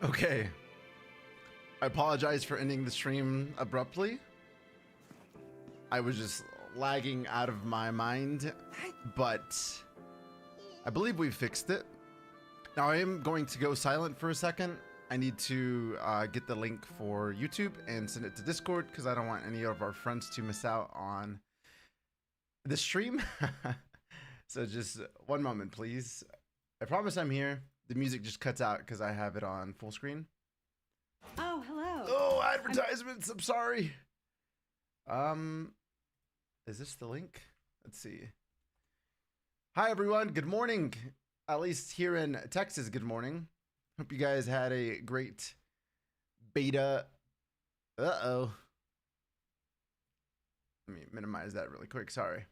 Okay. I apologize for ending the stream abruptly. I was just lagging out of my mind, but I believe we fixed it. Now I am going to go silent for a second. I need to get the link for YouTube and send it to Discord because I don't want any of our friends to miss out on the stream. So just one moment, please. I promise I'm here. The music just cuts out because I have it on full screen. Oh, hello. Oh, advertisements. I'm sorry. Is this the link? Let's see. Hi, everyone. Good morning. At least here in Texas, good morning. Hope you guys had a great beta. Uh-oh. Let me minimize that really quick. Sorry.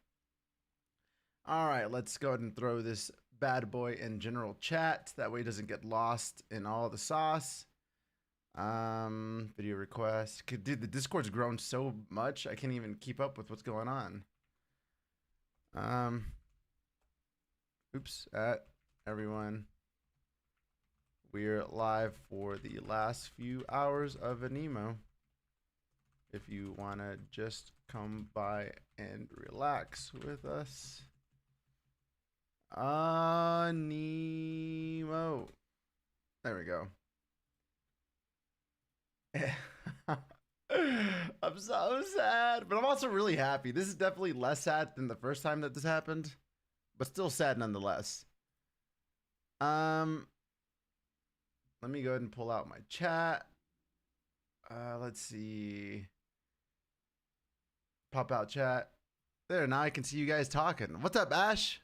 All right, let's go ahead and throw this bad boy in general chat. That way it doesn't get lost in all the sauce. Video request. Dude, the Discord's grown so much, I can't even keep up with what's going on. Oops, everyone. We're live for the last few hours of Aniimo. If you want to just come by and relax with us. Aniimo. There we go. I'm so sad, but I'm also really happy. This is definitely less sad than the first time that this happened, but still sad nonetheless. Let me go ahead and pull out my chat. Let's see. Pop out chat. There, now I can see you guys talking. What's up, Ash?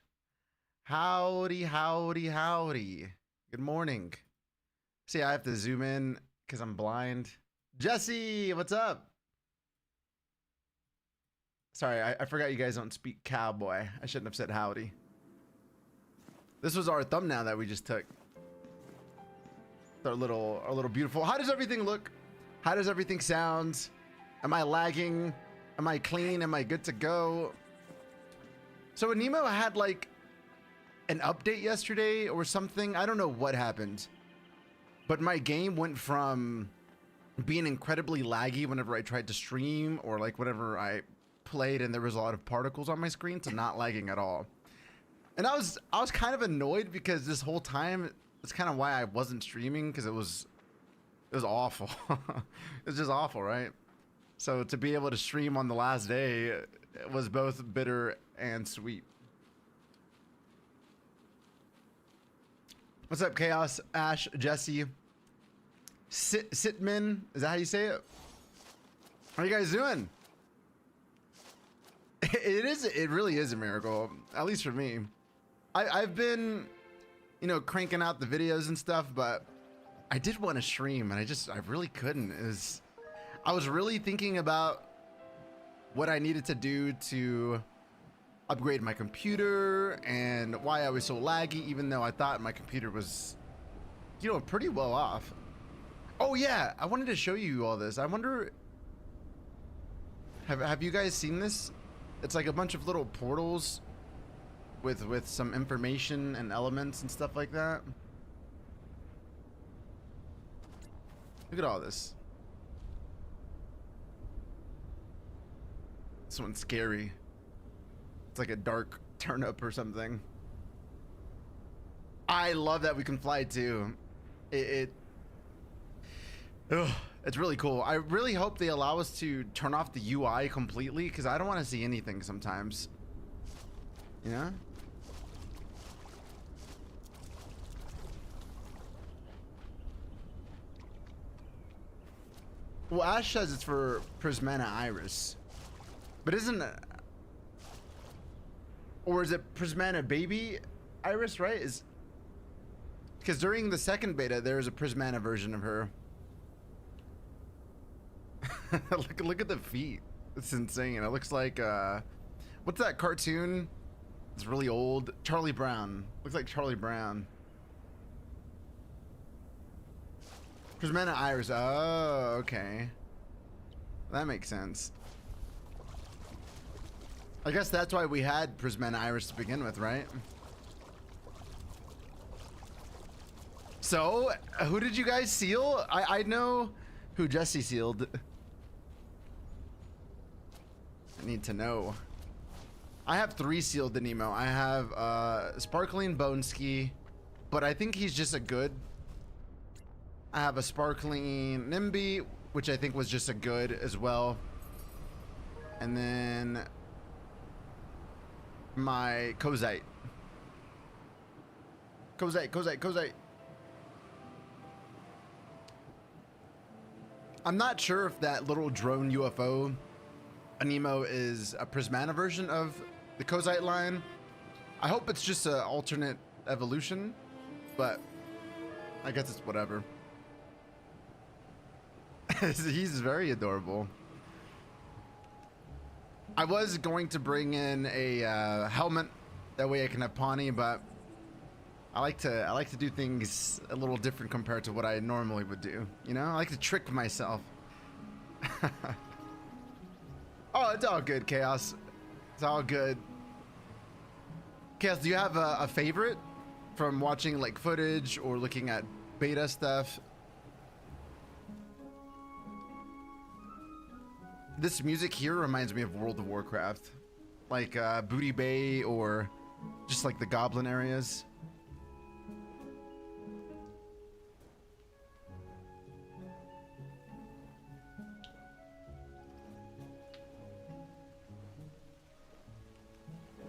Howdy, howdy, howdy. Good morning. See, I have to zoom in because I'm blind. Jesse, what's up? Sorry, I forgot you guys don't speak cowboy. I shouldn't have said howdy. This was our thumbnail that we just took. Our little beautiful. How does everything look? How does everything sound? Am I lagging? Am I clean? Am I good to go? So Aniimo had like an update yesterday or something. I don't know what happened, but my game went from being incredibly laggy whenever I tried to stream or like whenever I played and there was a lot of particles on my screen to not lagging at all. And I was kind of annoyed because this whole time, it's kind of why I wasn't streaming, because it was awful. It was just awful, right? So to be able to stream on the last day, it was both bitter and sweet. What's up, Chaos, Ash, Jesse, Sitman? Is that how you say it? How are you guys doing? It really is a miracle, at least for me. I've been, you know, cranking out the videos and stuff, but I did want to stream and I really couldn't. I was really thinking about what I needed to do to upgrade my computer and why I was so laggy, even though I thought my computer was, you know, pretty well off. Oh yeah, I wanted to show you all this. I wonder, have you guys seen this? It's like a bunch of little portals with some information and elements and stuff like that. Look at all this. This one's scary. It's like a dark turnip or something. I love that we can fly too. It's really cool. I really hope they allow us to turn off the UI completely, because I don't want to see anything sometimes. You know? Well, Ash says it's for Prismana Iris. But isn't it? Or is it Prismana Baby Iris, right? Because during the second beta, there was a Prismana version of her. Look at the feet. It's insane. It looks like what's that cartoon? It's really old. Charlie Brown. Looks like Charlie Brown. Prismana Iris. Oh, okay. That makes sense. I guess that's why we had Prismana Iris to begin with, right? So, who did you guys seal? I know who Jesse sealed. I need to know. I have 3 sealed Aniimo. I have Sparkling Boneski, but I think he's just a good. I have a Sparkling Nimby, which I think was just a good as well. And then my Kozite. Kozite. I'm not sure if that little drone UFO Aniimo is a Prismana version of the Kozite line. I hope it's just an alternate evolution, but I guess it's whatever. He's very adorable. I was going to bring in a helmet, that way I can have Pawnee, but I like to do things a little different compared to what I normally would do. You know, I like to trick myself. Oh, it's all good, Chaos. It's all good. Chaos, do you have a favorite from watching like footage or looking at beta stuff? This music here reminds me of World of Warcraft, like Booty Bay or just like the Goblin areas.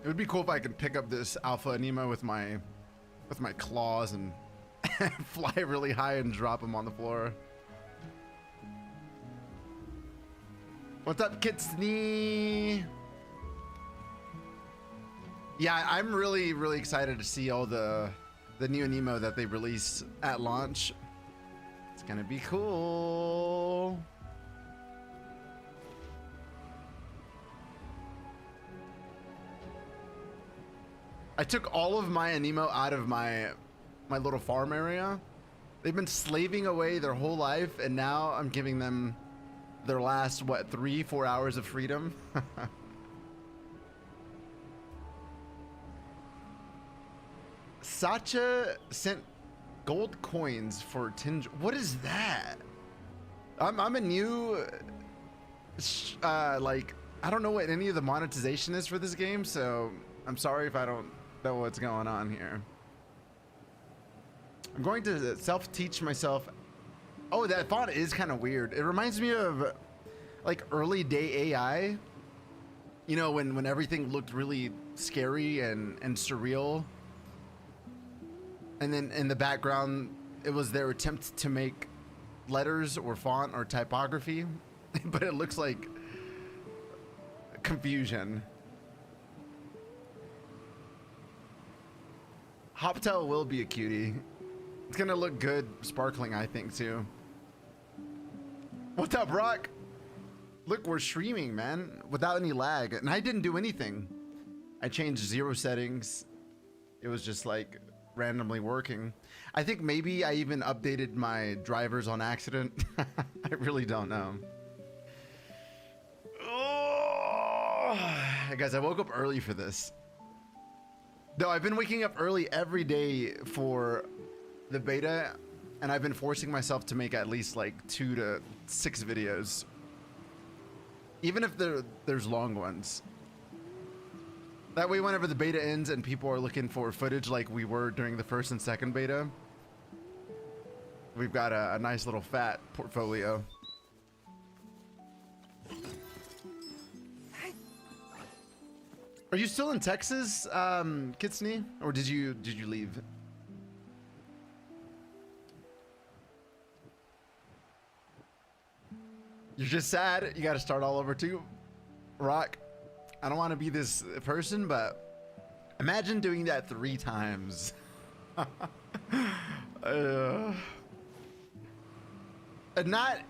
It would be cool if I could pick up this Alpha Aniimo with my claws and fly really high and drop him on the floor. What's up, Kitsney? Yeah, I'm really excited to see all the new Aniimo that they release at launch. It's gonna be cool. I took all of my Aniimo out of my little farm area. They've been slaving away their whole life, and now I'm giving them their last, what, 3-4 hours of freedom? Sacha sent gold coins for Tinge. What is that? I'm a new, like, I don't know what any of the monetization is for this game, so I'm sorry if I don't know what's going on here. I'm going to self-teach myself. Oh, that font is kind of weird. It reminds me of like early day AI. You know, when everything looked really scary and surreal. And then in the background, it was their attempt to make letters or font or typography, but it looks like confusion. Hoptail will be a cutie. It's gonna look good sparkling, I think, too. What's up, Rock? Look, we're streaming, man, without any lag, and I didn't do anything. I changed 0 settings. It was just like randomly working. I think maybe I even updated my drivers on accident. I really don't know. Oh, guys, I woke up early for this. No, I've been waking up early every day for the beta, and I've been forcing myself to make at least like 2 to 6 videos, even if there's long ones. That way, whenever the beta ends and people are looking for footage like we were during the first and second beta, we've got a nice little fat portfolio. Are you still in Texas, Kitsney, or did you leave? You're just sad. You got to start all over too, Rock. I don't want to be this person, but imagine doing that 3 times. And not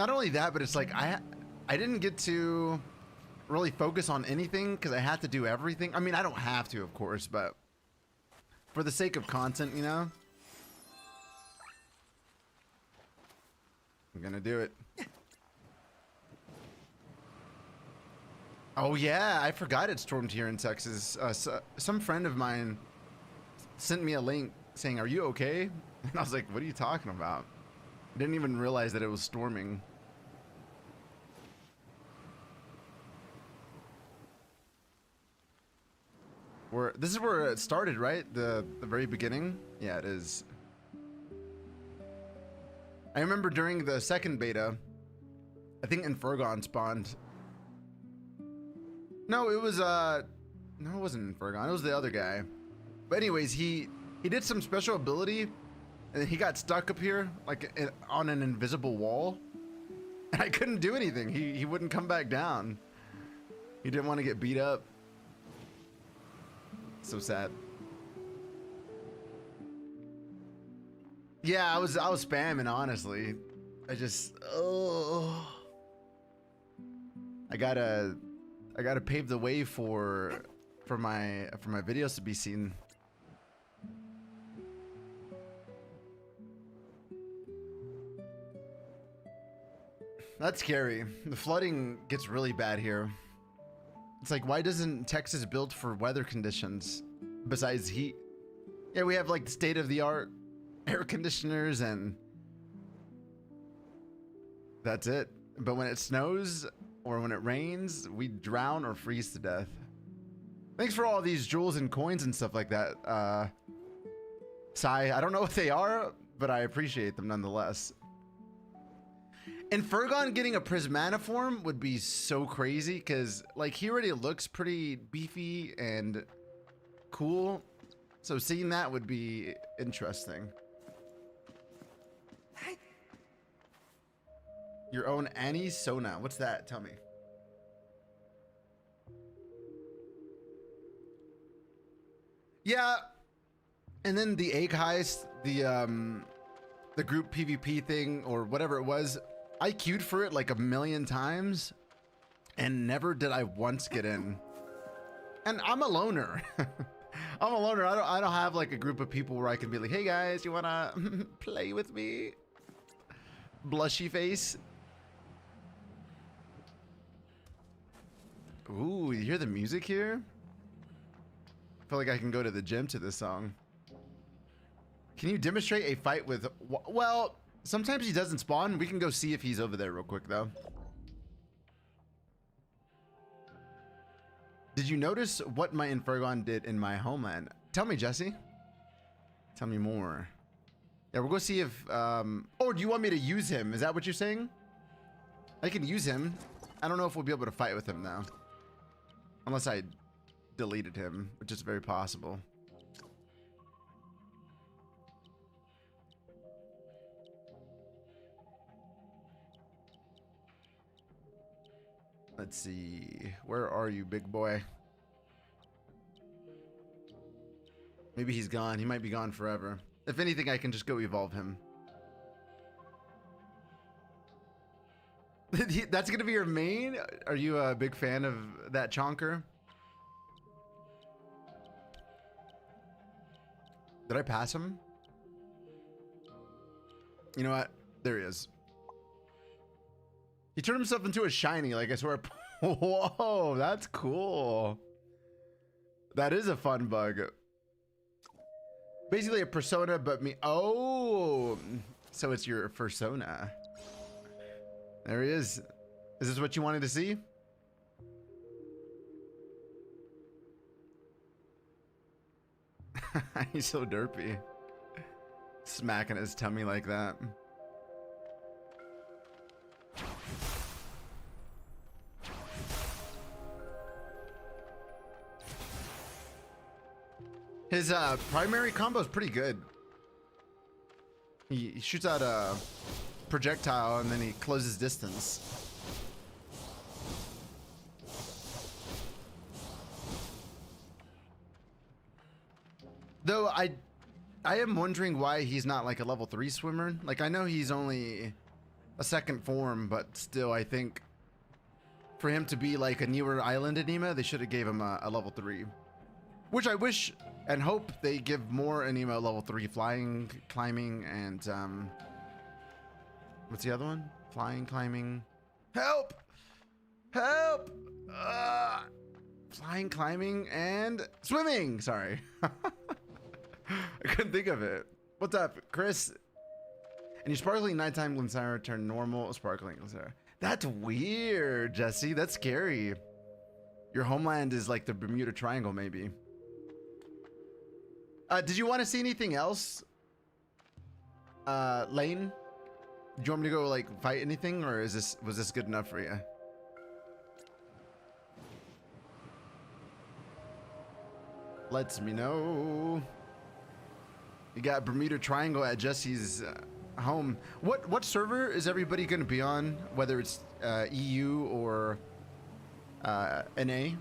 only that, but it's like I didn't get to really focus on anything because I had to do everything. I mean, I don't have to, of course, but for the sake of content, you know, I'm gonna do it. Oh yeah, I forgot it stormed here in Texas. Some friend of mine sent me a link saying, "Are you okay?" And I was like, what are you talking about? I didn't even realize that it was storming. This is where it started, right? The very beginning? Yeah, it is. I remember during the second beta, I think Infergon spawned. No, it was no, it wasn't Infergon. It was the other guy. But anyways, he did some special ability, and he got stuck up here like on an invisible wall, and I couldn't do anything. He wouldn't come back down. He didn't want to get beat up. So sad. Yeah, I was spamming, honestly. I just I gotta pave the way for my videos to be seen. That's scary. The flooding gets really bad here. It's like, why doesn't Texas build for weather conditions besides heat? Yeah, we have like state-of-the-art air conditioners and that's it. But when it snows or when it rains, we drown or freeze to death. Thanks for all these jewels and coins and stuff like that. Sai, I don't know what they are, but I appreciate them nonetheless. And Fergon getting a Prismaniform would be so crazy because like he already looks pretty beefy and cool. So seeing that would be interesting. Your own Annie Sona. What's that? Tell me. Yeah. And then the egg heist, the group PvP thing or whatever it was, I queued for it like a million times and never did I once get in. And I'm a loner. I'm a loner. I don't have like a group of people where I can be like, hey guys, you wanna play with me? Blushy face. Ooh, you hear the music here? I feel like I can go to the gym to this song. Can you demonstrate a fight with... Well, sometimes he doesn't spawn. We can go see if he's over there real quick, though. Did you notice what my Infergon did in my homeland? Tell me, Jesse. Tell me more. Yeah, we'll go see if... Oh, do you want me to use him? Is that what you're saying? I can use him. I don't know if we'll be able to fight with him, though. Unless I deleted him, which is very possible. Let's see. Where are you, big boy? Maybe he's gone. He might be gone forever. If anything, I can just go evolve him. That's gonna be your main? Are you a big fan of that chonker? Did I pass him? You know what? There he is. He turned himself into a shiny, like I swear. Whoa, that's cool. That is a fun bug. Basically a persona, but me. Oh, so it's your persona. There he is. Is this what you wanted to see? He's so derpy. Smacking his tummy like that. His primary combo is pretty good. He shoots out a projectile and then he closes distance. Though I am wondering why he's not like a level 3 swimmer. Like I know he's only a second form, but still I think for him to be like a newer island Aniimo, they should have gave him a level 3. Which I wish and hope they give more Aniimo level 3 flying, climbing, and what's the other one? Flying, climbing. Help! Help! Flying, climbing, and swimming. Sorry. I couldn't think of it. What's up, Chris? And your sparkling nighttime Glinsara turn normal sparkling Glinsara. That's weird, Jesse. That's scary. Your homeland is like the Bermuda Triangle, maybe. Did you want to see anything else? Lane? Do you want me to go like fight anything, or was this good enough for you? Lets me know. You got Bermuda Triangle at Jesse's home. What server is everybody going to be on? Whether it's EU or NA?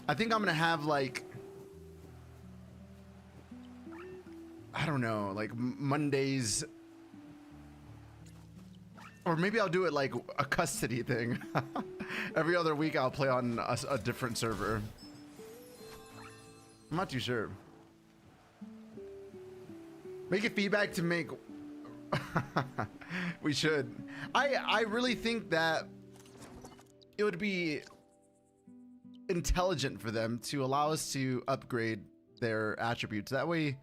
I think I'm going to have like, I don't know, like Mondays, or maybe I'll do it like a custody thing. Every other week I'll play on a different server. I'm not too sure. Make a feedback to make. We should. I really think that it would be intelligent for them to allow us to upgrade their attributes. That way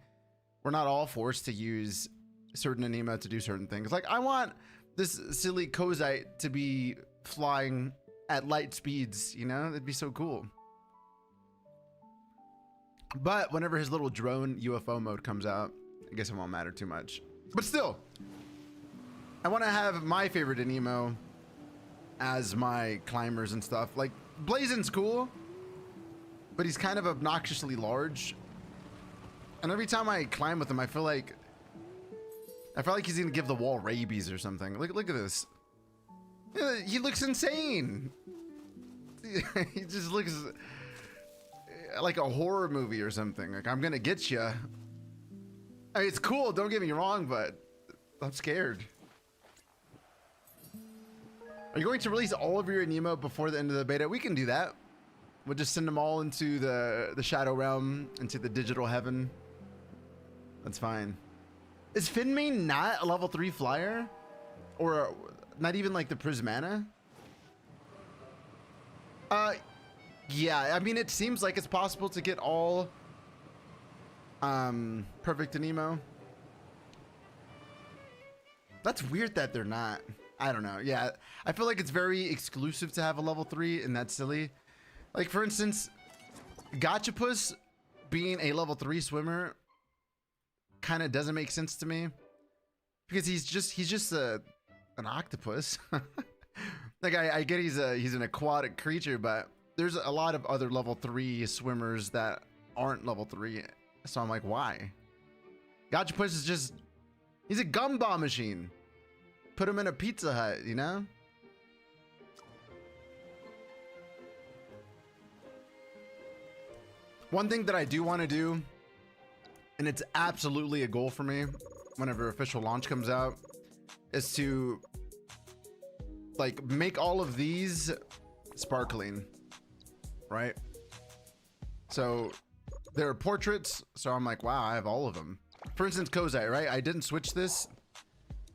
we're not all forced to use certain Aniimo to do certain things. Like I want this silly Kozite to be flying at light speeds, you know? That'd be so cool. But whenever his little drone UFO mode comes out, I guess it won't matter too much. But still, I want to have my favorite Aniimo as my climbers and stuff. Like, Blazon's cool, but he's kind of obnoxiously large. And every time I climb with him, I feel like he's gonna give the wall rabies or something. Look at this. He looks insane. He just looks like a horror movie or something. Like, I'm gonna get you. I mean, it's cool, don't get me wrong, but I'm scared. Are you going to release all of your Aniimo before the end of the beta? We can do that. We'll just send them all into the Shadow Realm, into the digital heaven. That's fine. Is Finmane not a level 3 flyer? Or not even like the Prismana? Yeah, I mean, it seems like it's possible to get all perfect Aniimo. That's weird that they're not. I don't know. Yeah, I feel like it's very exclusive to have a level 3, and that's silly. Like, for instance, Gachapus being a level 3 swimmer kind of doesn't make sense to me, because he's just an octopus. Like, I get he's an aquatic creature, but there's a lot of other level 3 swimmers that aren't level 3. So I'm like, why? Gachapus is just, he's a gumball machine. Put him in a Pizza Hut, you know? One thing that I do want to do, and it's absolutely a goal for me whenever official launch comes out, is to like make all of these sparkling, right? So there are portraits, so I'm like, wow, I have all of them. For instance, Kozai, right? I didn't switch this,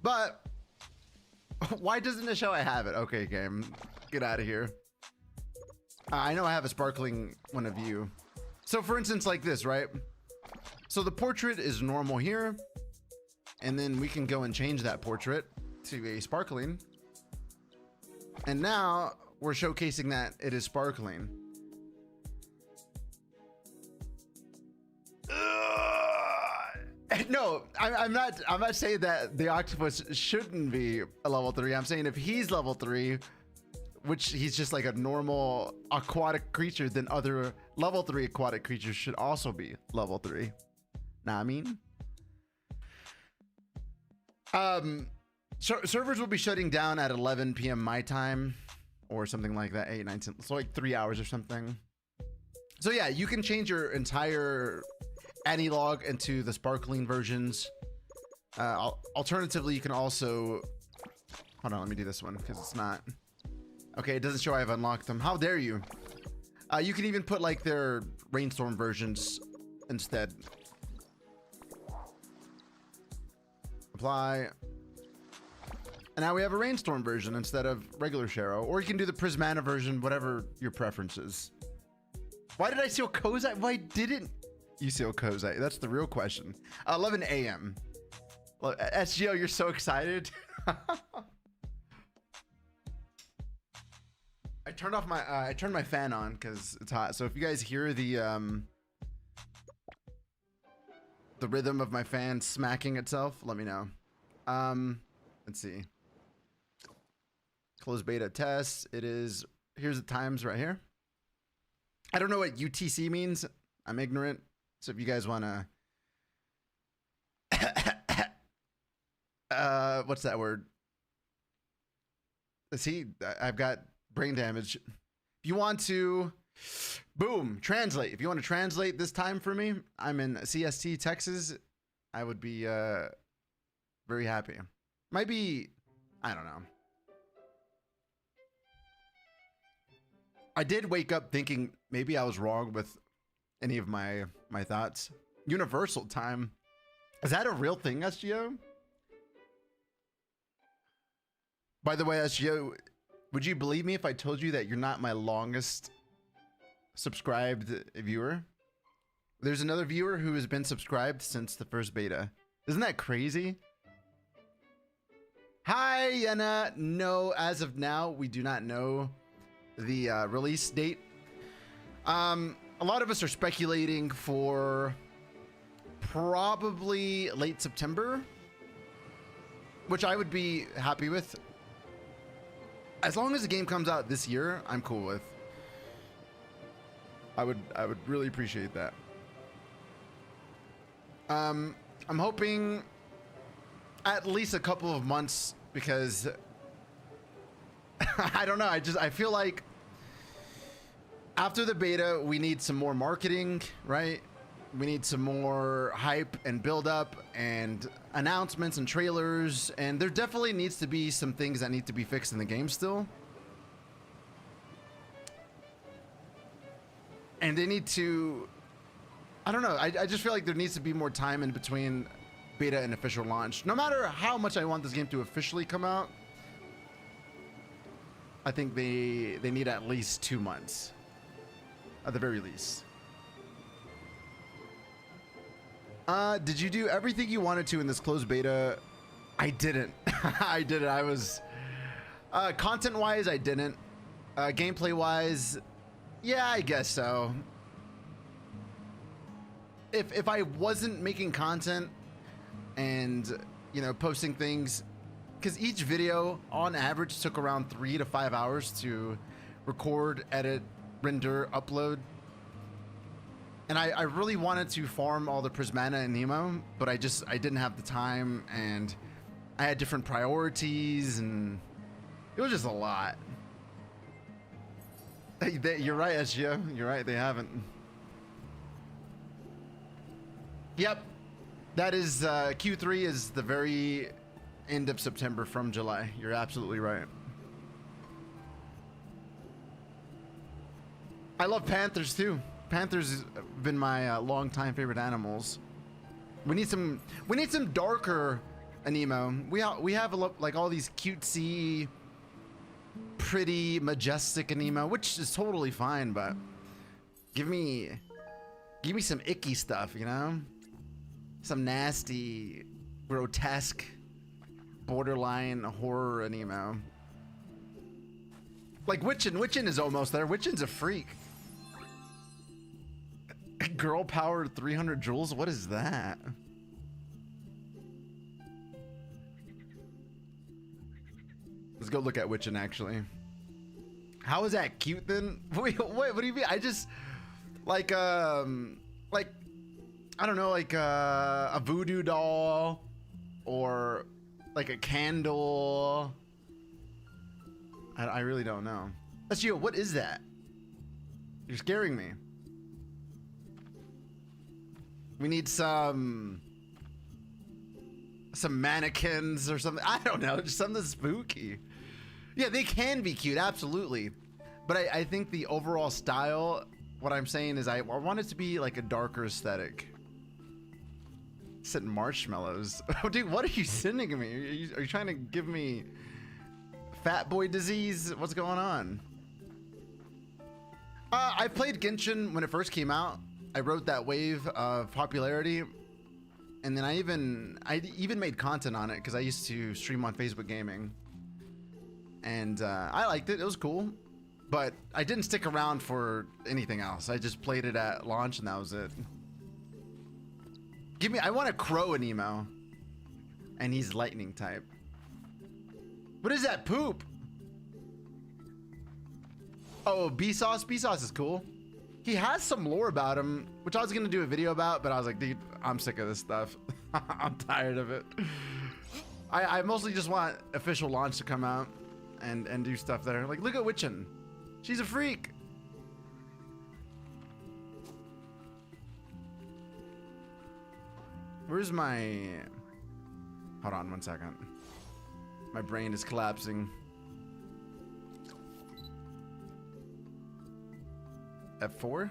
but why doesn't it show I have it? Okay, game, get out of here. I know I have a sparkling one of you. So for instance, like this, right? So the portrait is normal here, and then we can go and change that portrait to a sparkling. And now we're showcasing that it is sparkling. No, I'm not saying that the octopus shouldn't be a level 3. I'm saying if he's level 3, which he's just like a normal aquatic creature, then other level 3 aquatic creatures should also be level 3. Nah, I mean, servers will be shutting down at 11 p.m. my time, or something like that. 8, 9, 10, so like 3 hours or something. So yeah, you can change your entire Anilog into the sparkling versions. Alternatively, you can also, hold on, let me do this one because it's not okay. It doesn't show I've unlocked them. How dare you? You can even put like their rainstorm versions instead. Apply, and now we have a rainstorm version instead of regular Sharo, or you can do the Prismana version, whatever your preference is. Why did I steal Kozai? Why didn't? UCO Kozai. That's the real question. 11 a.m. SGO, you're so excited. I turned off my I turned my fan on because it's hot. So if you guys hear the rhythm of my fan smacking itself, let me know. Let's see. Closed beta test. It is, here's the times right here. I don't know what UTC means. I'm ignorant. So if you guys want to what's that word? See, I've got brain damage. If you want to, boom, translate. If you want to translate this time for me, I'm in CST, Texas. I would be very happy. Might be, I don't know. I did wake up thinking maybe I was wrong with any of my thoughts. Universal time. Is that a real thing, SGO? By the way, SGO, would you believe me if I told you that you're not my longest subscribed viewer? There's another viewer who has been subscribed since the first beta. Isn't that crazy? Hi, Yenna. No, as of now, we do not know the release date. A lot of us are speculating for probably late September, which I would be happy with. As long as the game comes out this year, I'm cool with. I would really appreciate that. I'm hoping at least a couple of months because I don't know. I feel like after the beta, we need some more marketing, right? We need some more hype and build up and announcements and trailers. And there definitely needs to be some things that need to be fixed in the game still. And they need to, I don't know. I just feel like there needs to be more time in between beta and official launch. No matter how much I want this game to officially come out, I think they need at least 2 months at the very least. Did you do everything you wanted to in this closed beta? I didn't. I didn't. I was content wise, I didn't. Gameplay wise, yeah, I guess so. If I wasn't making content and, you know, posting things, because each video on average took around 3 to 5 hours to record, edit, render, upload. And I really wanted to farm all the Prismana and Aniimo, but I didn't have the time, and I had different priorities, and it was just a lot. You're right, SGO. You're right, they haven't. Yep. That is, Q3 is the very end of September from July. You're absolutely right. I love panthers too. Panthers have been my longtime favorite animals. We need some darker Aniimo. We have like all these cutesy, pretty, majestic Aniimo, which is totally fine, but give me some icky stuff, you know? Some nasty, grotesque, borderline horror Aniimo. Like Witchin is almost there. Witchin's a freak. Girl powered 300 joules? What is that? Let's go look at Witchin actually. How is that cute then? Wait, what do you mean? I just like I don't know, like a voodoo doll or like a candle. I really don't know. That's you. What is that? You're scaring me. We need some mannequins or something. I don't know, just something spooky. Yeah, they can be cute, absolutely. But I think the overall style, what I'm saying is I want it to be like a darker aesthetic. Sending marshmallows. Oh, dude, what are you sending me? Are you trying to give me fat boy disease? What's going on? I played Genshin when it first came out. I rode that wave of popularity, and then I even made content on it because I used to stream on Facebook Gaming, and I liked it. It was cool, but I didn't stick around for anything else. I just played it at launch, and that was it. Give me. I want a crow Aniimo, and he's lightning type. What is that poop? Oh, B sauce. B sauce is cool. He has some lore about him, which I was gonna do a video about, but I was like, dude, I'm sick of this stuff. I'm tired of it. I mostly just want official launch to come out and do stuff there. Like, look at Witchin. She's a freak. Where's my... Hold on 1 second. My brain is collapsing. F4?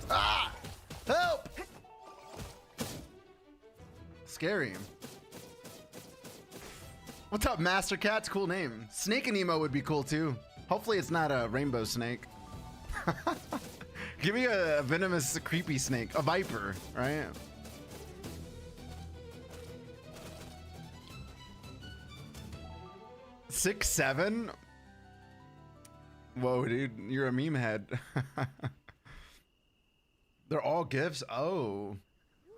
Ah! Help! Scary. What's up, Master Cat's cool name. Snake Aniimo would be cool too. Hopefully it's not a rainbow snake. Give me a venomous, creepy snake. A viper, right? Six, 7? Whoa, dude, you're a meme head. They're all gifts? Oh.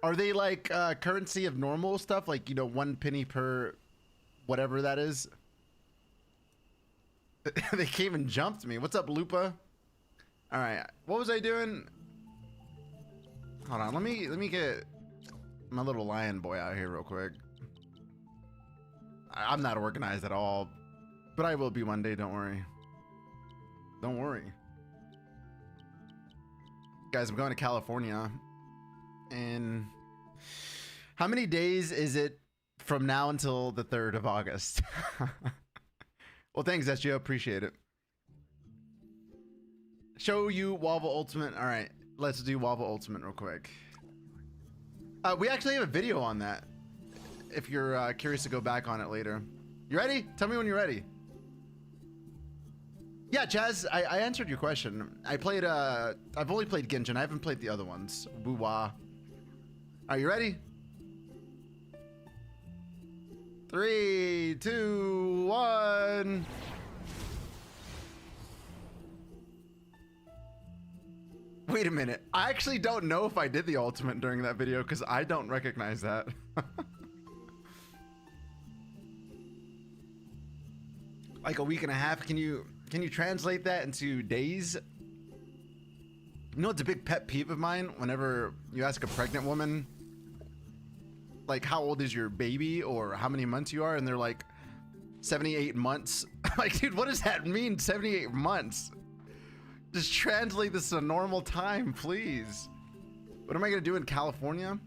Are they like currency of normal stuff? Like, you know, 1 penny per whatever that is? They came and jumped me. What's up, Lupa? All right, what was I doing? Hold on, let me get my little lion boy out here real quick. I'm not organized at all, but I will be one day, don't worry. Don't worry. Guys, I'm going to California. And how many days is it from now until the 3rd of August? Well, thanks, SGO. Appreciate it. Show you Wobble Ultimate. All right, let's do Wobble Ultimate real quick. We actually have a video on that. If you're curious to go back on it later. You ready? Tell me when you're ready. Yeah, Chaz, I answered your question. I played, I've only played Genshin. I haven't played the other ones. Boo-wah. Are you ready? 3, 2, 1. Wait a minute. I actually don't know if I did the ultimate during that video because I don't recognize that. Like a week and a half. Can you translate that into days? You know, it's a big pet peeve of mine whenever you ask a pregnant woman, like, how old is your baby or how many months you are? And they're like, 78 months. I'm like, dude, what does that mean? 78 months? Just translate this to normal time, please. What am I gonna do in California?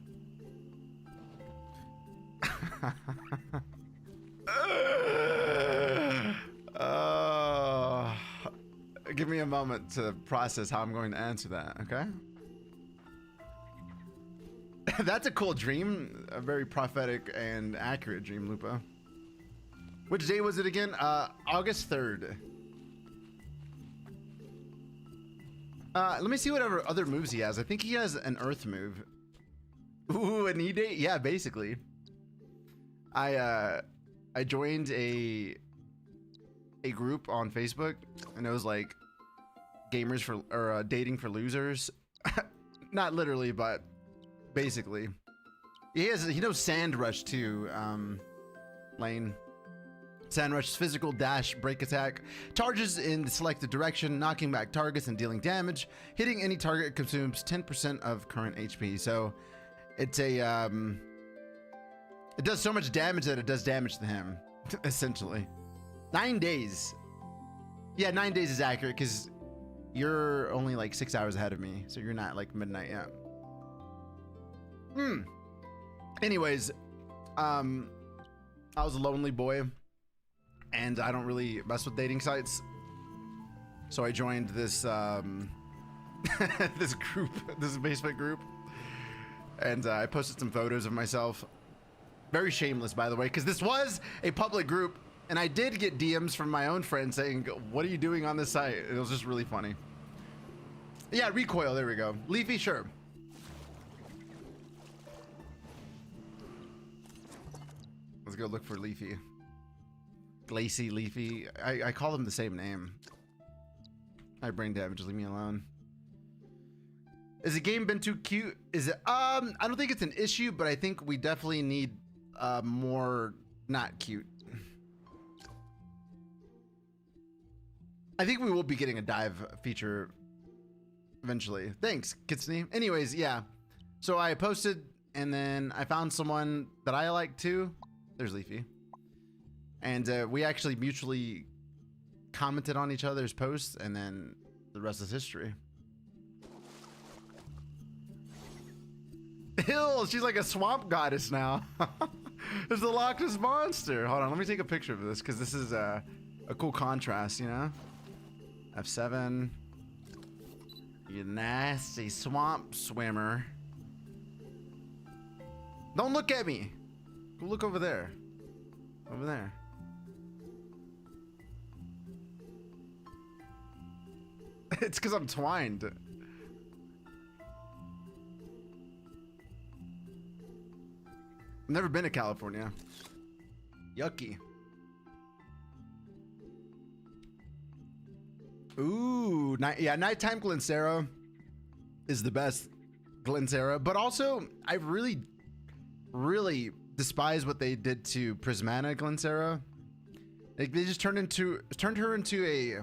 Give me a moment to process how I'm going to answer that, okay? That's a cool dream. A very prophetic and accurate dream, Lupa. Which day was it again? August 3rd. Let me see whatever other moves he has. I think he has an earth move. Ooh, a knee date? Yeah, basically. I joined a group on Facebook, and it was like gamers for, or dating for losers. Not literally, but basically. He knows Sand Rush too, Lane. Sand Rush's physical dash break attack charges in the selected direction, knocking back targets and dealing damage. Hitting any target consumes 10% of current HP. So it's a it does so much damage that it does damage to him, essentially. 9 days. Yeah, 9 days is accurate because you're only like 6 hours ahead of me, so you're not like midnight yet. Anyways, I was a lonely boy, and I don't really mess with dating sites, so I joined this this group, this Facebook group, and I posted some photos of myself. Very shameless, by the way, because this was a public group, and I did get DMs from my own friends saying, "What are you doing on this site?" It was just really funny. Yeah, recoil. There we go. Leafy, sure. Let's go look for Leafy. Glacy, Leafy. I call them the same name. I brain damage. Leave me alone. Is the game been too cute? Is it? I don't think it's an issue, but I think we definitely need more not cute. I think we will be getting a dive feature eventually. Thanks, Kitsune. Anyways, yeah. So I posted, and then I found someone that I like too. There's Leafy. And we actually mutually commented on each other's posts, and then the rest is history. Hill, she's like a swamp goddess now. There's the Loch Ness monster. Hold on, let me take a picture of this because this is a cool contrast, you know? F7. You nasty swamp swimmer. Don't look at me. Go look over there. Over there. It's because I'm twined. I've never been to California. Yucky. Ooh, yeah, nighttime Glyncera is the best Glyncera, but also I really despise what they did to Prismana Glyncera. Like they just turned her into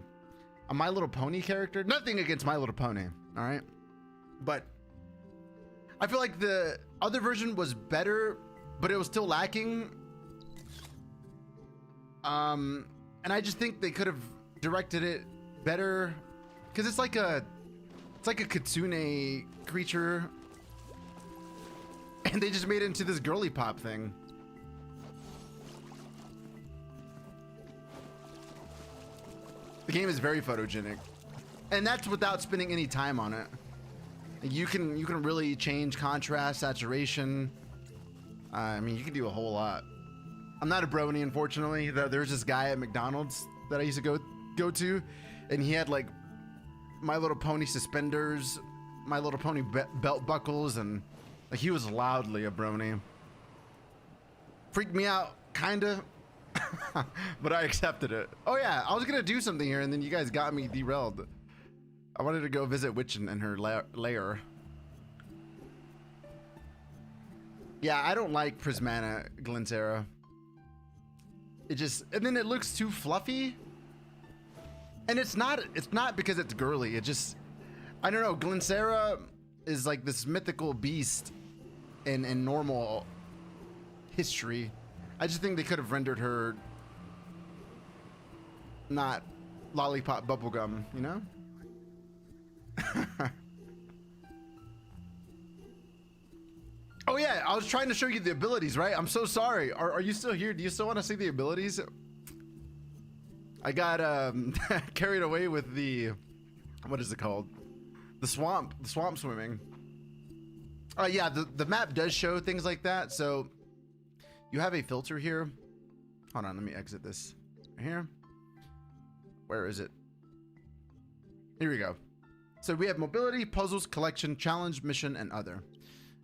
a My Little Pony character. Nothing against My Little Pony, all right, but I feel like the other version was better, but it was still lacking. And I just think they could have directed it better, because it's like a kitsune creature, and they just made it into this girly pop thing. The game is very photogenic, and that's without spending any time on it. You can really change contrast, saturation. I mean, you can do a whole lot. I'm not a brony, unfortunately. There's this guy at McDonald's that I used to go to, and he had like My Little Pony suspenders, My Little Pony belt buckles, and like he was loudly a brony. Freaked me out, kinda, but I accepted it. Oh yeah, I was gonna do something here, and then you guys got me derailed. I wanted to go visit Witch in her lair. Yeah, I don't like Prismana Glyncera. And then it looks too fluffy. And it's not because it's girly. It just, I don't know, Glyncera is like this mythical beast in normal history. I just think they could have rendered her not lollipop bubblegum, you know? Oh yeah, I was trying to show you the abilities, right? I'm so sorry. Are you still here? Do you still want to see the abilities? I got carried away with the, what is it called? The swamp swimming. Yeah, the map does show things like that. So you have a filter here. Hold on, let me exit this. Right here. Where is it? Here we go. So we have mobility, puzzles, collection, challenge, mission, and other.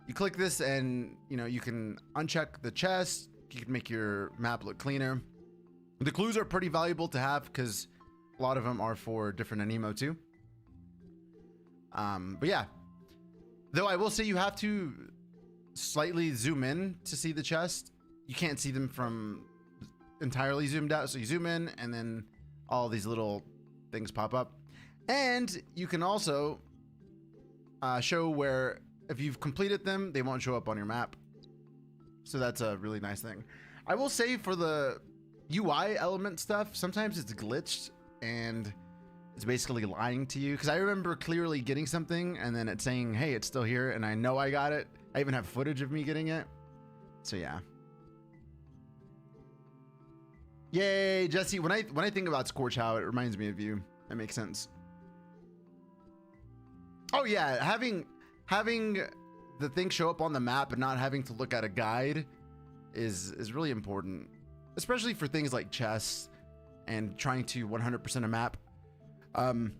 You click this and, you know, you can uncheck the chest. You can make your map look cleaner. The clues are pretty valuable to have because a lot of them are for different Aniimo too. But yeah, though I will say you have to slightly zoom in to see the chest. You can't see them from entirely zoomed out. So you zoom in and then all these little things pop up. And you can also show where, if you've completed them, they won't show up on your map. So that's a really nice thing. I will say for the UI element stuff, sometimes it's glitched and it's basically lying to you. Because I remember clearly getting something and then it's saying, hey, it's still here. And I know I got it. I even have footage of me getting it. So yeah. Yay, Jesse. When I think about Scorch How, it reminds me of you. That makes sense. Oh yeah, having the thing show up on the map and not having to look at a guide is really important, especially for things like chests and trying to 100% a map. One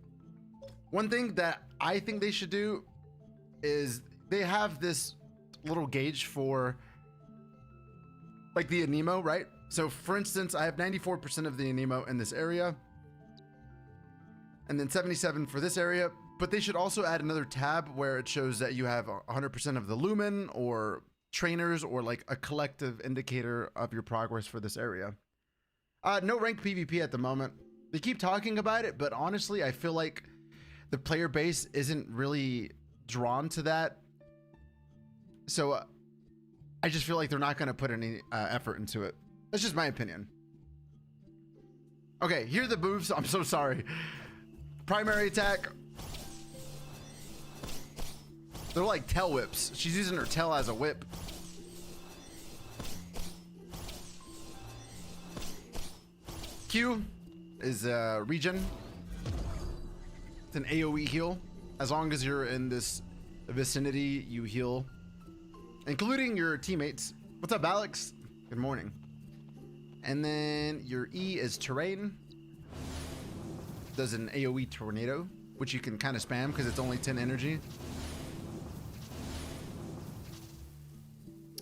One thing that I think they should do is they have this little gauge for like the Aniimo, right? So for instance, I have 94% of the Aniimo in this area and then 77 for this area, but they should also add another tab where it shows that you have 100% of the lumen or trainers or like a collective indicator of your progress for this area. No ranked PvP at the moment. They keep talking about it, but honestly, I feel like the player base isn't really drawn to that. So I just feel like they're not going to put any effort into it. That's just my opinion. Okay, here are the moves. I'm so sorry. Primary attack. They're like tail whips. She's using her tail as a whip. Q is regen. It's an AoE heal. As long as you're in this vicinity, you heal, including your teammates. What's up, Alex? Good morning. And then your E is terrain. Does an AoE tornado, which you can kind of spam because it's only 10 energy.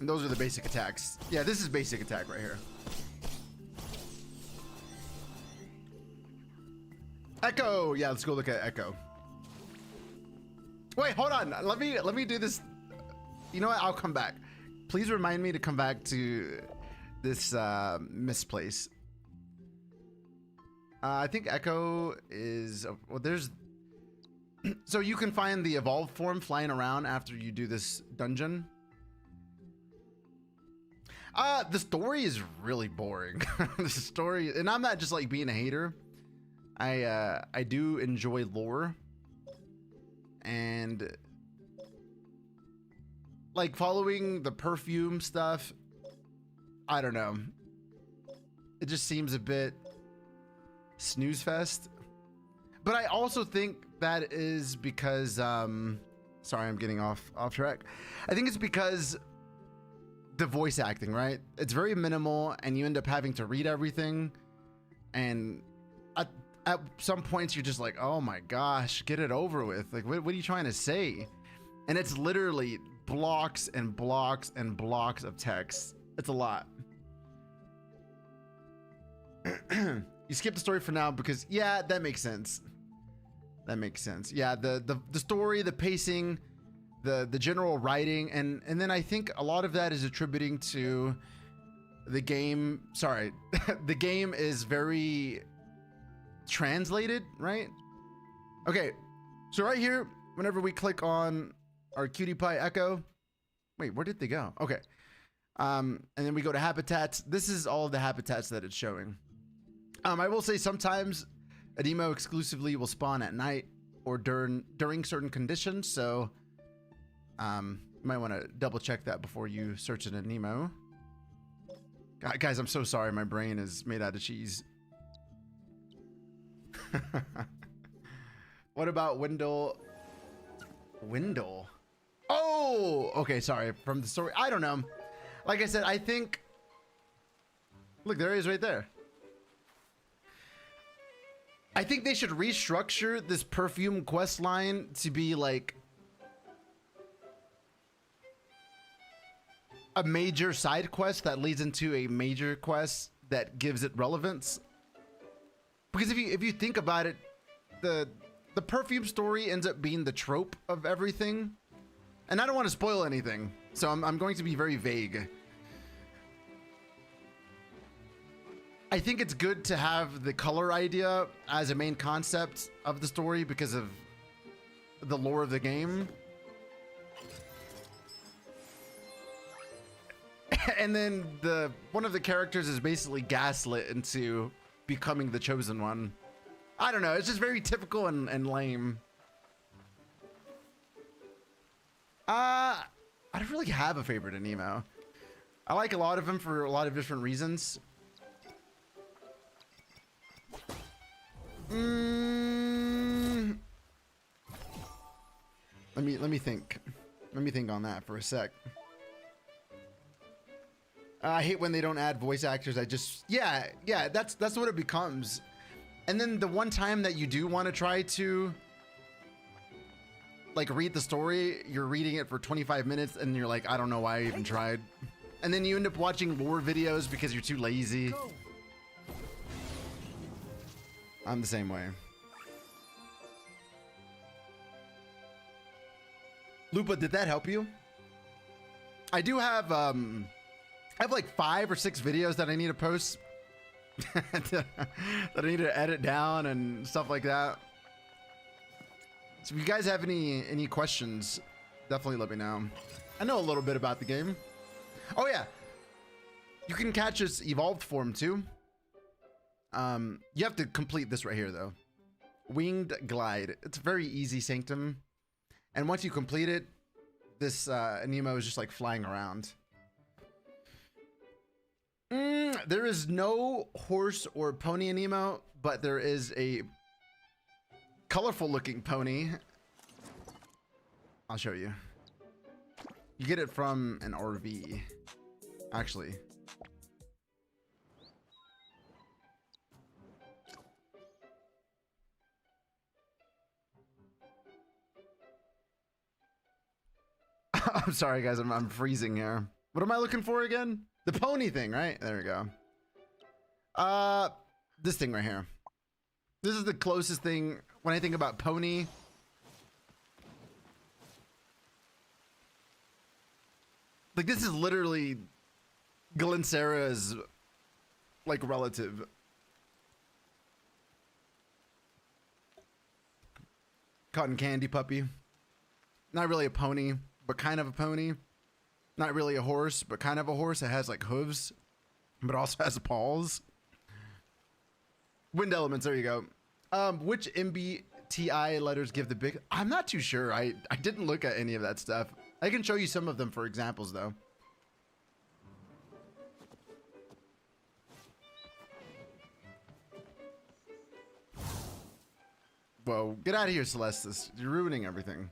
And those are the basic attacks. Yeah, this is basic attack right here. Echo. Yeah, let's go look at Echo. Wait, hold on. Let me do this. You know what? I'll come back. Please remind me to come back to this misplace. I think Echo is well. There's so you can find the evolved form flying around after you do this dungeon. The story is really boring. The story, and I'm not just like being a hater. I do enjoy lore and like following the perfume stuff. I don't know. It just seems a bit snooze fest. But I also think that is because sorry, I'm getting off track. I think it's because the voice acting, right? It's very minimal and you end up having to read everything, and at some points you're just like, oh my gosh, get it over with. Like, what are you trying to say? And it's literally blocks and blocks and blocks of text. It's a lot. You skip the story for now because yeah, that makes sense. That makes sense. Yeah, the story, the pacing, the general writing, and then I think a lot of that is attributing to the game. Sorry, the game is very translated, right? Okay, so right here, whenever we click on our cutie pie Echo, wait, where did they go? Okay, and then we go to habitats. This is all of the habitats that it's showing. I will say sometimes Aniimo exclusively will spawn at night or during certain conditions, so you might want to double check that before you search an Aniimo. Guys, I'm so sorry, my brain is made out of cheese. What about Wendell? Oh, okay, sorry. From the story, I don't know. Like I said, I think. Look, there he is right there. I think they should restructure this perfume quest line to be like a major side quest that leads into a major quest that gives it relevance. Because if you think about it, the perfume story ends up being the trope of everything. And I don't want to spoil anything, so I'm going to be very vague. I think it's good to have the color idea as a main concept of the story because of the lore of the game. And then one of the characters is basically gaslit into becoming the chosen one. I don't know, it's just very typical and lame. I don't really have a favorite Aniimo. I like a lot of them for a lot of different reasons. Let me think. Let me think on that for a sec. I hate when they don't add voice actors. Yeah, that's what it becomes. And then the one time that you do want to try to like read the story, you're reading it for 25 minutes and you're like, I don't know why I even tried. And then you end up watching lore videos because you're too lazy. I'm the same way. Lupa, did that help you? I do have I have like 5 or 6 videos that I need to post that I need to edit down and stuff like that. So if you guys have any questions, definitely let me know. I know a little bit about the game. Oh yeah, you can catch its evolved form too. You have to complete this right here though. Winged Glide. It's a very easy sanctum. And once you complete it, this Aniimo is just like flying around. There is no horse or pony Aniimo, but there is a colorful looking pony. I'll show you. You get it from an RV, actually. I'm sorry, guys. I'm freezing here. What am I looking for again? The pony thing, right? There we go. This thing right here. This is the closest thing when I think about pony. Like, this is literally Glyncera's, like, relative. Cotton candy puppy. Not really a pony, but kind of a pony. Not really a horse, but kind of a horse. It has like hooves, but also has paws. Wind elements, there you go. Which MBTI letters give the big... I'm not too sure. I didn't look at any of that stuff. I can show you some of them for examples though. Whoa, get out of here, Celestis. You're ruining everything.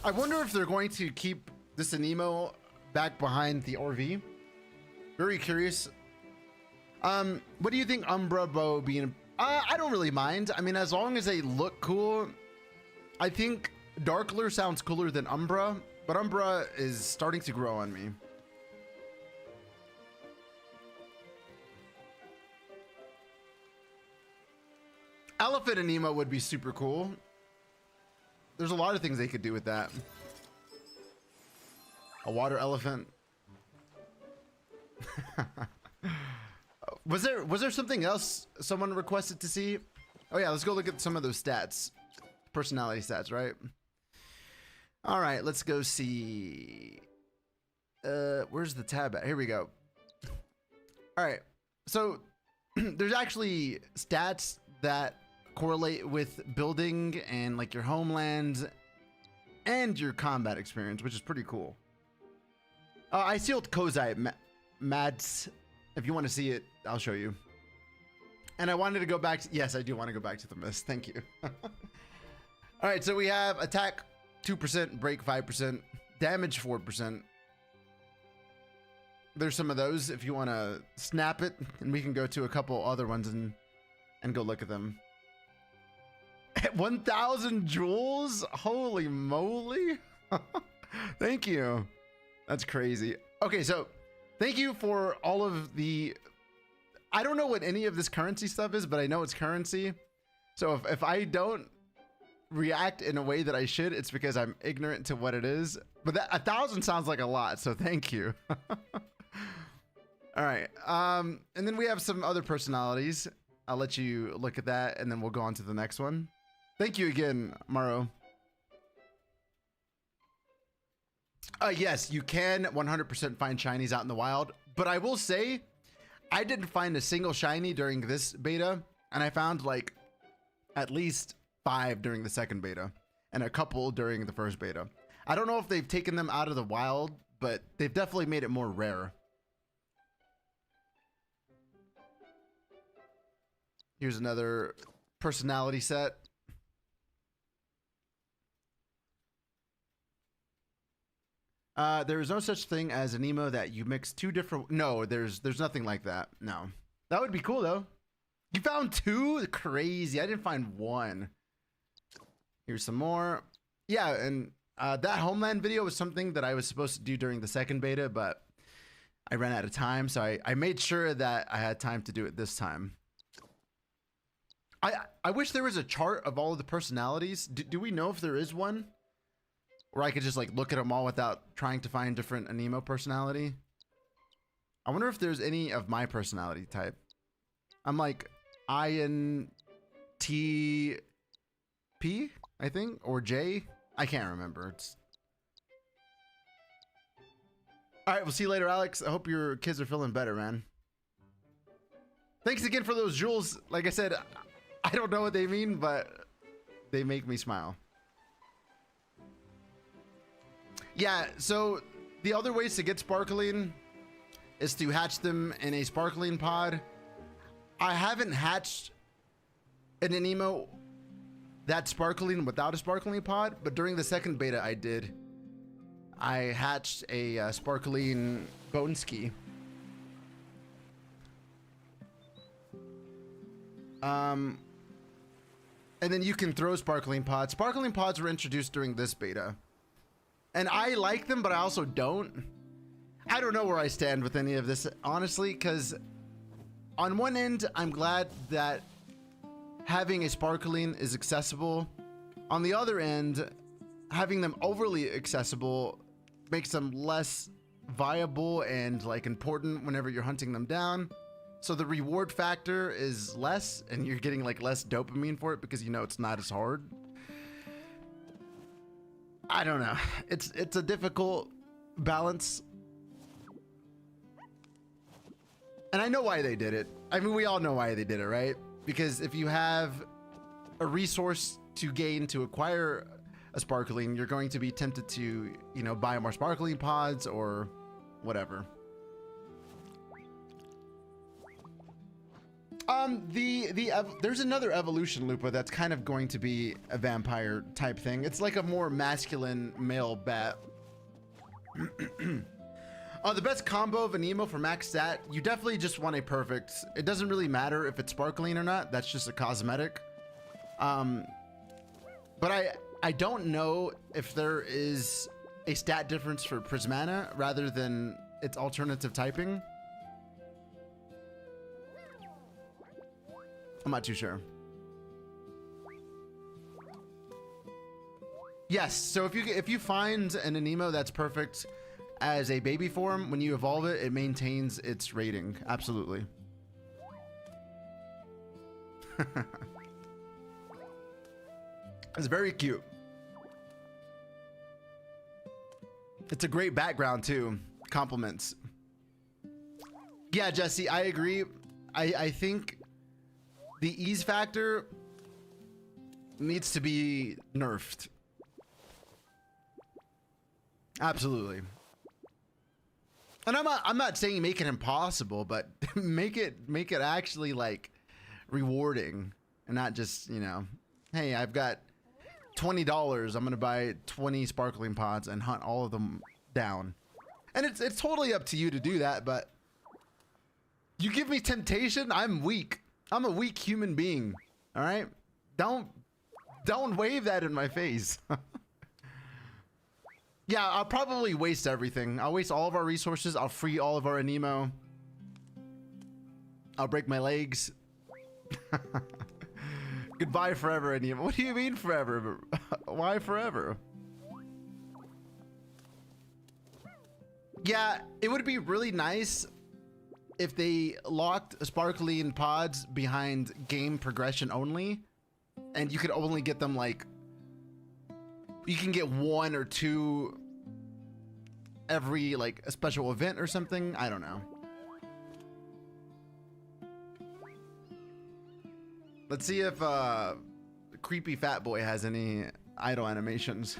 I wonder if they're going to keep this Aniimo back behind the RV. Very curious. What do you think Umbra Bow being... I don't really mind. I mean, as long as they look cool. I think Darkler sounds cooler than Umbra, but Umbra is starting to grow on me. Elephant Aniimo would be super cool. There's a lot of things they could do with that. A water elephant. Was there something else someone requested to see? Oh yeah, let's go look at some of those stats. Personality stats, right? All right, let's go see. Where's the tab at? Here we go. All right, so there's actually stats that correlate with building and like your homeland and your combat experience, which is pretty cool. I sealed Kozai Mads. If you want to see it, I'll show you. And I wanted to go back to, yes, I do want to go back to the mist. Thank you. All right, so we have attack 2%, break 5%, damage 4%. There's some of those if you want to snap it, and we can go to a couple other ones and go look at them. 1,000 jewels? Holy moly. Thank you. That's crazy. Okay, so thank you for all of the... I don't know what any of this currency stuff is, but I know it's currency. So if I don't react in a way that I should, it's because I'm ignorant to what it is. But that 1,000 sounds like a lot, so thank you. All right. And then we have some other personalities. I'll let you look at that, and then we'll go on to the next one. Thank you again, Maro. Yes, you can 100% find shinies out in the wild, but I will say I didn't find a single shiny during this beta, and I found like at least 5 during the second beta and a couple during the first beta. I don't know if they've taken them out of the wild, but they've definitely made it more rare. Here's another personality set. . There is no such thing as an emo that you mix two different. No, there's nothing like that. No, that would be cool though. You found two? Crazy. I didn't find one. Here's some more. Yeah, and that Homeland video was something that I was supposed to do during the second beta, but I ran out of time, so I made sure that I had time to do it this time. I wish there was a chart of all of the personalities. Do we know if there is one? Or I could just like look at them all without trying to find different Aniimo personality. I wonder if there's any of my personality type. I'm like INTP, I think, or J. I can't remember. All right, we'll see you later, Alex. I hope your kids are feeling better, man. Thanks again for those jewels. Like I said, I don't know what they mean, but they make me smile. Yeah, so the other ways to get sparkling is to hatch them in a sparkling pod. I haven't hatched an Aniimo that's sparkling without a sparkling pod, but during the second beta I did. I hatched a sparkling bone ski. And then you can throw sparkling pods. Sparkling pods were introduced during this beta. And I like them, but I also don't. I don't know where I stand with any of this, honestly, because on one end, I'm glad that having a sparkling is accessible. On the other end, having them overly accessible makes them less viable and like important whenever you're hunting them down. So the reward factor is less and you're getting like less dopamine for it because you know it's not as hard. I don't know. It's a difficult balance. And I know why they did it. I mean, we all know why they did it, right? Because if you have a resource to gain to acquire a sparkling, you're going to be tempted to, you know, buy more sparkling pods or whatever. There's another evolution, Lupa, that's kind of going to be a vampire type thing. It's like a more masculine male bat. The best combo of Aniimo for max stat, you definitely just want a perfect. It doesn't really matter if it's sparkling or not. That's just a cosmetic. But I don't know if there is a stat difference for Prismana rather than its alternative typing. I'm not too sure. Yes, so if you find an Aniimo that's perfect as a baby form, when you evolve it, it maintains its rating. Absolutely. It's very cute. It's a great background too. Compliments. Yeah, Jesse, I agree. I think the ease factor needs to be nerfed. Absolutely. And I'm not saying make it impossible, but make it actually like rewarding and not just, you know, hey, I've got $20. I'm gonna buy 20 sparkling pods and hunt all of them down. And it's totally up to you to do that, but you give me temptation, I'm weak. I'm a weak human being. All right? Don't wave that in my face. Yeah, I'll probably waste everything. I'll waste all of our resources. I'll free all of our Aniimo. I'll break my legs. Goodbye forever, Aniimo. What do you mean forever? Why forever? Yeah, it would be really nice if they locked sparkling pods behind game progression only, and you could only get them like, you can get 1 or 2 every like a special event or something. I don't know. Let's see if creepy fat boy has any idle animations.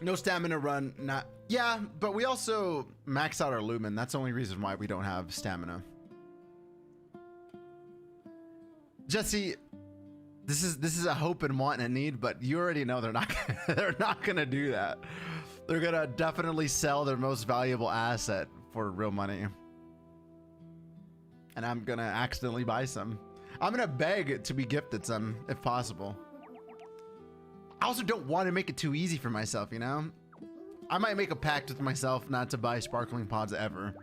No stamina run, not. Yeah, but we also max out our lumen. That's the only reason why we don't have stamina. Jesse, This is a hope and want and a need, but you already know they're not they're not gonna do that. They're gonna definitely sell their most valuable asset for real money. And I'm gonna accidentally buy some. I'm gonna beg to be gifted some if possible. I also don't want to make it too easy for myself, you know? I might make a pact with myself not to buy sparkling pods ever.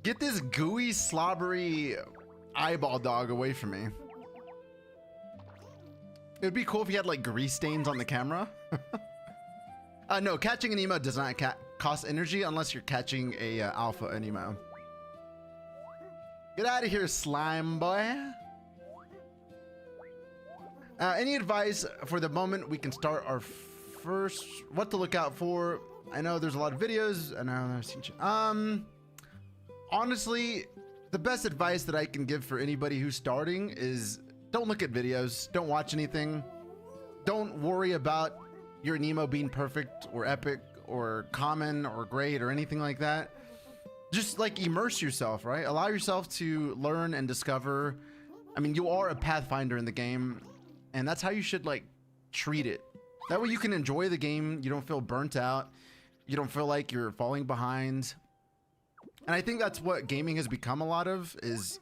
Get this gooey, slobbery eyeball dog away from me. It would be cool if he had like grease stains on the camera. No, catching an emo does not cost energy unless you're catching a alpha Aniimo. Get out of here, slime boy. Any advice for the moment we can start our first, what to look out for? I know there's a lot of videos and I've seen, honestly, the best advice that I can give for anybody who's starting is don't look at videos, don't watch anything. Don't worry about your Aniimo being perfect or epic or common or great or anything like that. Just like immerse yourself, right? Allow yourself to learn and discover. I mean, you are a pathfinder in the game, and that's how you should like treat it. That way you can enjoy the game. You don't feel burnt out. You don't feel like you're falling behind. And I think that's what gaming has become a lot of, is,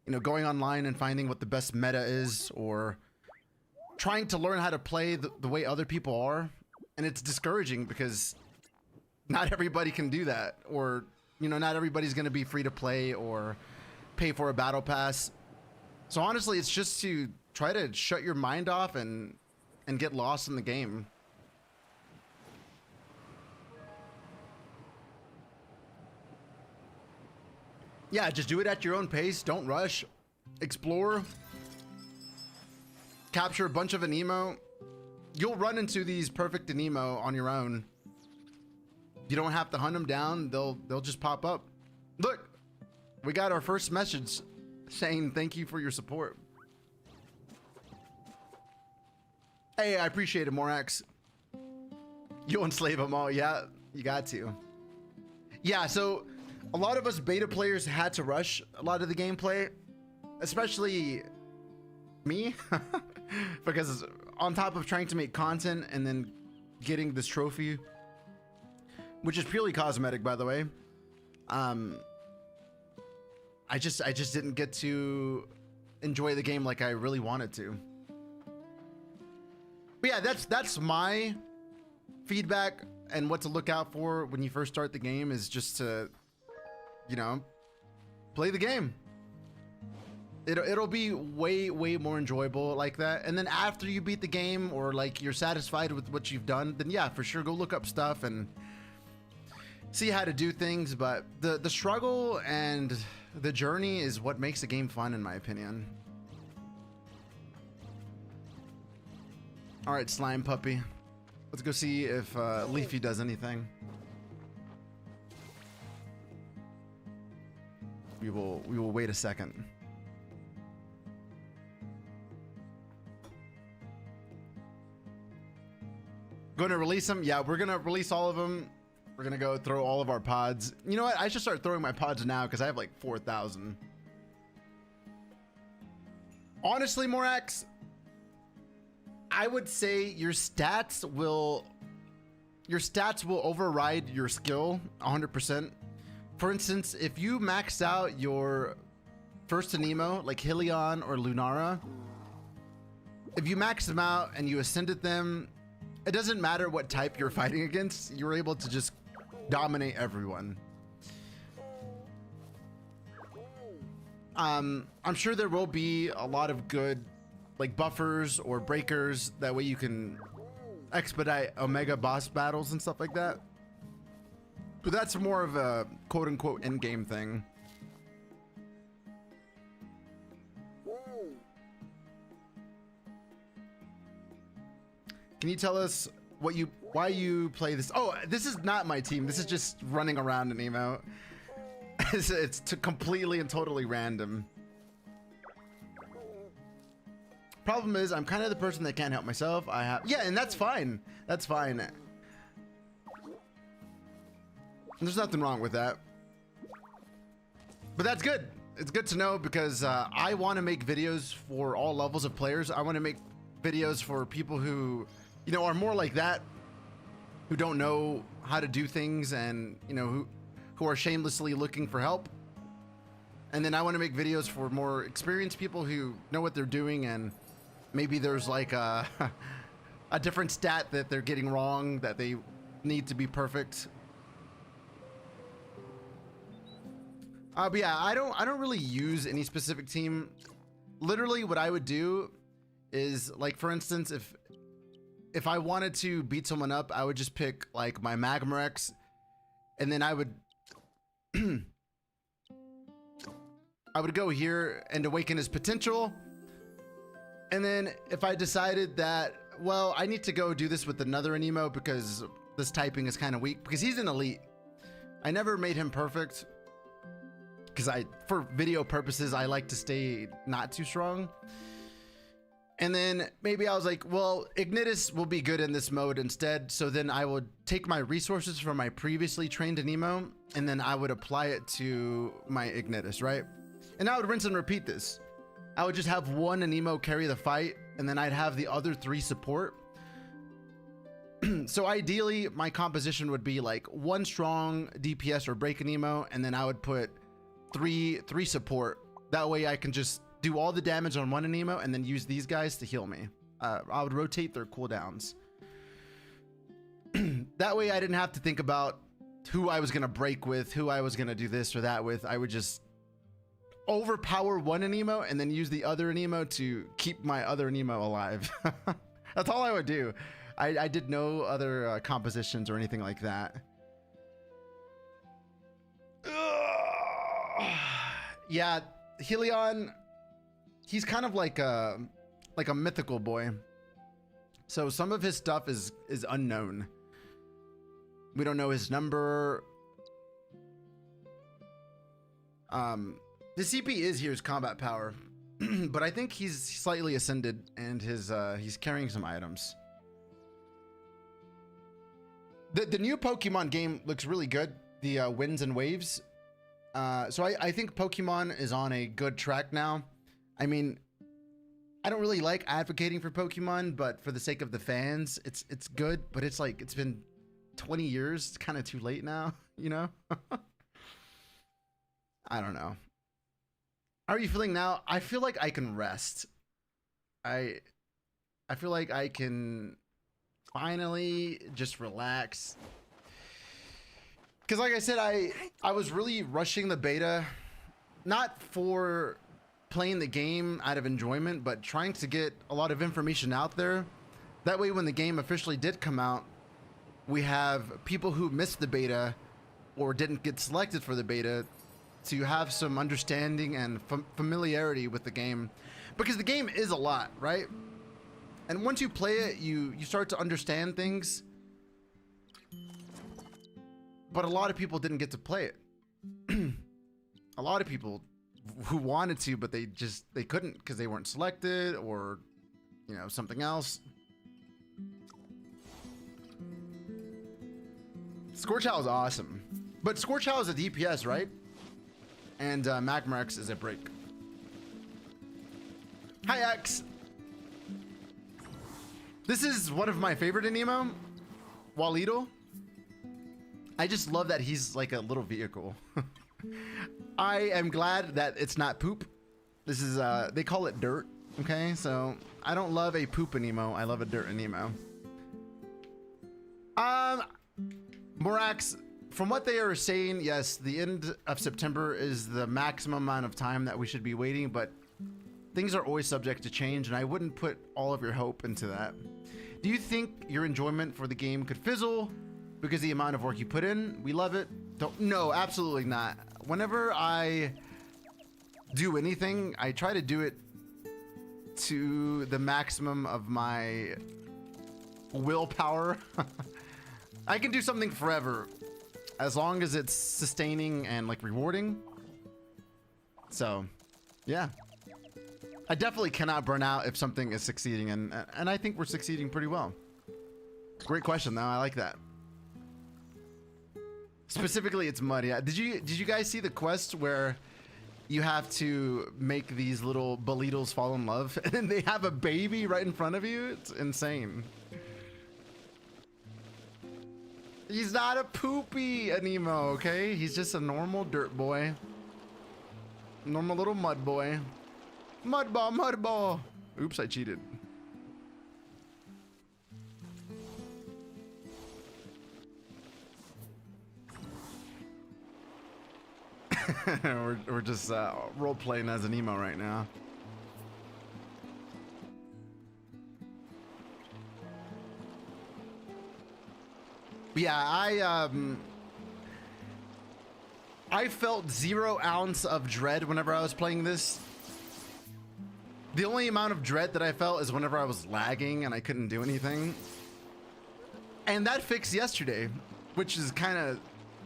you know, going online and finding what the best meta is, or trying to learn how to play the way other people are. And it's discouraging because not everybody can do that, or, you know, not everybody's going to be free to play or pay for a battle pass. So honestly, it's just to try to shut your mind off and get lost in the game. Yeah, just do it at your own pace. Don't rush. Explore. Capture a bunch of Aniimo. You'll run into these perfect Aniimo on your own. You don't have to hunt them down. They'll just pop up. Look, we got our first message saying thank you for your support. Hey, I appreciate it, Morax. You'll enslave them all. Yeah, you got to. Yeah, so a lot of us beta players had to rush a lot of the gameplay, especially me, because on top of trying to make content and then getting this trophy, which is purely cosmetic, by the way, I just didn't get to enjoy the game like I really wanted to. But yeah, that's my feedback, and what to look out for when you first start the game is just to, you know, play the game. It'll be way more enjoyable like that. And then after you beat the game, or like you're satisfied with what you've done, then yeah, for sure, go look up stuff and see how to do things. But the struggle and the journey is what makes the game fun, in my opinion. All right, slime puppy, let's go see if Leafy does anything. We will wait a second. Going to release them? Yeah, we're gonna release all of them. We're gonna go throw all of our pods. You know what? I should start throwing my pods now because I have like 4,000. Honestly, Morax, I would say your stats will override your skill 100%. For instance, if you maxed out your first Aniimo, like Hylian or Lunara, if you maxed them out and you ascended them, it doesn't matter what type you're fighting against, you're able to just dominate everyone. I'm sure there will be a lot of good like buffers or breakers, that way you can expedite Omega boss battles and stuff like that. But that's more of a quote-unquote in-game thing. Can you tell us why you play this? Oh, this is not my team. This is just running around Aniimo. It's completely and totally random. Problem is, I'm kind of the person that can't help myself. Yeah, and that's fine. That's fine. There's nothing wrong with that. But that's good. it's good to know because I want to make videos for all levels of players. I want to make videos for people who, you know, are more like that, who don't know how to do things, and you know, who are shamelessly looking for help. And then I want to make videos for more experienced people who know what they're doing, and maybe there's like a a different stat that they're getting wrong that they need to be perfect. But yeah, I don't really use any specific team. Literally, what I would do is, like, for instance, if I wanted to beat someone up, I would just pick like my Magmarex, and then I would I would go here and awaken his potential. And then if I decided that, well, I need to go do this with another Aniimo because this typing is kind of weak, because he's an elite. I never made him perfect because for video purposes, I like to stay not too strong. And then maybe I was like, well, Ignitus will be good in this mode instead. So then I would take my resources from my previously trained Aniimo, and then I would apply it to my Ignitus, right? And I would rinse and repeat this. I would just have one Aniimo carry the fight, and then I'd have the other 3 support. So ideally, my composition would be like 1 strong DPS or break Aniimo, and then I would put 3 support. That way I can just do all the damage on one Aniimo and then use these guys to heal me. I would rotate their cooldowns. That way I didn't have to think about who I was gonna break with, who I was gonna do this or that with. I would just overpower one Aniimo and then use the other Aniimo to keep my other Aniimo alive. That's all I would do. I did no other compositions or anything like that. Yeah, Helion, he's kind of like a mythical boy. So some of his stuff is unknown. We don't know his number. The CP is here's combat power, but I think he's slightly ascended, and he's carrying some items. The new Pokemon game looks really good. The Winds and Waves. So I think Pokemon is on a good track now. I mean, I don't really like advocating for Pokemon, but for the sake of the fans, it's good. But it's like, it's been 20 years. It's kind of too late now, you know? I don't know. How are you feeling now? I feel like I can rest. I feel like I can finally just relax. Because like I said, I was really rushing the beta, not for playing the game out of enjoyment, but trying to get a lot of information out there. That way, when the game officially did come out, we have people who missed the beta or didn't get selected for the beta to have some understanding and familiarity with the game, because the game is a lot, right? And once you play it, you start to understand things, but a lot of people didn't get to play it. A lot of people who wanted to, but they couldn't because they weren't selected, or you know, something else. Scorchow is awesome, but Scorchow is a DPS, right? And Magmarex is a break. Hi, X. This is one of my favorite Aniimo, Walidle. I just love that he's like a little vehicle. I am glad that it's not poop. This is, they call it dirt, okay? So I don't love a poop Aniimo. I love a dirt Aniimo. Morax, from what they are saying, yes, the end of September is the maximum amount of time that we should be waiting, but things are always subject to change, and I wouldn't put all of your hope into that. Do you think your enjoyment for the game could fizzle because of the amount of work you put in? We love it. No, absolutely not. Whenever I do anything, I try to do it to the maximum of my willpower. I can do something forever as long as it's sustaining and like rewarding. So yeah, I definitely cannot burn out if something is succeeding, and I think we're succeeding pretty well. Great question though. I like that. Specifically, it's mud. Yeah. Did you guys see the quest where you have to make these little Bolitos fall in love, and then they have a baby right in front of you. It's insane. He's not a poopy Aniimo, okay? He's just a normal dirt boy. Normal little mud boy. Mud ball, mud ball. Oops, I cheated. we're just role playing as Aniimo right now. Yeah, I felt 0 ounce of dread whenever I was playing this. The only amount of dread that I felt is whenever I was lagging and I couldn't do anything. And that fixed yesterday, which is kind of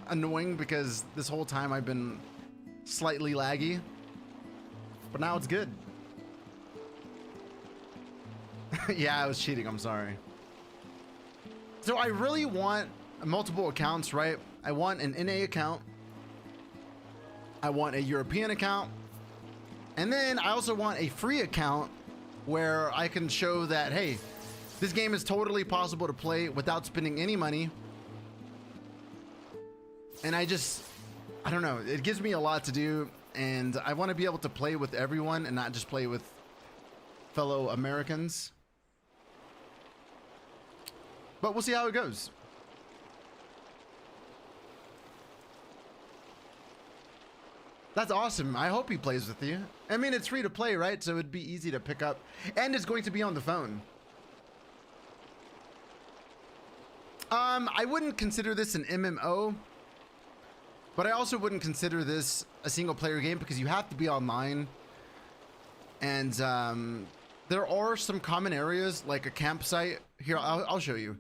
annoying because this whole time I've been slightly laggy. But now it's good. Yeah, I was cheating, I'm sorry. So I really want multiple accounts, right? I want an NA account. I want a European account. And then I also want a free account where I can show that, hey, this game is totally possible to play without spending any money. And I don't know, it gives me a lot to do, and I want to be able to play with everyone and not just play with fellow Americans. But we'll see how it goes. That's awesome. I hope he plays with you. I mean, it's free to play, right? So it'd be easy to pick up, and it's going to be on the phone. I wouldn't consider this an MMO, but I also wouldn't consider this a single player game because you have to be online. And there are some common areas like a campsite. Here, I'll show you.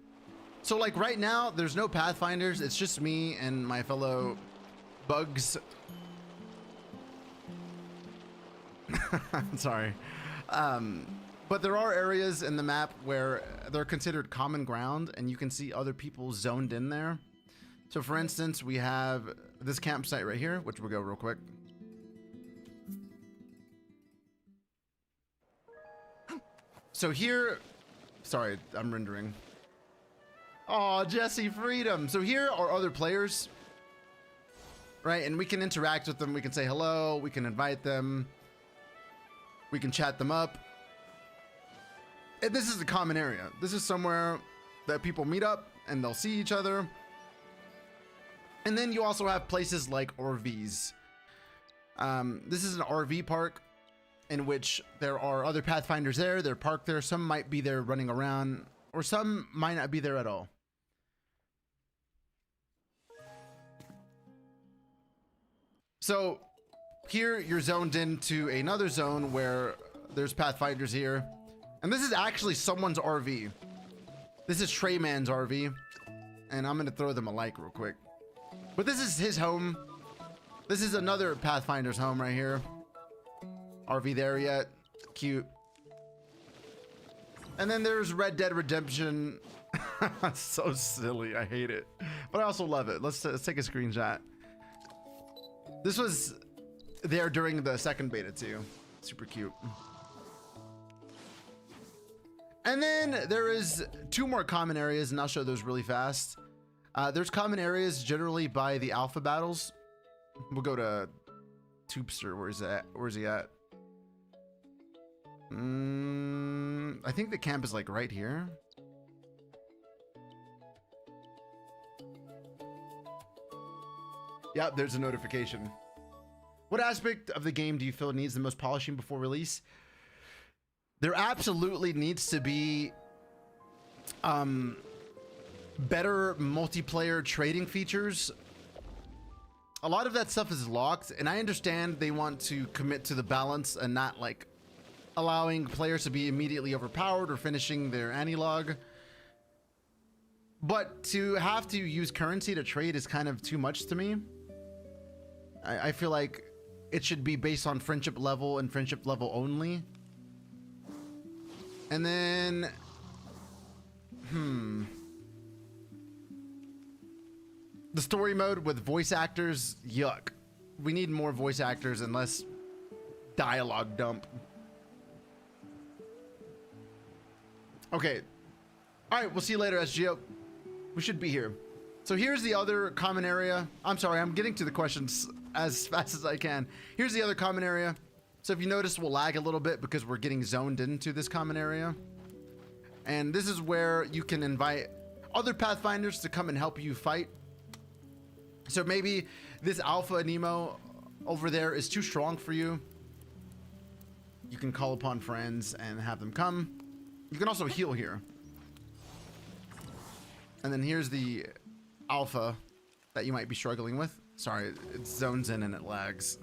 So like right now, there's no Pathfinders. It's just me and my fellow bugs. Sorry. But there are areas in the map where they're considered common ground and you can see other people zoned in there. So for instance, we have this campsite right here, which we'll go real quick. So here, sorry, I'm rendering. Oh, Jesse Freedom. So here are other players, right? And we can interact with them. We can say hello. We can invite them. We can chat them up. And this is a common area. This is somewhere that people meet up and they'll see each other. And then you also have places like RVs. This is an RV park in which there are other Pathfinders there. They're parked there. Some might be there running around, or some might not be there at all. So here you're zoned into another zone where there's Pathfinders here. And this is actually someone's RV. This is Treyman's RV. And I'm going to throw them a like real quick. But this is his home. This is another Pathfinder's home right here. RV there yet. Cute. And then there's Red Dead Redemption. So silly. I hate it. But I also love it. Let's take a screenshot. This was there during the second beta too. Super cute. And then there is 2 more common areas, and I'll show those really fast. There's common areas generally by the alpha battles. We'll go to Tubester. Where's that? Where's he at? I think the camp is like right here. Yep, there's a notification. What aspect of the game do you feel needs the most polishing before release? There absolutely needs to be better multiplayer trading features. A lot of that stuff is locked, and I understand they want to commit to the balance and not like allowing players to be immediately overpowered or finishing their anti-log. But to have to use currency to trade is kind of too much to me. I feel like it should be based on friendship level and friendship level only. And then, the story mode with voice actors, yuck. We need more voice actors and less dialogue dump. Okay. All right, we'll see you later, SGO. We should be here. So here's the other common area. I'm sorry, I'm getting to the questions as fast as I can. Here's the other common area. So if you notice, we'll lag a little bit because we're getting zoned into this common area. And this is where you can invite other Pathfinders to come and help you fight. So maybe this Alpha Aniimo over there is too strong for you. You can call upon friends and have them come. You can also heal here. And then here's the Alpha that you might be struggling with. Sorry, it zones in and it lags.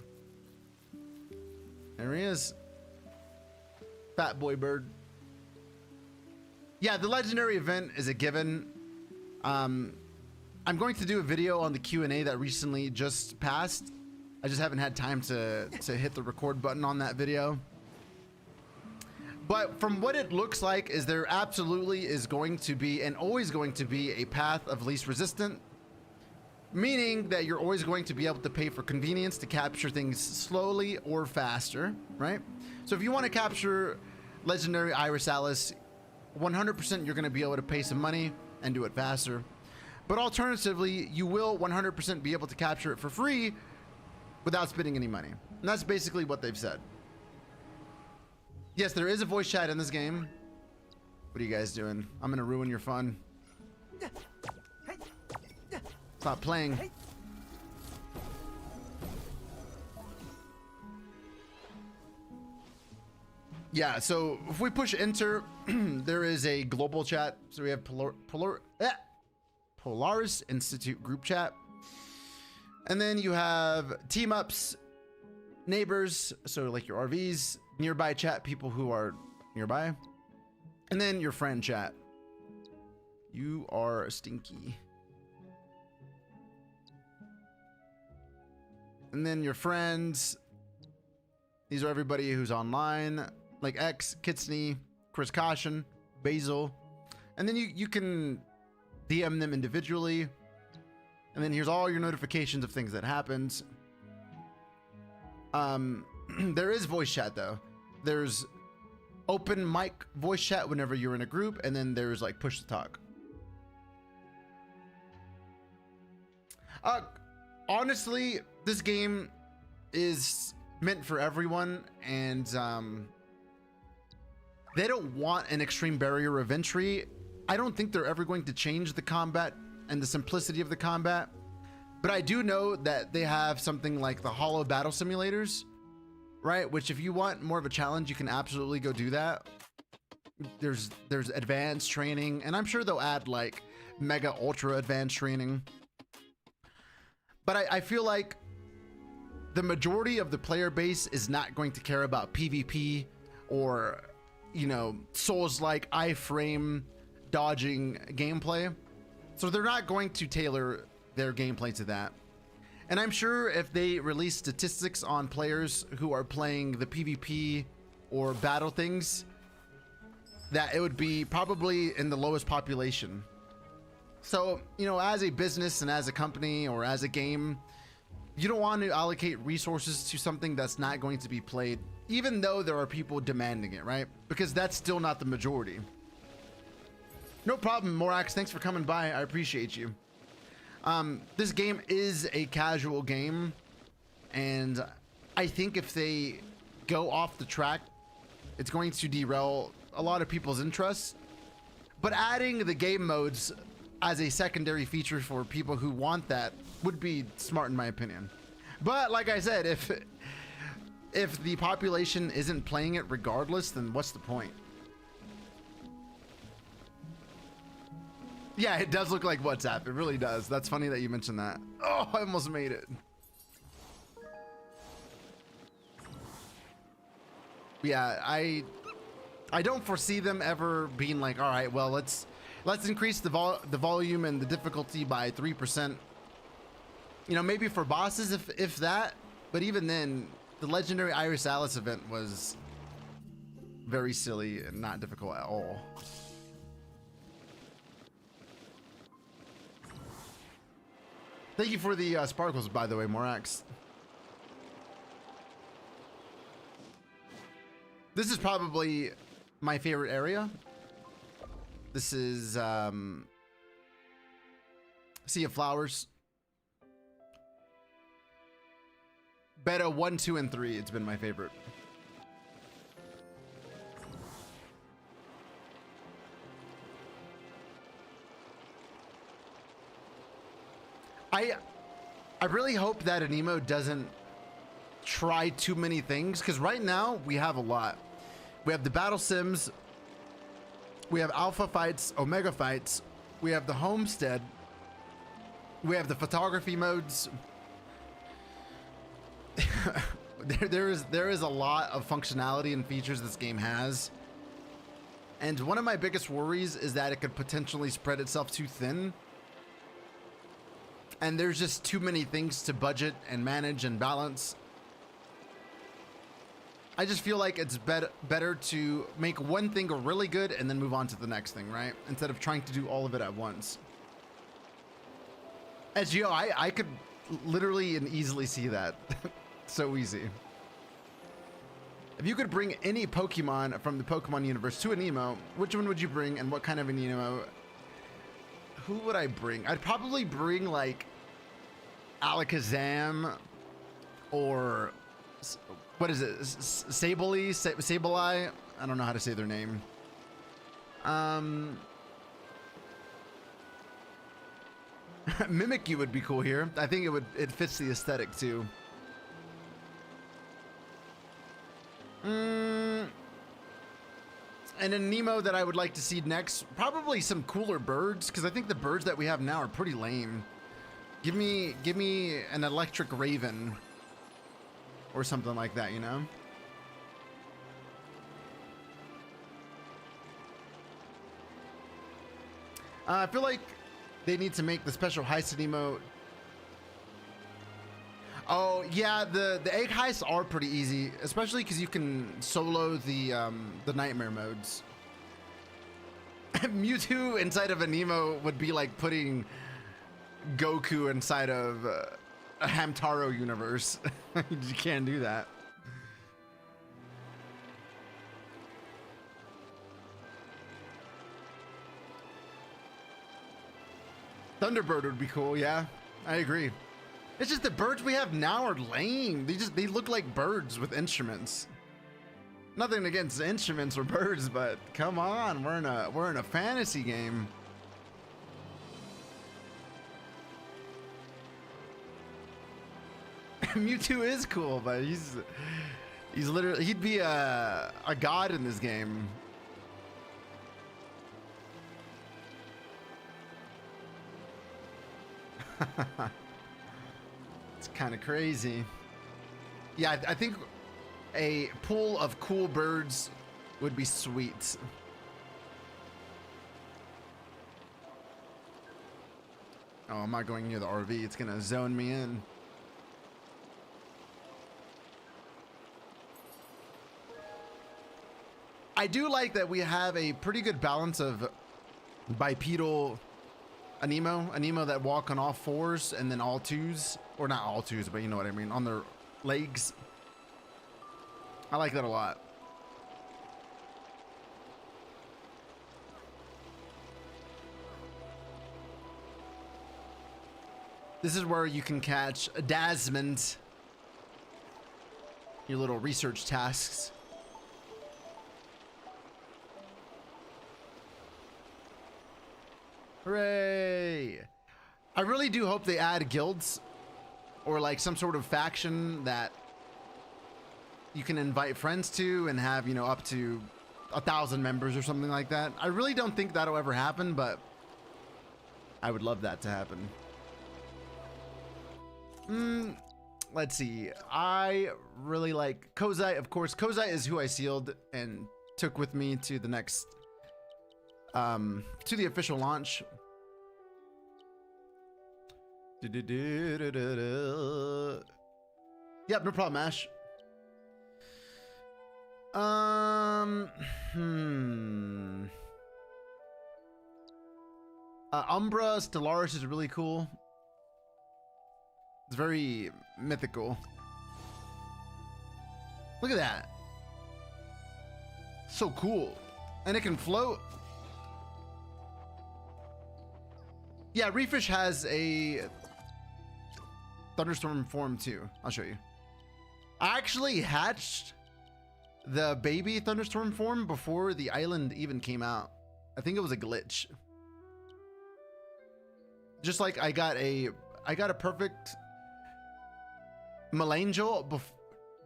There he is. Fat boy bird. Yeah, the legendary event is a given. I'm going to do a video on the Q&A that recently just passed. I just haven't had time to hit the record button on that video. But from what it looks like is there absolutely is going to be and always going to be a path of least resistance, meaning that you're always going to be able to pay for convenience to capture things slowly or faster, right? So if you want to capture legendary Iris Alice, 100% you're going to be able to pay some money and do it faster. But alternatively, you will 100% be able to capture it for free without spending any money. And that's basically what they've said. Yes, there is a voice chat in this game. What are you guys doing? I'm gonna ruin your fun. Stop playing. Yeah, so if we push enter, there is a global chat. So we have Polaris Institute group chat. And then you have team ups, neighbors, so like your RVs, nearby chat, people who are nearby, and then your friend chat. You are stinky. And then your friends, these are everybody who's online, like X, Kitsney, Chris Caution, Basil, and then you can DM them individually. And then here's all your notifications of things that happened. There is voice chat though. There's open mic voice chat whenever you're in a group, and then there's like push to talk. Honestly, this game is meant for everyone, and they don't want an extreme barrier of entry. I don't think they're ever going to change the combat and the simplicity of the combat, but I do know that they have something like the hollow battle simulators, right? Which if you want more of a challenge, you can absolutely go do that. There's advanced training, and I'm sure they'll add like mega ultra advanced training. But I feel like the majority of the player base is not going to care about PvP or, you know, Souls-like iframe dodging gameplay. So they're not going to tailor their gameplay to that. And I'm sure if they release statistics on players who are playing the PvP or battle things, that it would be probably in the lowest population. So, you know, as a business and as a company or as a game, you don't want to allocate resources to something that's not going to be played, even though there are people demanding it, right? Because that's still not the majority. No problem, Morax. Thanks for coming by. I appreciate you. This game is a casual game, and I think if they go off the track, it's going to derail a lot of people's interests. But adding the game modes as a secondary feature for people who want that would be smart in my opinion. But like I said, if the population isn't playing it regardless, then what's the point? Yeah, it does look like WhatsApp. It really does. That's funny that you mentioned that. Oh, I almost made it. Yeah, I don't foresee them ever being like, all right, well, let's increase the volume and the difficulty by 3%. You know, maybe for bosses, if that. But even then, the legendary Iris Alice event was very silly and not difficult at all. Thank you for the sparkles, by the way, Morax. This is probably my favorite area. This is Sea of Flowers. Beta 1, 2, and 3. It's been my favorite. I really hope that Aniimo doesn't try too many things, because right now we have a lot. We have the battle sims, we have alpha fights, omega fights, we have the homestead, we have the photography modes. there is a lot of functionality and features this game has, and one of my biggest worries is that it could potentially spread itself too thin. And there's just too many things to budget and manage and balance. I just feel like it's better to make one thing really good and then move on to the next thing, right? Instead of trying to do all of it at once. As Geo, I could literally and easily see that. So easy. If you could bring any Pokemon from the Pokemon universe to Aniimo, which one would you bring and what kind of Aniimo? Who would I bring? I'd probably bring like Alakazam or what is it? Sableye? I don't know how to say their name. Mimikyu would be cool here. I think it fits the aesthetic too. And an Aniimo that I would like to see next, probably some cooler birds, because I think the birds that we have now are pretty lame. Give me an electric raven or something like that, you know? I feel like they need to make the special heist Aniimo. Oh yeah, the egg heists are pretty easy, especially because you can solo the nightmare modes. Mewtwo inside of Aniimo would be like putting Goku inside of a Hamtaro universe. You can't do that. Thunderbird would be cool, yeah. I agree. It's just the birds we have now are lame. They look like birds with instruments. Nothing against instruments or birds, but come on, we're in a fantasy game. Mewtwo is cool, but he's literally, he'd be a god in this game. It's kind of crazy. Yeah, I think a pool of cool birds would be sweet. Oh, I'm not going near the RV. It's gonna zone me in. I do like that we have a pretty good balance of bipedal Aniimo that walk on all fours and then all twos, or not all twos, but you know what I mean, on their legs. I like that a lot. This is where you can catch a Dasmond, your little research tasks. Hooray! I really do hope they add guilds or like some sort of faction that you can invite friends to and have, you know, up to 1,000 members or something like that. I really don't think that'll ever happen, but I would love that to happen. Let's see. I really like Kozai, of course. Kozai is who I sealed and took with me to the next to the official launch. Yep, no problem, Ash. Umbra Stellaris is really cool. It's very mythical. Look at that. So cool. And it can float. Yeah, Reeffish has a thunderstorm form too. I'll show you. I actually hatched the baby thunderstorm form before the island even came out. I think it was a glitch. Just like I got a perfect Melangel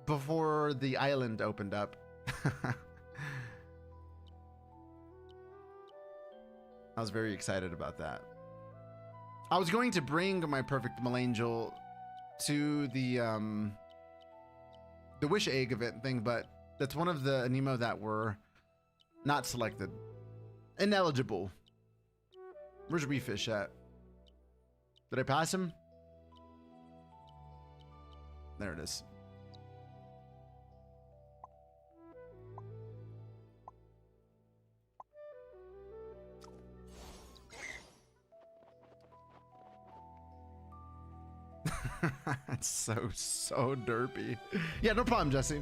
before the island opened up. I was very excited about that. I was going to bring my perfect Melangel to the Wish Egg event thing, but that's one of the Aniimo that were not selected. Ineligible. Where's Reeffish at? Did I pass him? There it is. It's so derpy. Yeah, no problem, Jesse.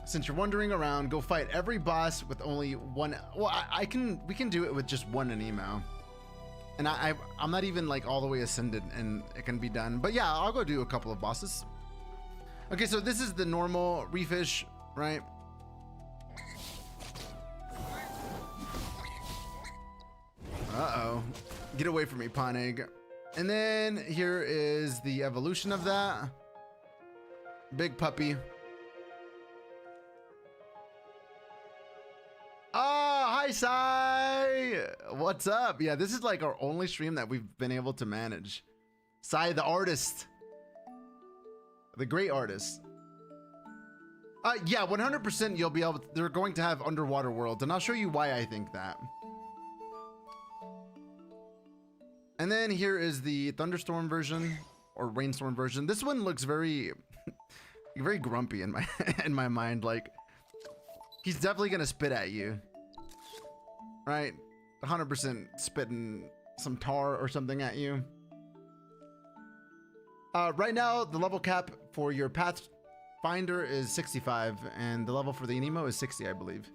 Since you're wandering around, go fight every boss with only one. Well, we can do it with just one Aniimo. And I'm not even like all the way ascended and it can be done. But yeah, I'll go do a couple of bosses. Okay, so this is the normal Reeffish, right? Uh-oh. Get away from me, Pawn Egg. And then here is the evolution of that. Big puppy. Oh, hi, Sai. What's up? Yeah, this is like our only stream that we've been able to manage. Sai, the artist. The great artist. Yeah, 100% you'll be able to, they're going to have underwater worlds, and I'll show you why I think that. And then here is the thunderstorm version or rainstorm version. This one looks very, very grumpy in my mind. Like he's definitely gonna spit at you, right? 100% spitting some tar or something at you. Right now, the level cap for your Pathfinder is 65, and the level for the Aniimo is 60, I believe.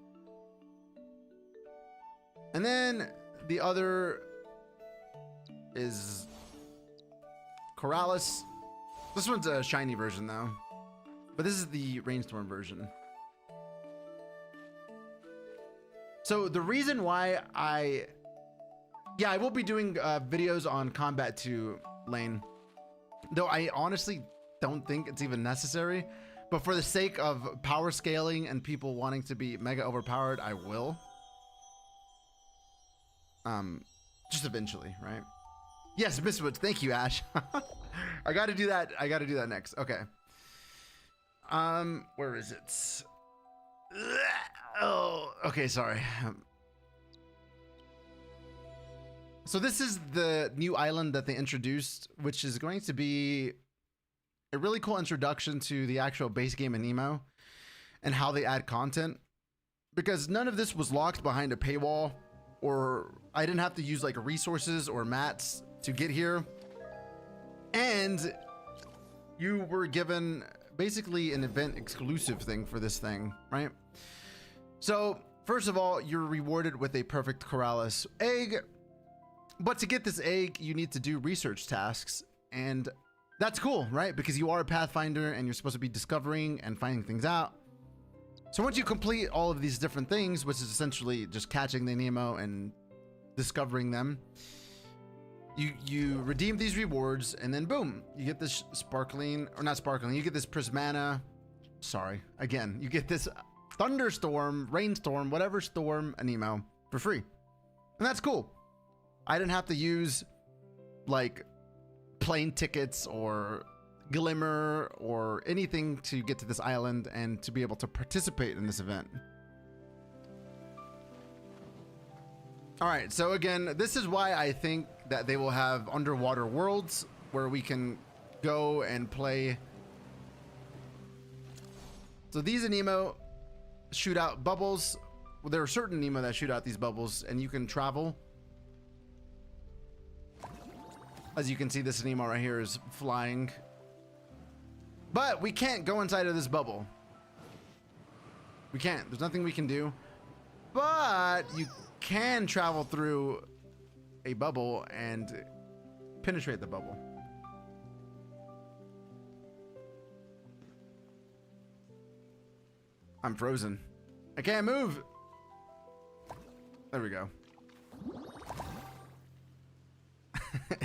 And then the other is Corrales. This one's a shiny version though, but this is the rainstorm version. So the reason why I will be doing videos on Combat 2 lane, though I honestly don't think it's even necessary, but for the sake of power scaling and people wanting to be mega overpowered, I will. Just eventually, right? Yes, Mistwoods. Thank you, Ash. I got to do that. I got to do that next. Okay. Where is it? Oh, okay. Sorry. So this is the new island that they introduced, which is going to be a really cool introduction to the actual base game Aniimo and how they add content, because none of this was locked behind a paywall, or I didn't have to use like resources or mats to get here, and you were given basically an event exclusive thing for this thing, right? So first of all, you're rewarded with a perfect Corrales egg, but to get this egg you need to do research tasks, and that's cool, right? Because you are a Pathfinder and you're supposed to be discovering and finding things out. So once you complete all of these different things, which is essentially just catching the Aniimo and discovering them, you redeem these rewards, and then boom, you get this sparkling, or not sparkling, you get this prismana. Sorry, again, you get this thunderstorm, rainstorm, whatever storm Aniimo for free. And that's cool. I didn't have to use like plane tickets or glimmer or anything to get to this island and to be able to participate in this event. All right, so again, this is why I think that they will have underwater worlds where we can go and play. So these Aniimo shoot out bubbles. Well, there are certain Aniimo that shoot out these bubbles, and you can travel. As you can see, this Aniimo right here is flying. But we can't go inside of this bubble. We can't. There's nothing we can do. But you can travel through a bubble and penetrate the bubble. I'm frozen. I can't move. There we go.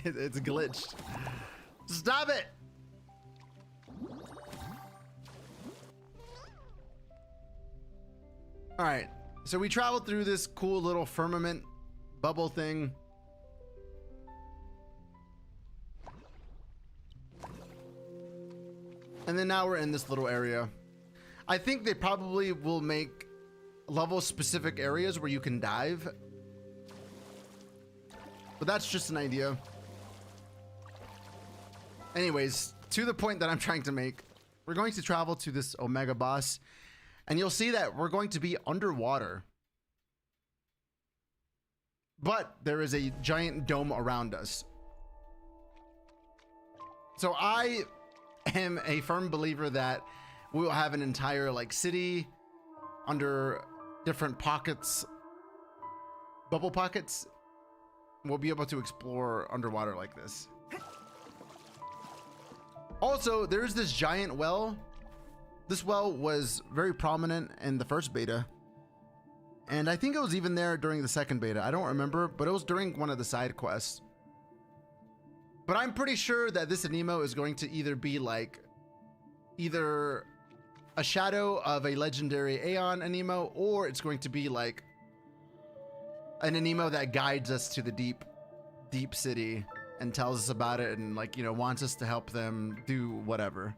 It's glitched. Stop it. All right. So we traveled through this cool little firmament bubble thing. And then now we're in this little area. I think they probably will make level specific areas where you can dive. But that's just an idea. Anyways, to the point that I'm trying to make, we're going to travel to this Omega boss, and you'll see that we're going to be underwater. But there is a giant dome around us. So I am a firm believer that we will have an entire like city under different pockets, bubble pockets. We'll be able to explore underwater like this. Also, there's this giant well. This well was very prominent in the first beta. And I think it was even there during the second beta. I don't remember, but it was during one of the side quests. But I'm pretty sure that this Aniimo is going to either be like, either a shadow of a legendary Aeon Aniimo, or it's going to be like an Aniimo that guides us to the deep city and tells us about it and like, you know, wants us to help them do whatever.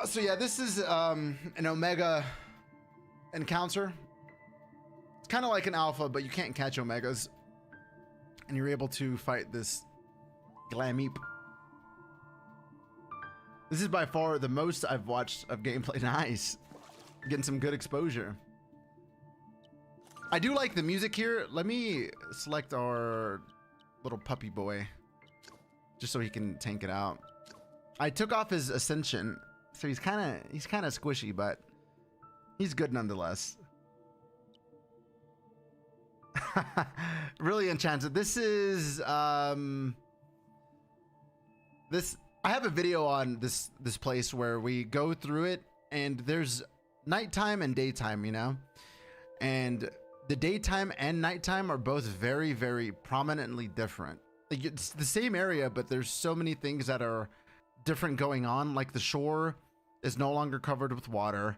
So yeah, this is an Omega encounter. It's kind of like an alpha, but you can't catch Omegas. And you're able to fight this Glameep. This is by far the most I've watched of gameplay. Nice. Getting some good exposure. I do like the music here. Let me select our little puppy boy just so he can tank it out. I took off his ascension, so he's kind of squishy, but he's good nonetheless. Really enchanted. This is this. I have a video on this place where we go through it, and there's nighttime and daytime, you know, and the daytime and nighttime are both very, very prominently different. Like, it's the same area, but there's so many things that are different going on. Like the shore is no longer covered with water,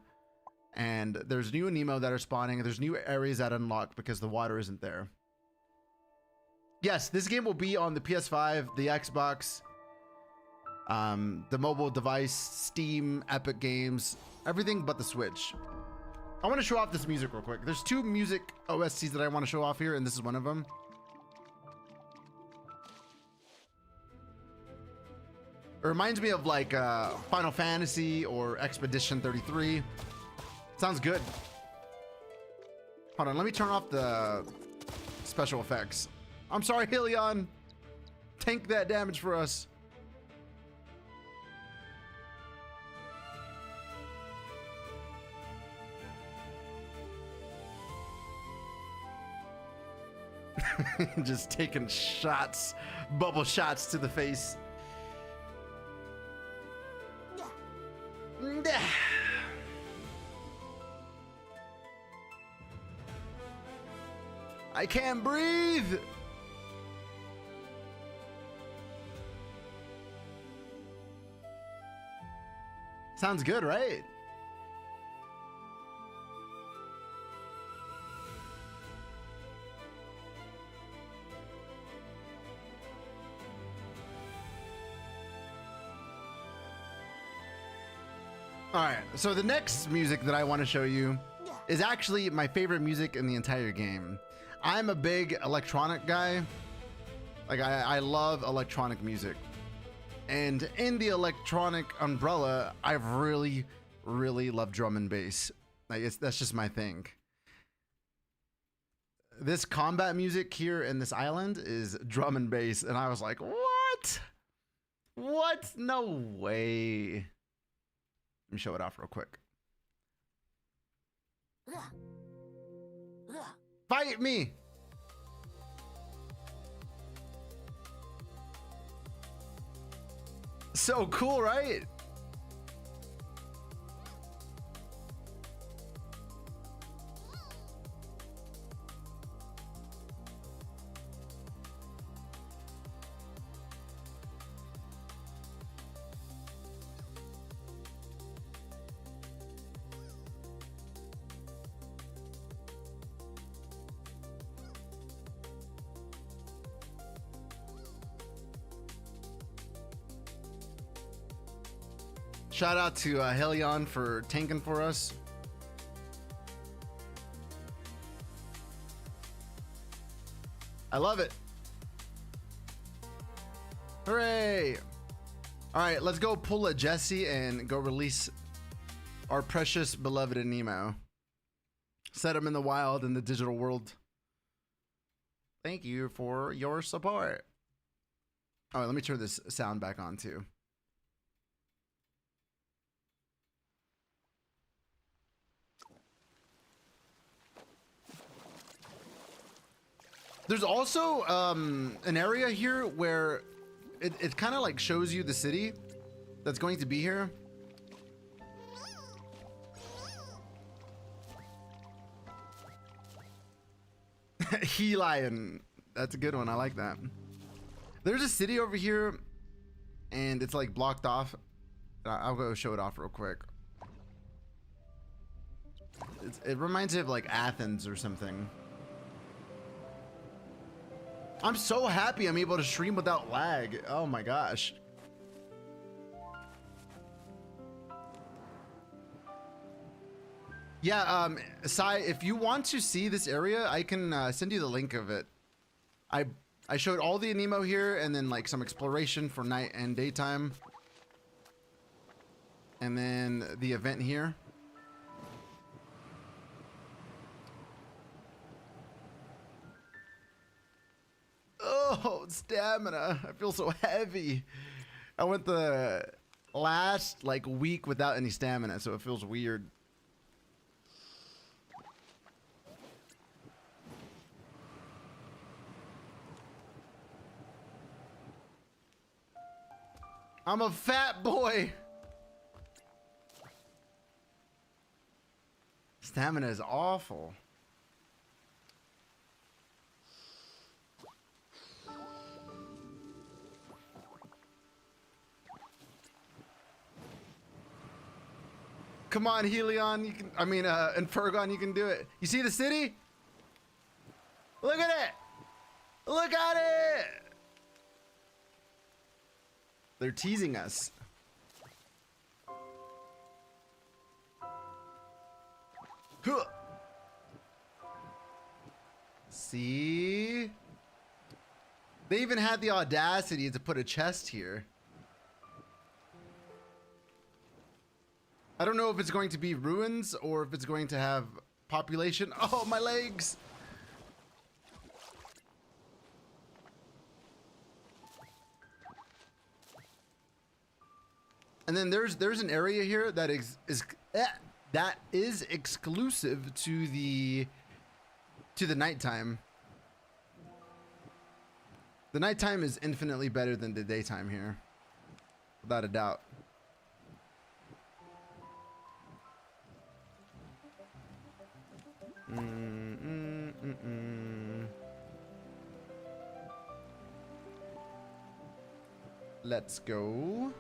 and there's new Aniimo that are spawning. There's new areas that unlock because the water isn't there. Yes, this game will be on the PS5, the Xbox, the mobile device, Steam, Epic Games, everything but the Switch. I want to show off this music real quick. There's two music OSTs that I want to show off here, and this is one of them. It reminds me of like Final Fantasy or Expedition 33. Sounds good. Hold on, let me turn off the special effects. I'm sorry, Helion. Tank that damage for us. Just taking shots, bubble shots to the face. I can't breathe. Sounds good, right? All right, so the next music that I want to show you is actually my favorite music in the entire game. I'm a big electronic guy. Like, I love electronic music. And in the electronic umbrella, I've really, really loved drum and bass. Like, that's just my thing. this combat music here in this island is drum and bass, and I was like, what? What? No way. Let me show it off real quick. Fight me. So cool, right? Shout out to Helion for tanking for us. I love it. Hooray! All right, let's go pull a Jesse and go release our precious beloved Aniimo. Set him in the wild in the digital world. Thank you for your support. All right, let me turn this sound back on too. There's also an area here where it kind of like shows you the city that's going to be here. He lion. That's a good one. I like that. There's a city over here and it's like blocked off. I'll go show it off real quick. It reminds me of like Athens or something. I'm so happy I'm able to stream without lag. Oh my gosh. Yeah, Sai, if you want to see this area, I can send you the link of it. I showed all the Aniimo here and then like some exploration for night and daytime. And then the event here. Oh, stamina. I feel so heavy. I went the last like week without any stamina, so it feels weird. I'm a fat boy. Stamina is awful. Come on, Helion, you can, and Fergon, you can do it. You see the city? Look at it! Look at it! They're teasing us. Huh. See? They even had the audacity to put a chest here. I don't know if it's going to be ruins or if it's going to have population. Oh, my legs! And then there's an area here that is exclusive to the nighttime. The nighttime is infinitely better than the daytime here, without a doubt. Let's go.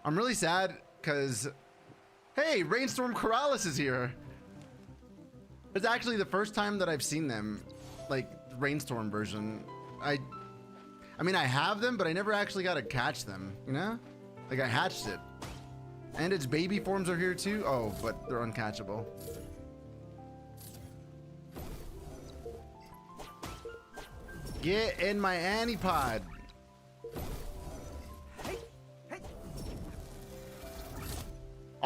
I'm really sad because, hey, Rainstorm Corrales is here. It's actually the first time that I've seen them, like Rainstorm version. I mean, I have them, but I never actually got to catch them, you know? Like, I hatched it. And its baby forms are here too. Oh, but they're uncatchable. Get in my Anipod.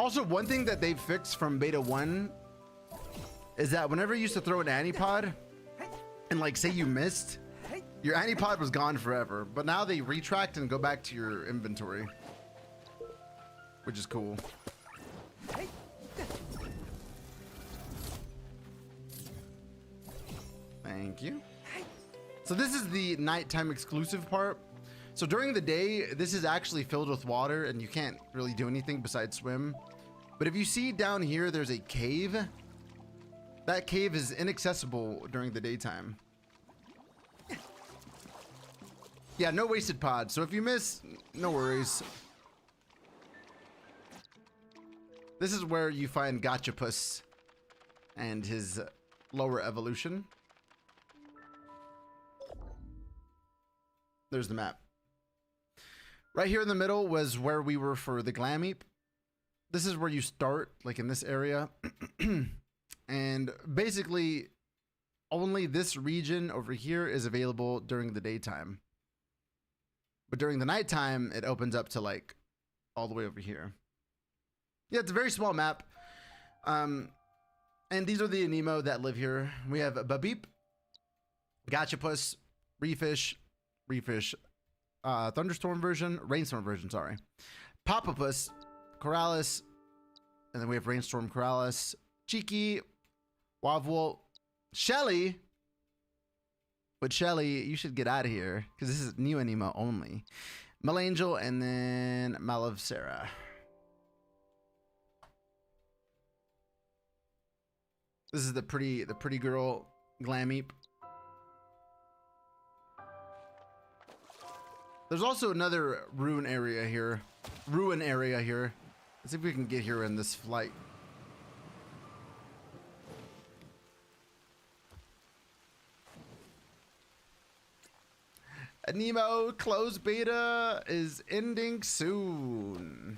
Also, one thing that they've fixed from beta 1 is that whenever you used to throw an Anipod and like say you missed, your Anipod was gone forever. But now they retract and go back to your inventory, which is cool. Thank you. So this is the nighttime exclusive part. So during the day, this is actually filled with water and you can't really do anything besides swim. But if you see down here, there's a cave. That cave is inaccessible during the daytime. Yeah, no wasted pods. So if you miss, no worries. This is where you find Gachapus and his lower evolution. There's the map. Right here in the middle was where we were for the Glameep. This is where you start, like in this area. And basically, only this region over here is available during the daytime. But during the nighttime, it opens up to like all the way over here. Yeah, it's a very small map. And these are the Aniimo that live here. We have Babeep, Gachapus, Reefish, Thunderstorm version, Rainstorm version, sorry. Papapus, Corrales, and then we have Rainstorm Corrales, Cheeky, Wavwol, Shelly. But Shelly, you should get out of here because this is new Aniimo only. Malangel, and then Malavsera. This is the pretty girl Glameep. There's also another ruin area here. Let's see if we can get here in this flight. Aniimo Closed Beta is ending soon.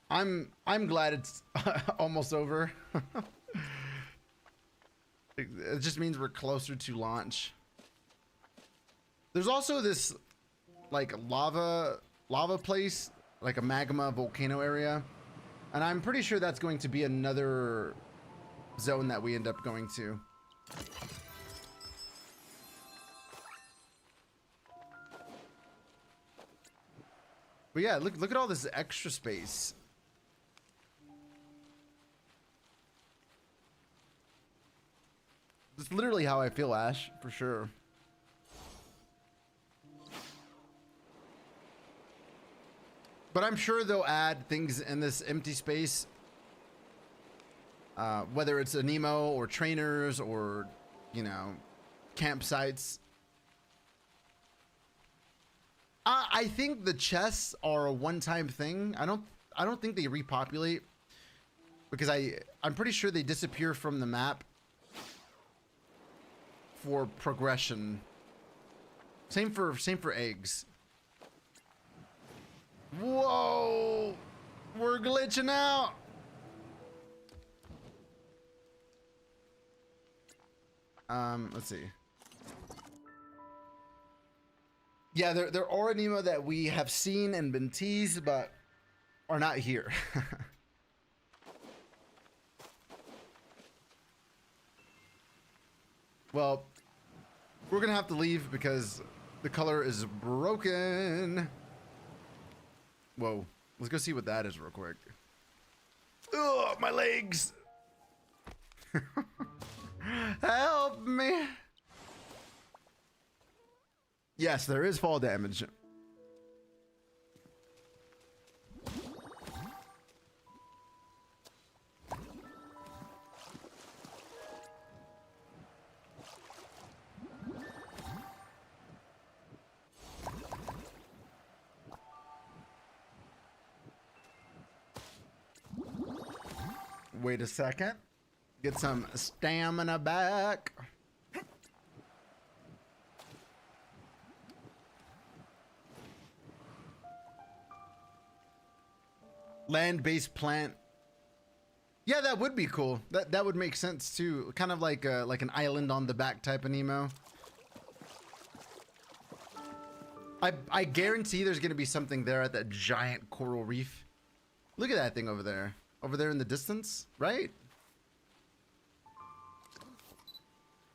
I'm glad it's almost over. It just means we're closer to launch. There's also this like lava place, like a magma volcano area. And I'm pretty sure that's going to be another zone that we end up going to. But yeah, look at all this extra space. It's literally how I feel, Ash, for sure. But I'm sure they'll add things in this empty space. Whether it's Aniimo or trainers or, you know, campsites. I think the chests are a one-time thing. I don't think they repopulate because I'm pretty sure they disappear from the map for progression. Same for eggs. Whoa, we're glitching out. Let's see. Yeah, there are Aniimo that we have seen and been teased, but are not here. Well, we're gonna have to leave because the color is broken. Whoa, let's go see what that is real quick. Ugh, my legs. Help me. Yes, there is fall damage. Wait a second. Get some stamina back. Land-based plant. Yeah, that would be cool. That would make sense too. Kind of like an island on the back type of Aniimo. I guarantee there's gonna be something there at that giant coral reef. Look at that thing over there. Over there in the distance, right?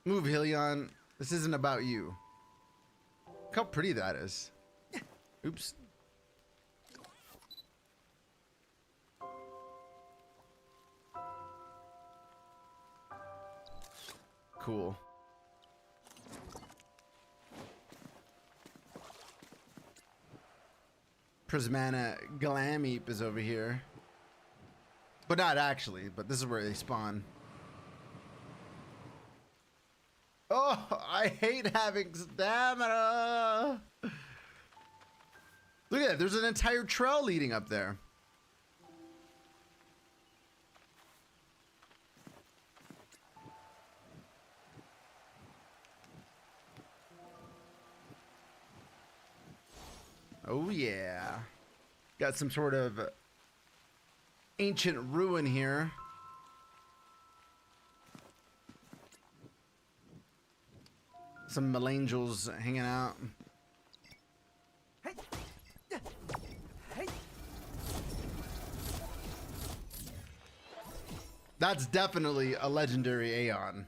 Move, Helion. This isn't about you. Look how pretty that is. Oops. Cool. Prismana Glameep is over here. But not actually, but this is where they spawn. Oh, I hate having stamina. Look at that, there's an entire trail leading up there. Oh yeah. Got some sort of ancient ruin here. Some melangels hanging out. That's definitely a legendary Aeon.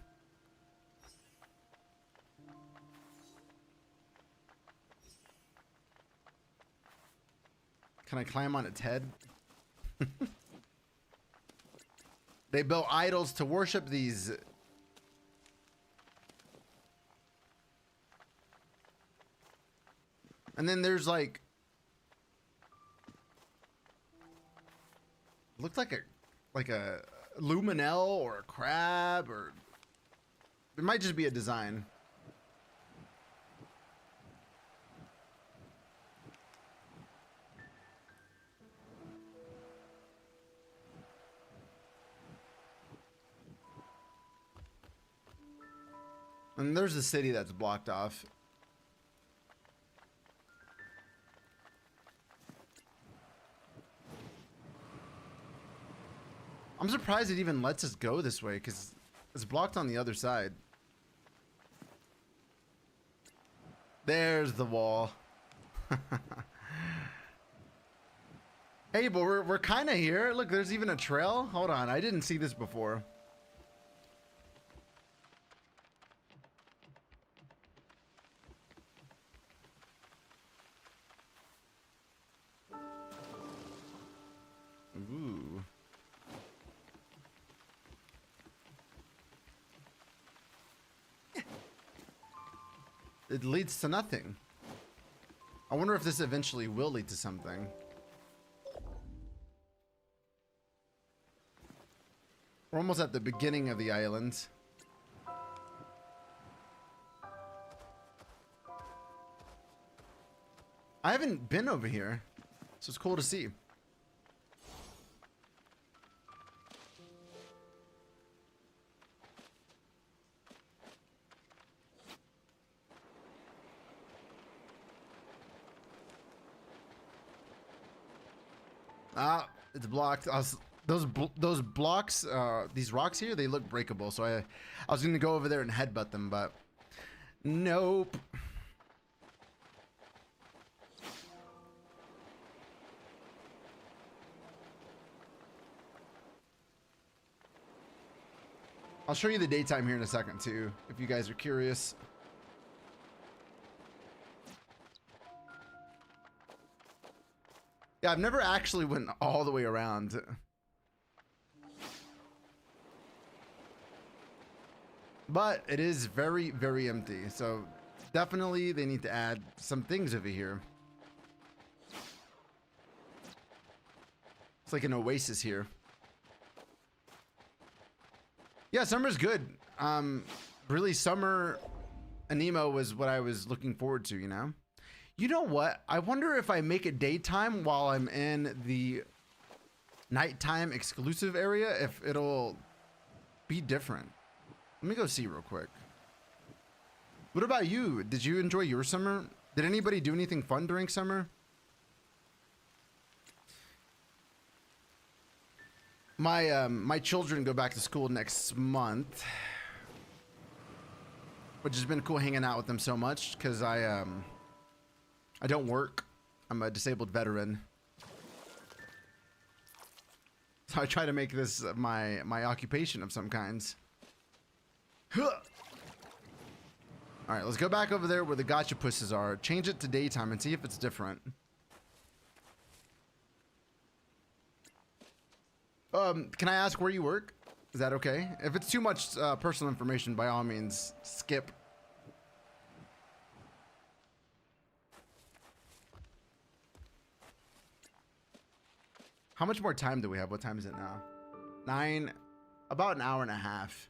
Can I climb on its head? They built idols to worship these. And then there's like, looked like a luminel or a crab, or it might just be a design. And there's the city that's blocked off. I'm surprised it even lets us go this way, because it's blocked on the other side. There's the wall. Hey, but we're kind of here. Look, there's even a trail. Hold on, I didn't see this before. Ooh. It leads to nothing. I wonder if this eventually will lead to something. We're almost at the beginning of the island. I haven't been over here, so it's cool to see. Ah, it's blocked. Those blocks, these rocks here, they look breakable. So I was gonna go over there and headbutt them, but nope. I'll show you the daytime here in a second too, if you guys are curious. Yeah, I've never actually went all the way around. But it is very, very empty. So definitely they need to add some things over here. It's like an oasis here. Yeah, summer's good. Really, summer Aniimo was what I was looking forward to, you know? You know what? I wonder if I make it daytime while I'm in the nighttime exclusive area, if it'll be different. Let me go see real quick. What about you? Did you enjoy your summer? Did anybody do anything fun during summer? My children go back to school next month, which has been cool hanging out with them so much, because I I don't work. I'm a disabled veteran. So I try to make this my occupation of some kinds. Huh. All right, let's go back over there where the gotcha pusses are. Change it to daytime and see if it's different. Can I ask where you work? Is that okay? If it's too much personal information, by all means, skip. How much more time do we have? What time is it now? 9, about an hour and a half.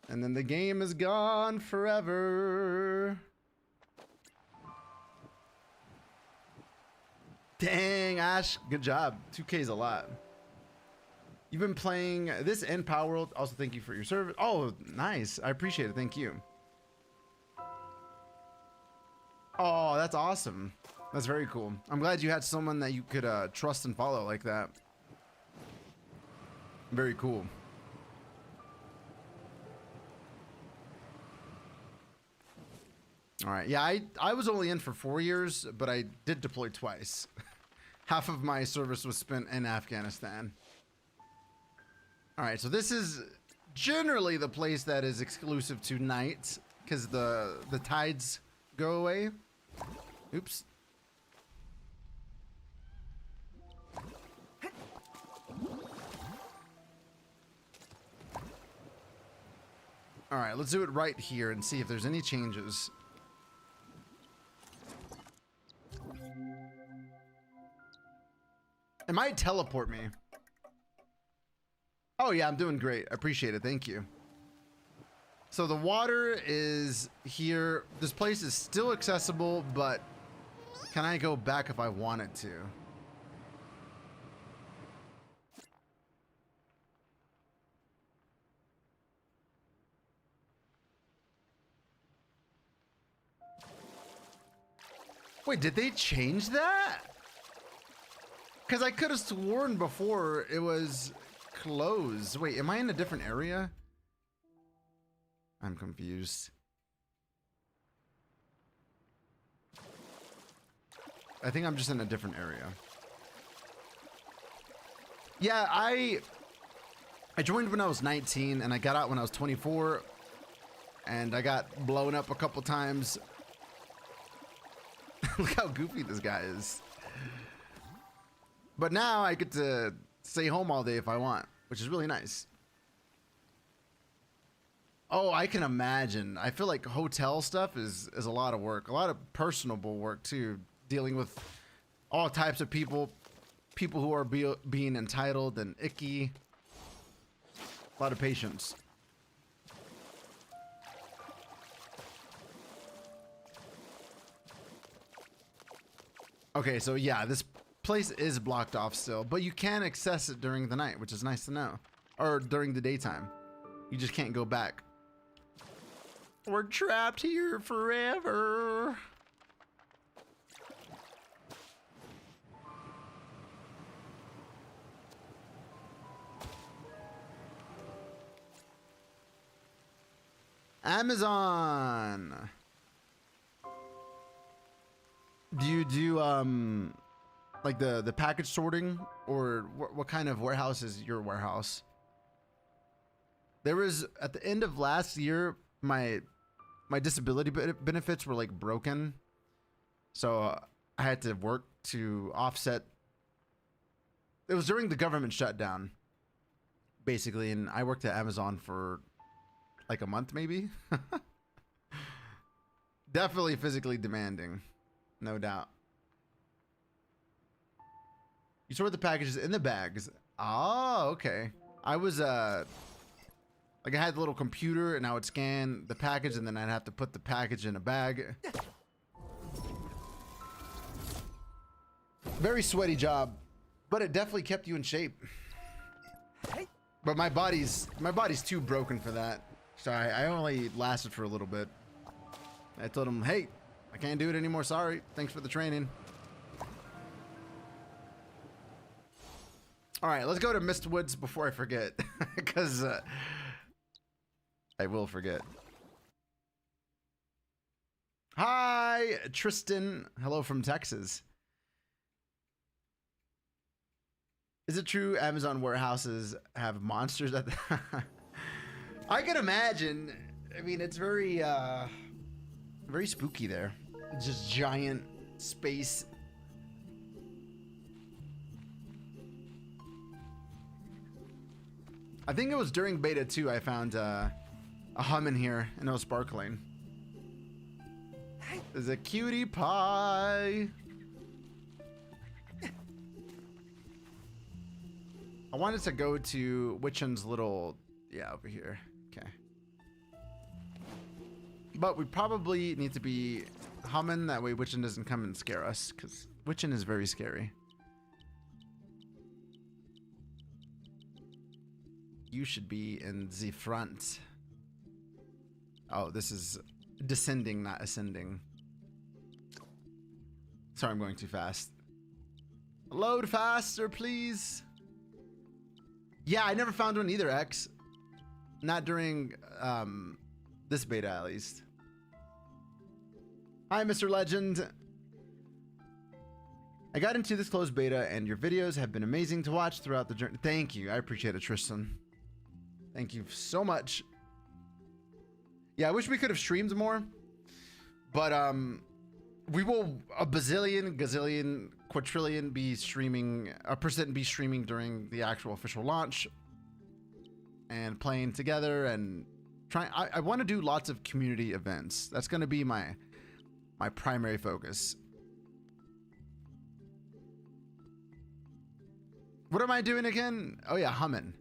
And then the game is gone forever. Dang, Ash, good job. 2K is a lot. You've been playing this and Power World. Also, thank you for your service. Oh, nice. I appreciate it. Thank you. Oh, that's awesome. That's very cool. I'm glad you had someone that you could trust and follow like that. Very cool. All right. Yeah, I was only in for 4 years, but I did deploy twice. Half of my service was spent in Afghanistan. All right. So this is generally the place that is exclusive to night because the tides go away. Oops. All right, let's do it right here and see if there's any changes. It might teleport me. Oh yeah, I'm doing great. I appreciate it. Thank you. So the water is here. This place is still accessible, but can I go back if I wanted to? Wait, did they change that? Because I could have sworn before it was closed. Wait, am I in a different area? I'm confused. I think I'm just in a different area. Yeah, I joined when I was 19 and I got out when I was 24 and I got blown up a couple times. Look how goofy this guy is. But now I get to stay home all day if I want, which is really nice. Oh, I can imagine. I feel like hotel stuff is a lot of work, a lot of personable work too, dealing with all types of people who are being entitled and icky. A lot of patience. Okay, so yeah, this place is blocked off still, but you can access it during the night, which is nice to know. Or during the daytime. You just can't go back. We're trapped here forever. Amazon. Do you do like the package sorting, or what kind of warehouse is your warehouse? There was at the end of last year, my disability benefits were like broken, so I had to work to offset. It was during the government shutdown, basically, and I worked at Amazon for like a month, maybe. Definitely physically demanding. No doubt. You sort the packages in the bags. Oh, okay. I was like I had the little computer and I would scan the package and then I'd have to put the package in a bag. Very sweaty job, but it definitely kept you in shape. But my body's too broken for that. So I only lasted for a little bit. I told him, hey, I can't do it anymore. Sorry. Thanks for the training. All right, let's go to Mistwoods before I forget, because I will forget. Hi, Tristan. Hello from Texas. Is it true Amazon warehouses have monsters at the I can imagine. I mean, it's very very spooky there. Just giant space. I think it was during beta 2 I found a hum in here and it was sparkling. There's a cutie pie. I wanted to go to Witchen's little, yeah, over here. Okay. But we probably need to be humming, that way Witchen doesn't come and scare us, because Witchen is very scary. You should be in the front. Oh, this is descending, not ascending. Sorry, I'm going too fast. Load faster, please. Yeah, I never found one either, X. Not during this beta, at least. Hi, Mr. Legend. I got into this closed beta, and your videos have been amazing to watch throughout the journey. Thank you. I appreciate it, Tristan. Thank you so much. Yeah, I wish we could have streamed more, but we will a bazillion, gazillion, quadrillion be streaming, % be streaming during the actual official launch and playing together and trying. I want to do lots of community events. That's going to be my primary focus. What am I doing again? Oh yeah, humming.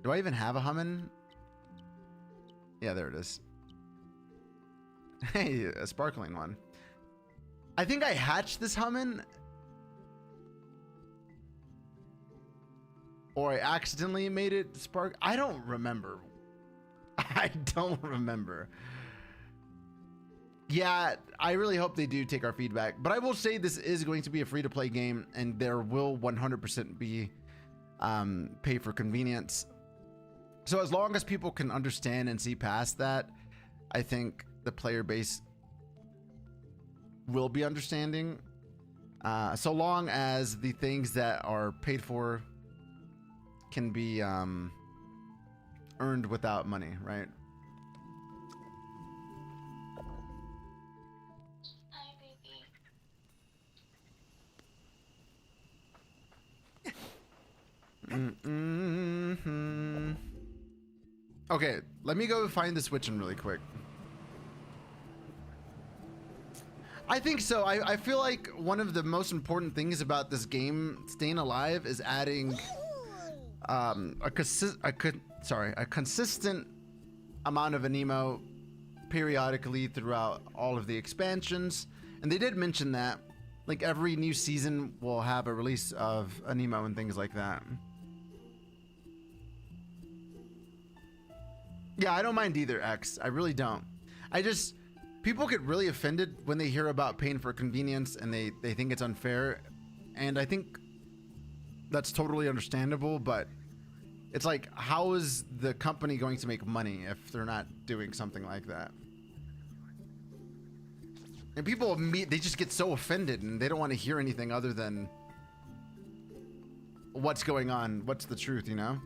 Do I even have a humming? Yeah, there it is. Hey, a sparkling one. I think I hatched this humming. Or I accidentally made it spark. I don't remember. I don't remember. Yeah, I really hope they do take our feedback. But I will say this is going to be a free-to-play game, and there will 100% be pay for convenience. So as long as people can understand and see past that, I think the player base will be understanding. So long as the things that are paid for can be earned without money, right? Hi, baby. Okay, let me go find the switching really quick. I think so. I feel like one of the most important things about this game staying alive is adding a consistent amount of Aniimo periodically throughout all of the expansions. And they did mention that like every new season will have a release of Aniimo and things like that. Yeah, I don't mind either, X. I really don't. People get really offended when they hear about paying for convenience and they think it's unfair. And I think that's totally understandable, but it's like, how is the company going to make money if they're not doing something like that? And people, they just get so offended and they don't want to hear anything other than what's going on, what's the truth, you know?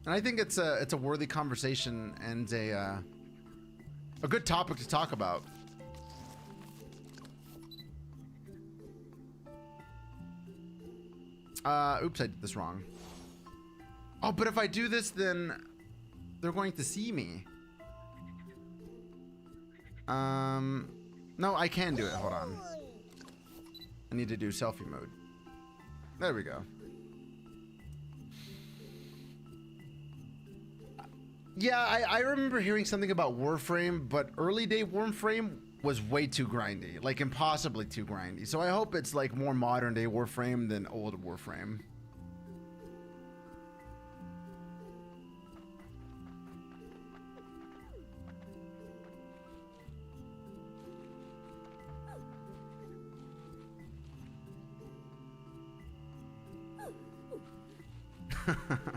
And I think it's a worthy conversation and a good topic to talk about. Oops, I did this wrong. Oh, but if I do this, then they're going to see me. No, I can do it. Hold on. I need to do selfie mode. There we go. Yeah, I remember hearing something about Warframe, but early day Warframe was way too grindy, like impossibly too grindy. So I hope it's like more modern day Warframe than old Warframe.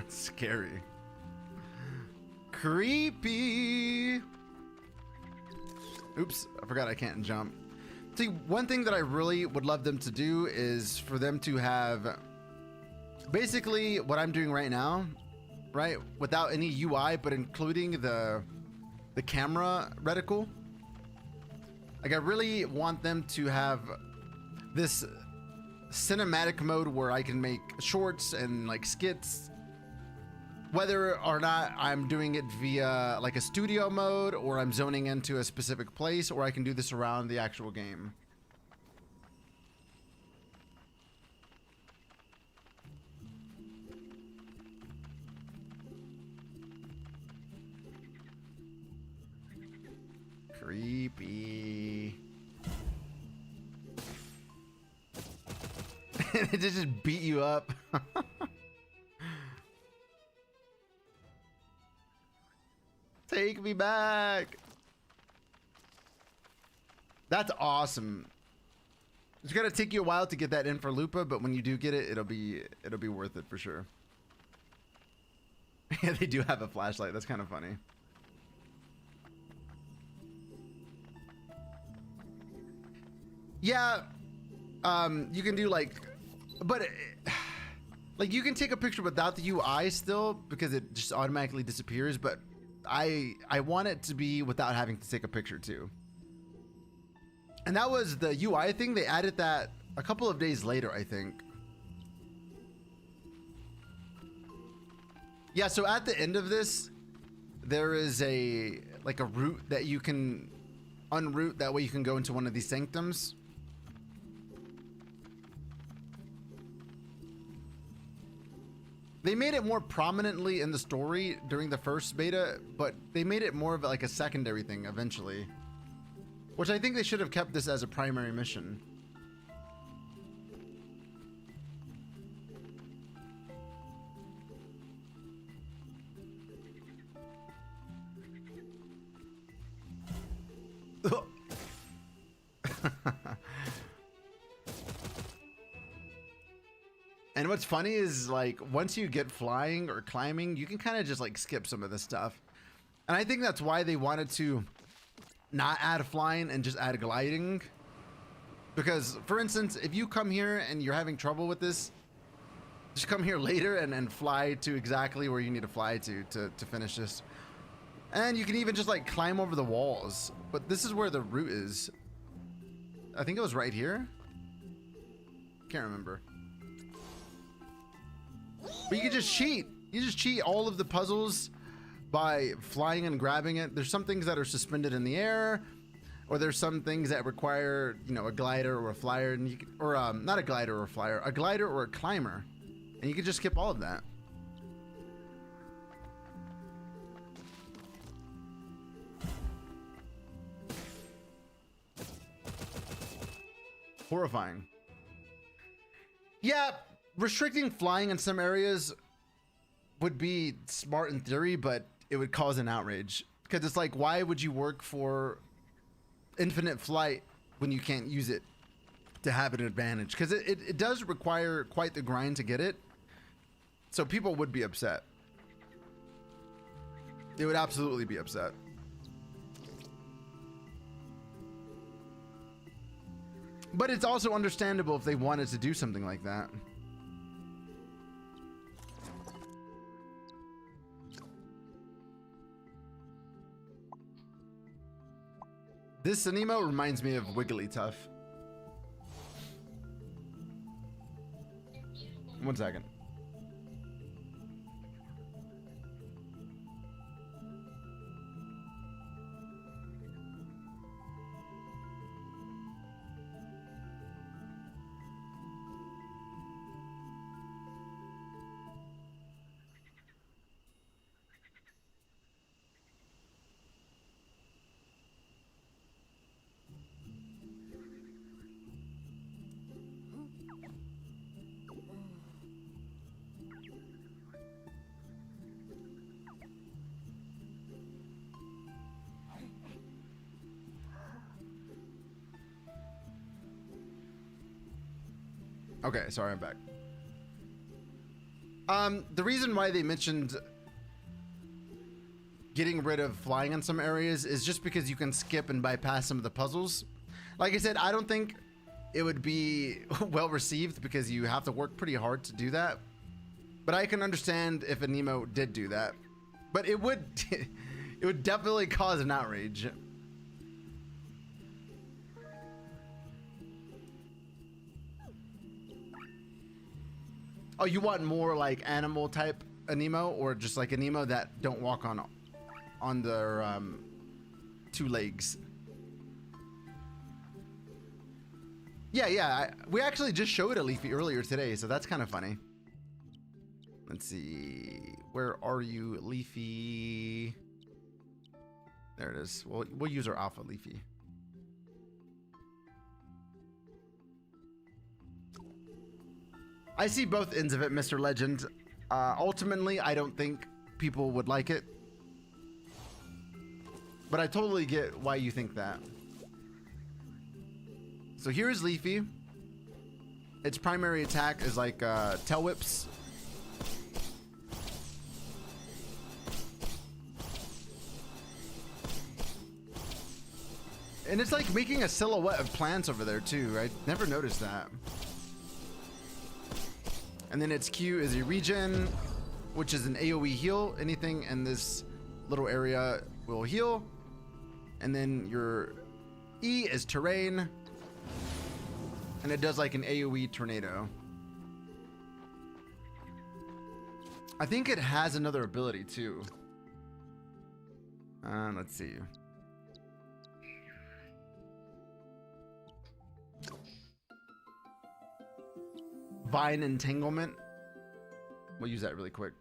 Scary. Creepy. Oops, I forgot I can't jump. See, one thing that I really would love them to do is for them to have basically what I'm doing right now, right? Without any UI, but including the camera reticle. Like I really want them to have this cinematic mode where I can make shorts and like skits, whether or not I'm doing it via like a studio mode or I'm zoning into a specific place, or I can do this around the actual game. Creepy. It just beat you up. Take me back. That's awesome. It's gonna take you a while to get that in for Lupa, but when you do get it, it'll be worth it for sure. Yeah, they do have a flashlight. That's kind of funny. Yeah, you can do like, but like you can take a picture without the UI still because it just automatically disappears. But I want it to be without having to take a picture too. And that was the UI thing. They added that a couple of days later, I think. Yeah, so at the end of this, there is a like a route that you can unroute. That way you can go into one of these sanctums. They made it more prominently in the story during the first beta, but they made it more of like a secondary thing eventually. Which I think they should have kept this as a primary mission. And what's funny is like once you get flying or climbing, you can kind of just like skip some of this stuff. And I think that's why they wanted to not add flying and just add gliding. Because for instance, if you come here and you're having trouble with this, just come here later and fly to exactly where you need to fly to finish this. And you can even just like climb over the walls. But this is where the route is. I think it was right here. Can't remember. But you can just cheat. You just cheat all of the puzzles by flying and grabbing it. There's some things that are suspended in the air, or there's some things that require, you know, a glider or a flyer, and you can, or not a glider or a flyer, a glider or a climber, and you can just skip all of that. Horrifying. Yeah, restricting flying in some areas would be smart in theory, but it would cause an outrage. Because it's like, why would you work for infinite flight when you can't use it to have an advantage? Because it does require quite the grind to get it. So people would be upset. They would absolutely be upset. But it's also understandable if they wanted to do something like that. This Aniimo reminds me of Wigglytuff. One second. Okay, sorry, I'm back. The reason why they mentioned getting rid of flying in some areas is just because you can skip and bypass some of the puzzles. Like I said, I don't think it would be well received because you have to work pretty hard to do that. But I can understand if Aniimo did do that. But it would it would definitely cause an outrage. Oh, you want more like animal type Aniimo, or just like Aniimo that don't walk on their two legs? Yeah. We actually just showed a Leafy earlier today, so that's kind of funny. Let's see. Where are you, Leafy? There it is. We'll use our alpha Leafy. I see both ends of it, Mr. Legend. Ultimately, I don't think people would like it. But I totally get why you think that. So here's Leafy. Its primary attack is like tail whips. And it's like making a silhouette of plants over there too. I never noticed that. And then its Q is a regen, which is an AoE heal. Anything in this little area will heal. And then your E is terrain. And it does like an AoE tornado. I think it has another ability too. Let's see. Vine entanglement. We'll use that really quick.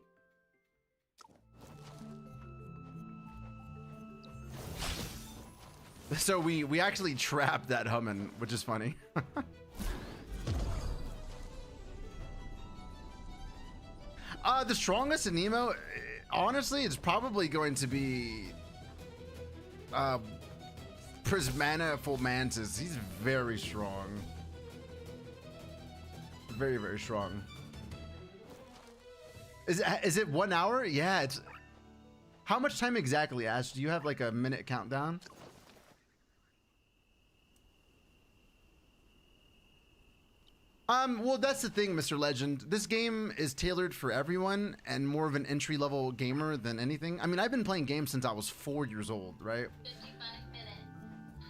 So we actually trapped that humming, which is funny. The strongest Aniimo, honestly, is probably going to be Prismana Full Mantis. He's very strong. Very, very strong. Is it 1 hour? Yeah, it's... How much time exactly, Ash? Do you have like a minute countdown? Well, that's the thing, Mr. Legend. This game is tailored for everyone and more of an entry-level gamer than anything. I mean, I've been playing games since I was 4 years old, right? 55 minutes.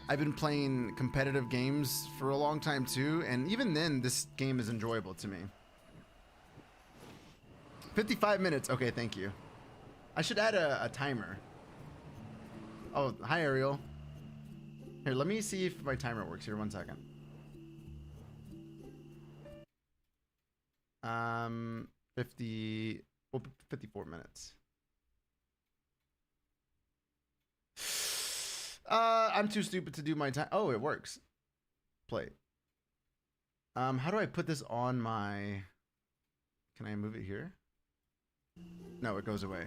I've been playing competitive games for a long time too, and even then, this game is enjoyable to me. 55 minutes. Okay, thank you. I should add a timer. Oh, hi, Ariel. Here, let me see if my timer works here. 1 second. 54 minutes. I'm too stupid to do my time. Oh, it works. Play. How do I put this on my... Can I move it here? No, it goes away.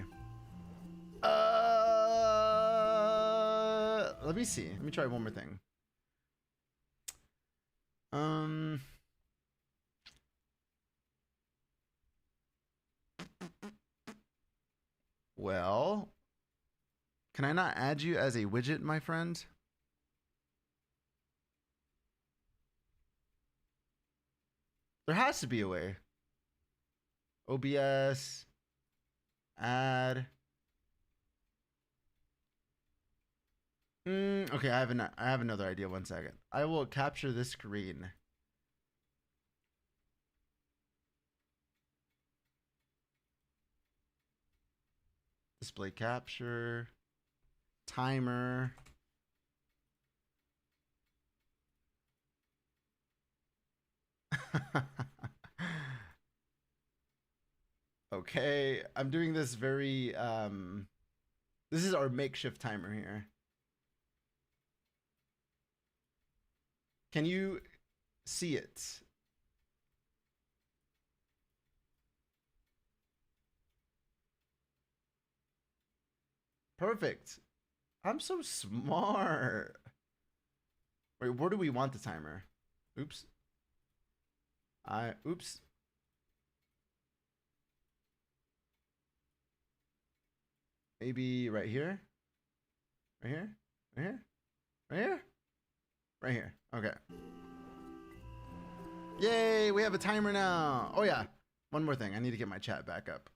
Let me see. Let me try one more thing. Well, can I not add you as a widget, my friend? There has to be a way. OBS, add. Okay, I have another idea. 1 second. I will capture this screen. Display capture, timer. Okay, I'm doing this very, this is our makeshift timer here. Can you see it? Perfect. I'm so smart. Wait, where do we want the timer? Oops. Oops. Maybe right here? Right here? Right here? Right here? Right here. Okay. Yay, we have a timer now. Oh yeah, one more thing. I need to get my chat back up.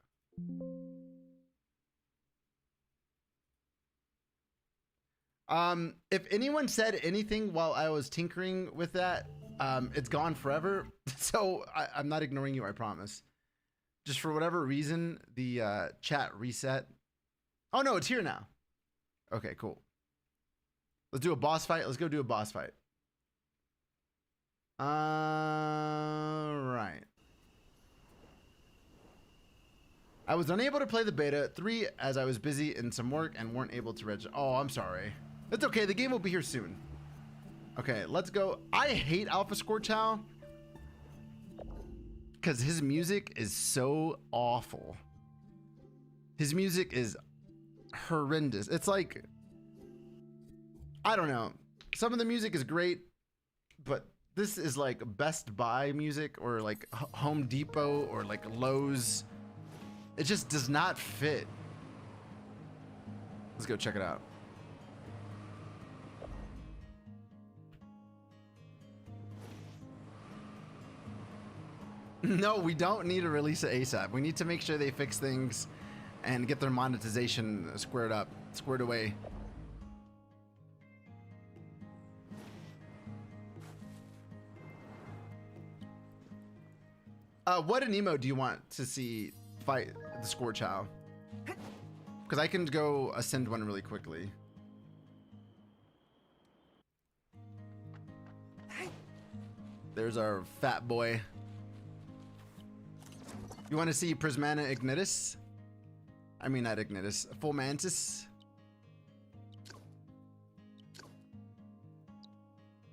If anyone said anything while I was tinkering with that, it's gone forever. So I'm not ignoring you, I promise. Just for whatever reason, the chat reset. Oh no, it's here now. Okay, cool. Let's do a boss fight. Let's go do a boss fight. All right. I was unable to play the beta 3 as I was busy in some work and weren't able to register. Oh, I'm sorry. It's okay. The game will be here soon. Okay, let's go. I hate Alpha Scorchow because his music is so awful. His music is horrendous. It's like, I don't know. Some of the music is great, but this is like Best Buy music or like Home Depot or like Lowe's. It just does not fit. Let's go check it out. No, we don't need to release it ASAP. We need to make sure they fix things and get their monetization squared away. What Aniimo do you want to see fight the Scorchow? Because I can go ascend one really quickly. There's our fat boy. You want to see Prismana Ignitus? I mean, not Ignitus. Full Mantis.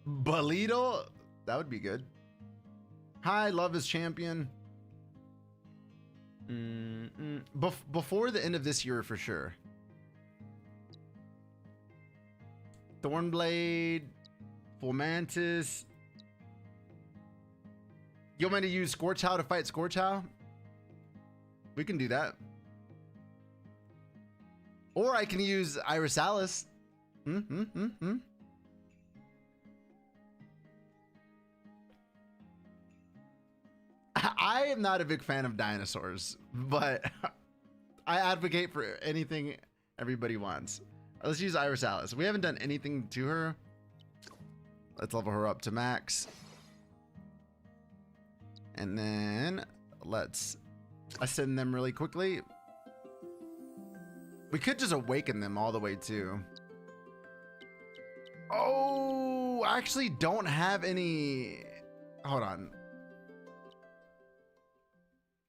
Bolito? That would be good. Hi, love is champion. Before the end of this year, for sure. Thornblade. Full Mantis. You want me to use Scorchow to fight Scorchow? We can do that. Or I can use Irisalis. I am not a big fan of dinosaurs, but I advocate for anything everybody wants. Let's use Irisalis. We haven't done anything to her. Let's level her up to max. And then let's ascend them really quickly. We could just awaken them all the way too. Oh, I actually don't have any. Hold on.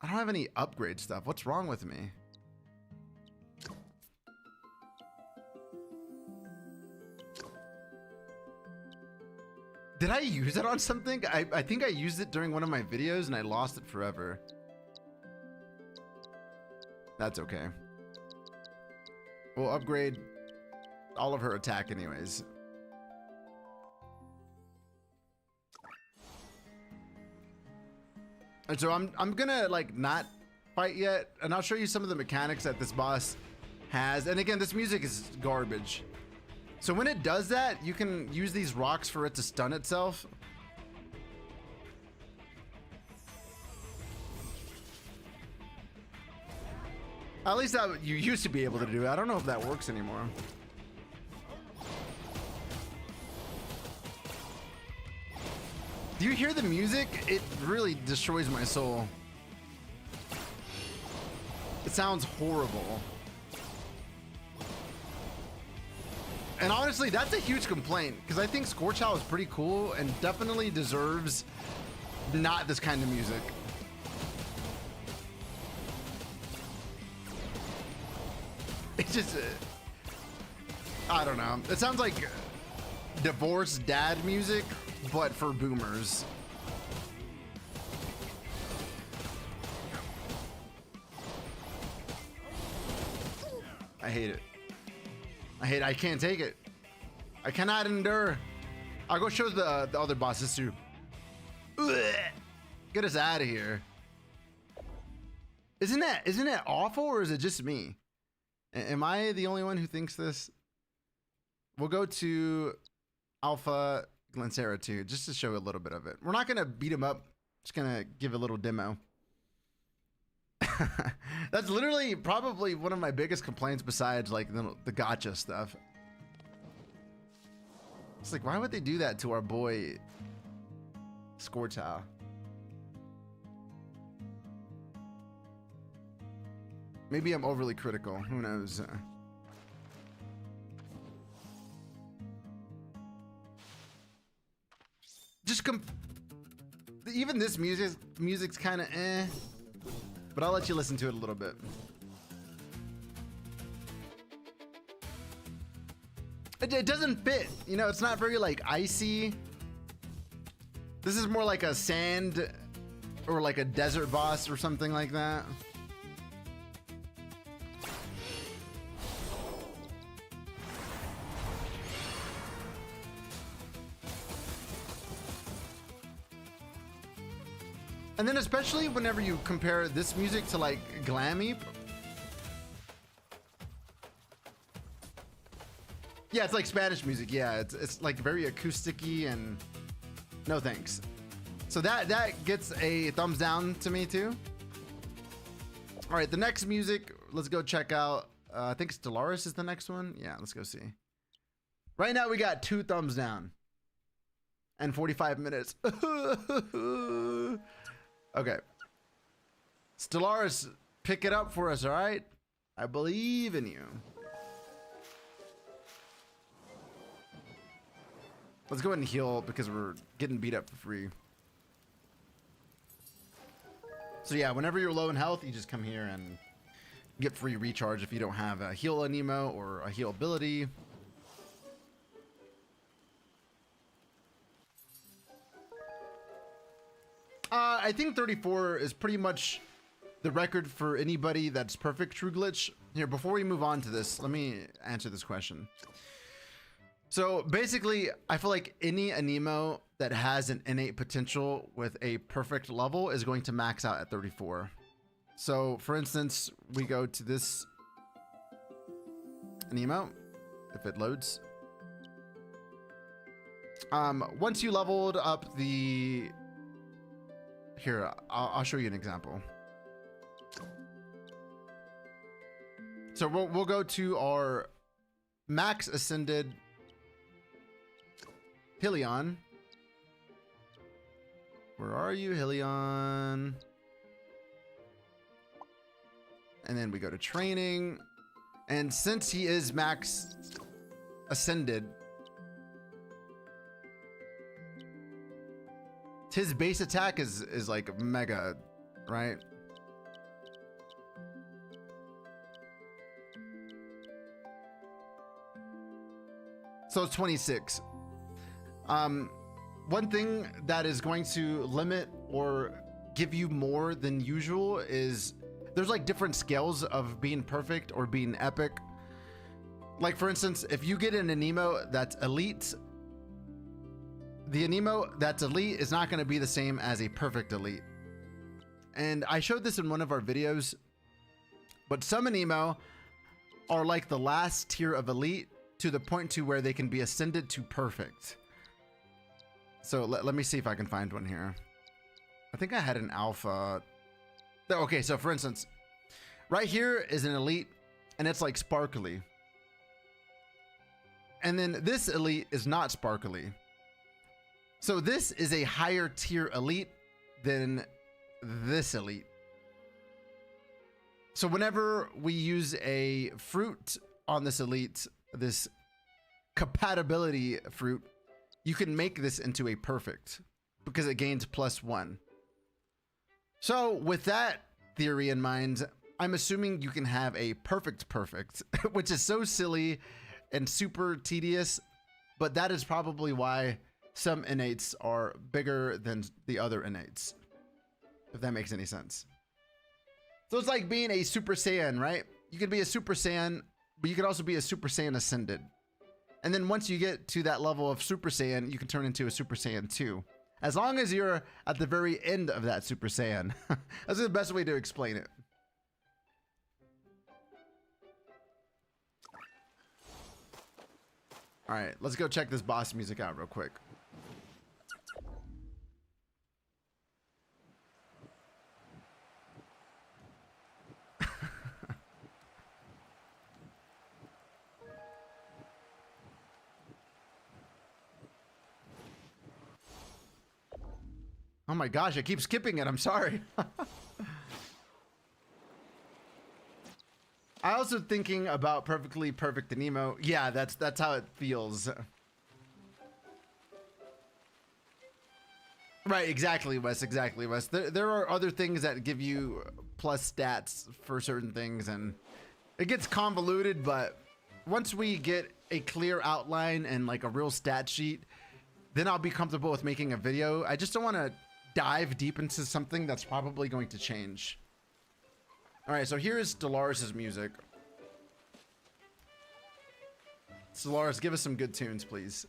I don't have any upgrade stuff. What's wrong with me? Did I use it on something? I think I used it during one of my videos and I lost it forever. That's okay. We'll upgrade all of her attack anyways. And so I'm gonna like not fight yet, and I'll show you some of the mechanics that this boss has. And again, this music is garbage. So when it does that, you can use these rocks for it to stun itself. At least that you used to be able to do. I don't know if that works anymore. Do you hear the music? It really destroys my soul. It sounds horrible. And honestly, that's a huge complaint because I think Scorchow is pretty cool and definitely deserves not this kind of music. It just, I don't know. It sounds like divorced dad music, but for boomers. I hate it. I hate it. I can't take it. I cannot endure. I'll go show the other bosses too. Ugh. Get us out of here. Isn't that awful, or is it just me? Am I the only one who thinks this? We'll go to Alpha Glancera too, just to show a little bit of it. We're not gonna beat him up. Just gonna give a little demo. That's literally probably one of my biggest complaints besides like the gotcha stuff. It's like, why would they do that to our boy Scortow? Maybe I'm overly critical. Who knows? Even this music's kind of eh, but I'll let you listen to it a little bit. It doesn't fit, you know. It's not very like icy. This is more like a sand or like a desert boss or something like that. And then especially whenever you compare this music to like Glammy. Yeah, it's like Spanish music. Yeah, it's like very acoustic-y and no thanks. So that gets a thumbs down to me too. All right, the next music, let's go check out. I think Stellaris is the next one. Yeah, let's go see. Right now we got 2 thumbs down and 45 minutes. Okay. Stellaris, pick it up for us, all right? I believe in you. Let's go ahead and heal because we're getting beat up for free. So yeah, whenever you're low in health, you just come here and get free recharge if you don't have a heal Aniimo or a heal ability. I think 34 is pretty much the record for anybody that's perfect true glitch. Here, before we move on to this, let me answer this question. So basically, I feel like any Aniimo that has an innate potential with a perfect level is going to max out at 34. So for instance, we go to this Aniimo, if it loads. Once you leveled up the... Here, I'll show you an example. So we'll go to our max ascended Hylion. Where are you, Hylion? And then we go to training. And since he is max ascended, his base attack is like mega, right? So it's 26. One thing that is going to limit or give you more than usual is there's like different scales of being perfect or being epic. Like for instance, if you get an Aniimo that's elite, the Aniimo that's elite is not going to be the same as a perfect elite. And I showed this in one of our videos, but some Aniimo are like the last tier of elite to the point to where they can be ascended to perfect. So let me see if I can find one here. I think I had an alpha. Okay, so for instance, right here is an elite and it's like sparkly. And then this elite is not sparkly. So this is a higher tier elite than this elite. So whenever we use a fruit on this elite, this compatibility fruit, you can make this into a perfect because it gains +1. So with that theory in mind, I'm assuming you can have a perfect, which is so silly and super tedious, but that is probably why some innates are bigger than the other innates, if that makes any sense. So it's like being a Super Saiyan, right? You could be a Super Saiyan, but you could also be a Super Saiyan Ascended. And then once you get to that level of Super Saiyan, you can turn into a Super Saiyan 2. As long as you're at the very end of that Super Saiyan. That's the best way to explain it. All right, let's go check this boss music out real quick. Oh my gosh, I keep skipping it. I'm sorry. I also thinking about Perfectly Perfect Aniimo. Yeah, that's how it feels. Right, exactly, Wes. Exactly, Wes. There are other things that give you plus stats for certain things, and it gets convoluted. But once we get a clear outline and like a real stat sheet, then I'll be comfortable with making a video. I just don't want to dive deep into something that's probably going to change. All right, so here is Stellaris' music. Stellaris, give us some good tunes, please.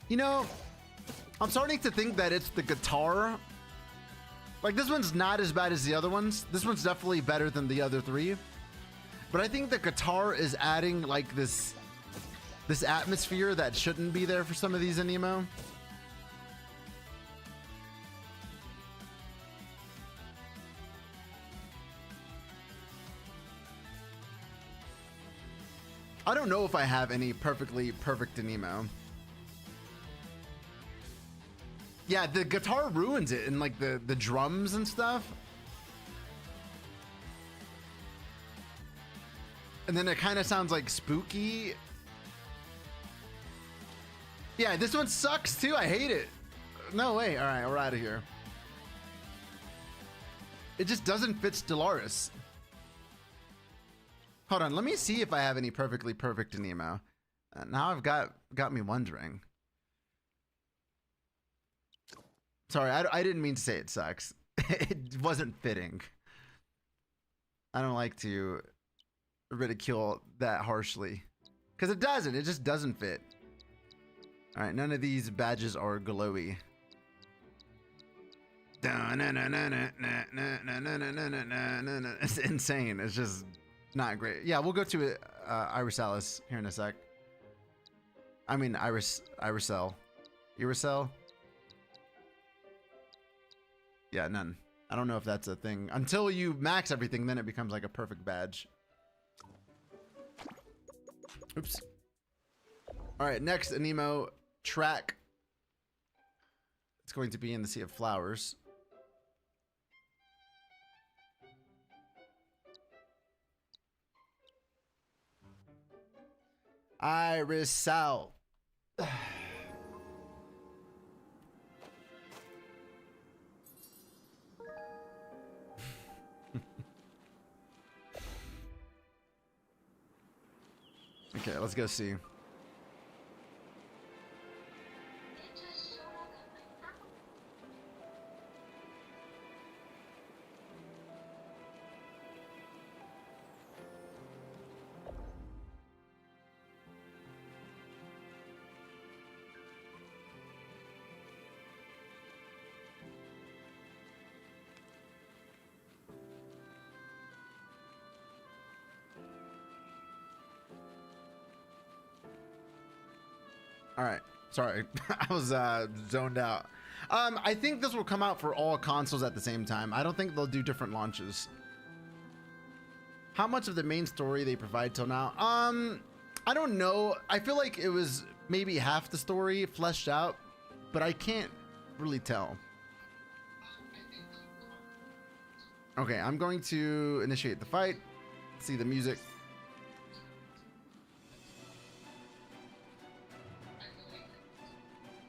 You know, I'm starting to think that it's the guitar. Like, this one's not as bad as the other ones. This one's definitely better than the other three. But I think the guitar is adding like this atmosphere that shouldn't be there for some of these Aniimo. I don't know if I have any perfectly perfect Aniimo. Yeah, the guitar ruins it, and like the drums and stuff. And then it kind of sounds like spooky. Yeah, this one sucks too. I hate it. No way. All right, we're out of here. It just doesn't fit Stellaris. Hold on, let me see if I have any perfectly perfect Aniimo. Now I've got me wondering. Sorry, I didn't mean to say it sucks. It wasn't fitting. I don't like to ridicule that harshly, because it doesn't. It just doesn't fit. All right, none of these badges are glowy. It's insane. It's just not great. Yeah, we'll go to Irisalis here in a sec. I mean Irisel. Yeah, none. I don't know if that's a thing. Until you max everything, then it becomes like a perfect badge. Oops. All right, next Aniimo track. It's going to be in the Sea of Flowers. Irisal. Okay, let's go see. All right, sorry, I was zoned out. I think this will come out for all consoles at the same time. I don't think they'll do different launches. How much of the main story they provide till now? I don't know. I feel like it was maybe half the story fleshed out, but I can't really tell. Okay, I'm going to initiate the fight. See the music.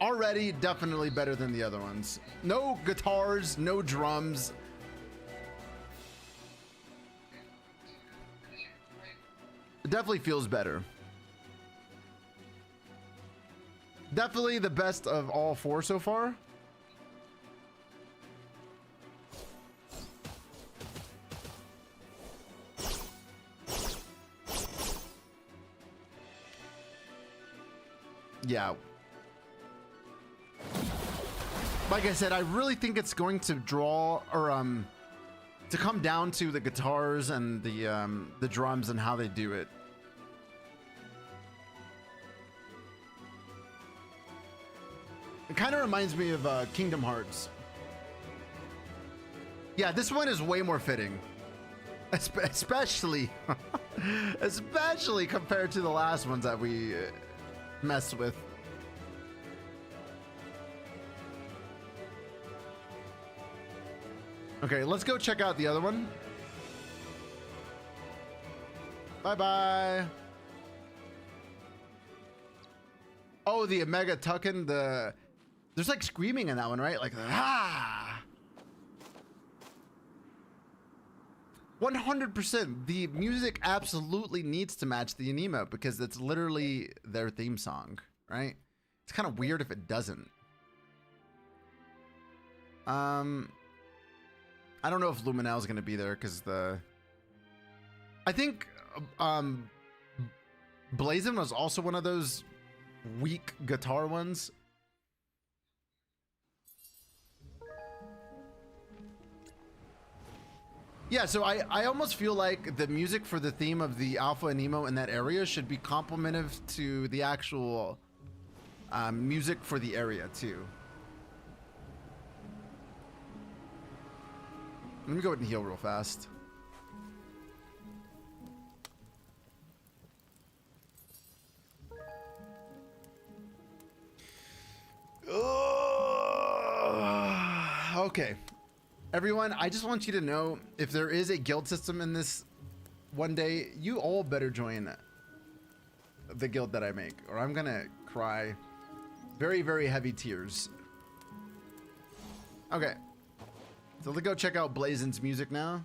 Already definitely better than the other ones. No guitars, no drums. It definitely feels better. Definitely the best of all four so far. Yeah. Like I said, I really think it's going to draw or to come down to the guitars and the drums and how they do it. It kind of reminds me of Kingdom Hearts. Yeah, this one is way more fitting, especially especially compared to the last ones that we messed with. Okay, let's go check out the other one. Bye-bye. Oh, the Omega Tuckin, there's like screaming in that one, right? Like, ah! 100%. The music absolutely needs to match the Aniimo because it's literally their theme song, right? It's kind of weird if it doesn't. I don't know if Luminel's going to be there because I think Blazin was also one of those weak guitar ones. Yeah, so I almost feel like the music for the theme of the Alpha Aniimo in that area should be complementive to the actual music for the area too. Let me go ahead and heal real fast. Okay. Everyone, I just want you to know, if there is a guild system in this one day, you all better join the guild that I make, or I'm gonna cry very, very heavy tears. Okay. So let's go check out Blazin's music now.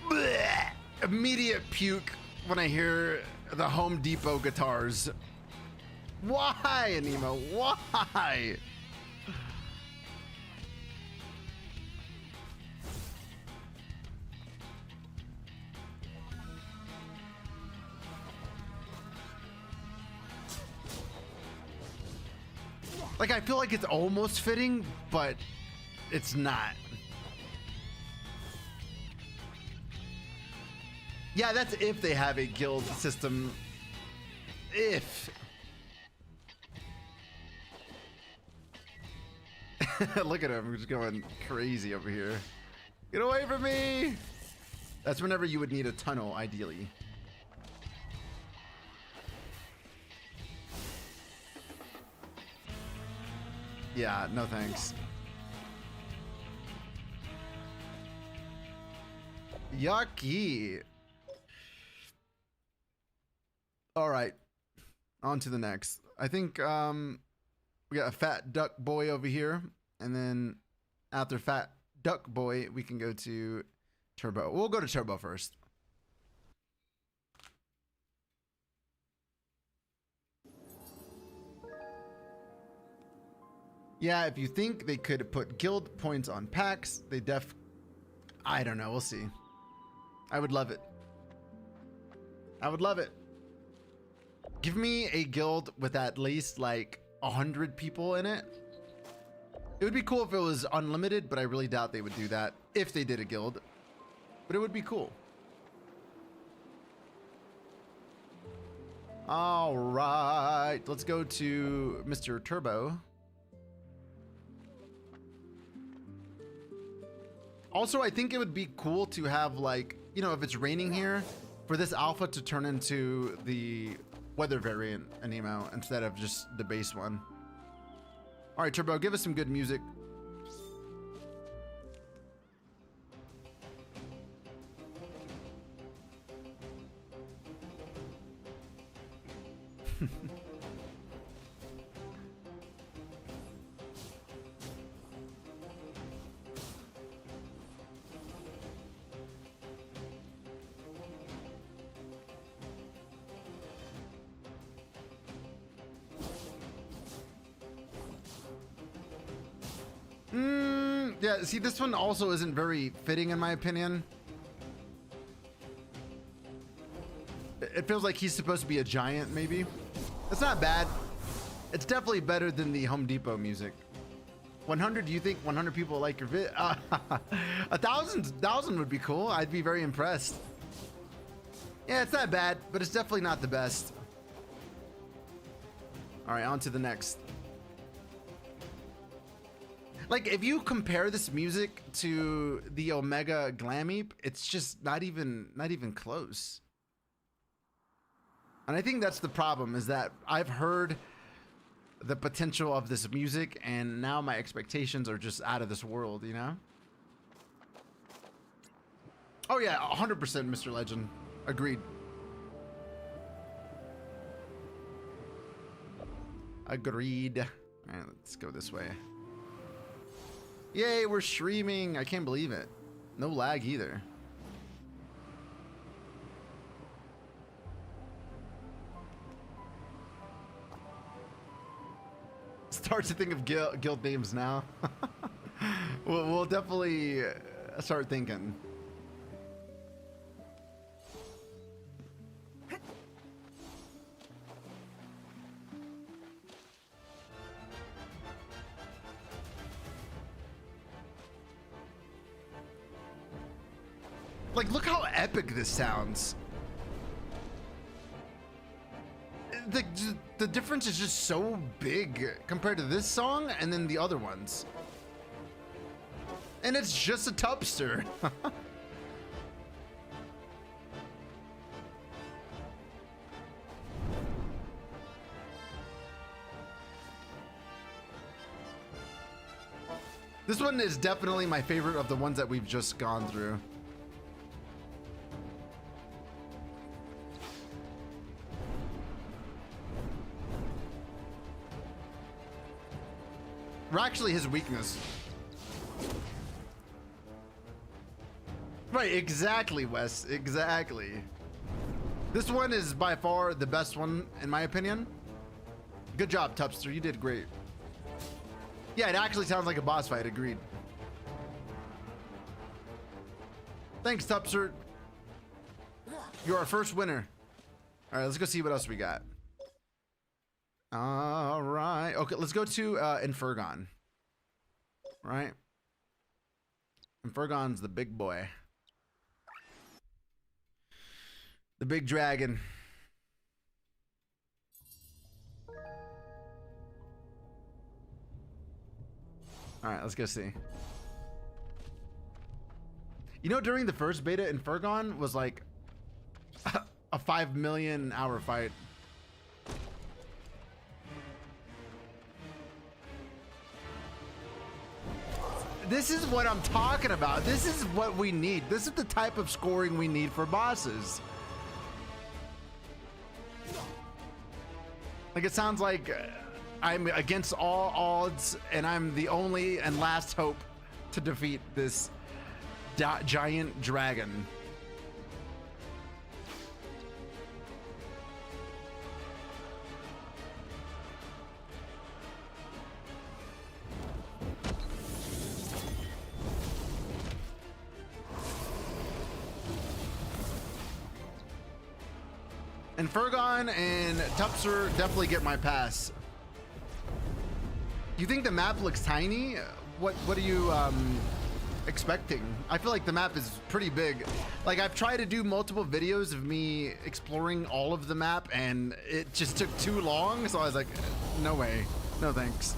Blech. Immediate puke when I hear the Home Depot guitars. Why, Aniimo? Why? Like, I feel like it's almost fitting, but it's not. Yeah, that's if they have a guild system. If. Look at him, just going crazy over here. Get away from me! That's whenever you would need a tunnel, ideally. Yeah, no thanks. Yucky. All right, on to the next. I think we got a Fat Duck Boy over here, and then after Fat Duck Boy, we can go to Turbo. We'll go to Turbo first. Yeah, if you think they could put guild points on packs, they I don't know, we'll see. I would love it. I would love it. Give me a guild with at least like 100 people in it. It would be cool if it was unlimited, but I really doubt they would do that if they did a guild. But it would be cool. All right, let's go to Mr. Turbo. Also, I think it would be cool to have, like, you know, if it's raining here, for this alpha to turn into the weather variant Aniimo instead of just the base one. All right, Turbo, give us some good music. Yeah, see, this one also isn't very fitting in my opinion. it feels like he's supposed to be a giant, maybe. It's not bad. It's definitely better than the Home Depot music. 100, do you think 100 people like your vid? 1,000 would be cool. I'd be very impressed. Yeah, it's not bad, but it's definitely not the best. All right, on to the next. Like, if you compare this music to the Omega Glammy, it's just not even close. And I think that's the problem, is that I've heard the potential of this music, and now my expectations are just out of this world, you know? Oh yeah, 100% Mr. Legend. Agreed. Agreed. All right, let's go this way. Yay, we're streaming. I can't believe it. No lag either. Start to think of guild names now. we'll definitely start thinking. Like, look how epic this sounds. The difference is just so big compared to this song and then the other ones. And it's just a tubster. This one is definitely my favorite of the ones that we've just gone through. We're actually his weakness. Right, exactly, Wes. Exactly. This one is by far the best one, in my opinion. Good job, Tubster. You did great. Yeah, it actually sounds like a boss fight. Agreed. Thanks, Tubster. You're our first winner. All right, let's go see what else we got. All right. Okay, let's go to Infergon. Right? Infergon's the big boy. The big dragon. All right, let's go see. You know, during the first beta, Infergon was like a 5 million hour fight. This is what I'm talking about. This is what we need. This is the type of scoring we need for bosses. Like, it sounds like I'm against all odds and I'm the only and last hope to defeat this giant dragon. And Fergon and Tupser definitely get my pass. You think the map looks tiny? What are you expecting? I feel like the map is pretty big. Like, I've tried to do multiple videos of me exploring all of the map and it just took too long, so I was like, no way, no thanks.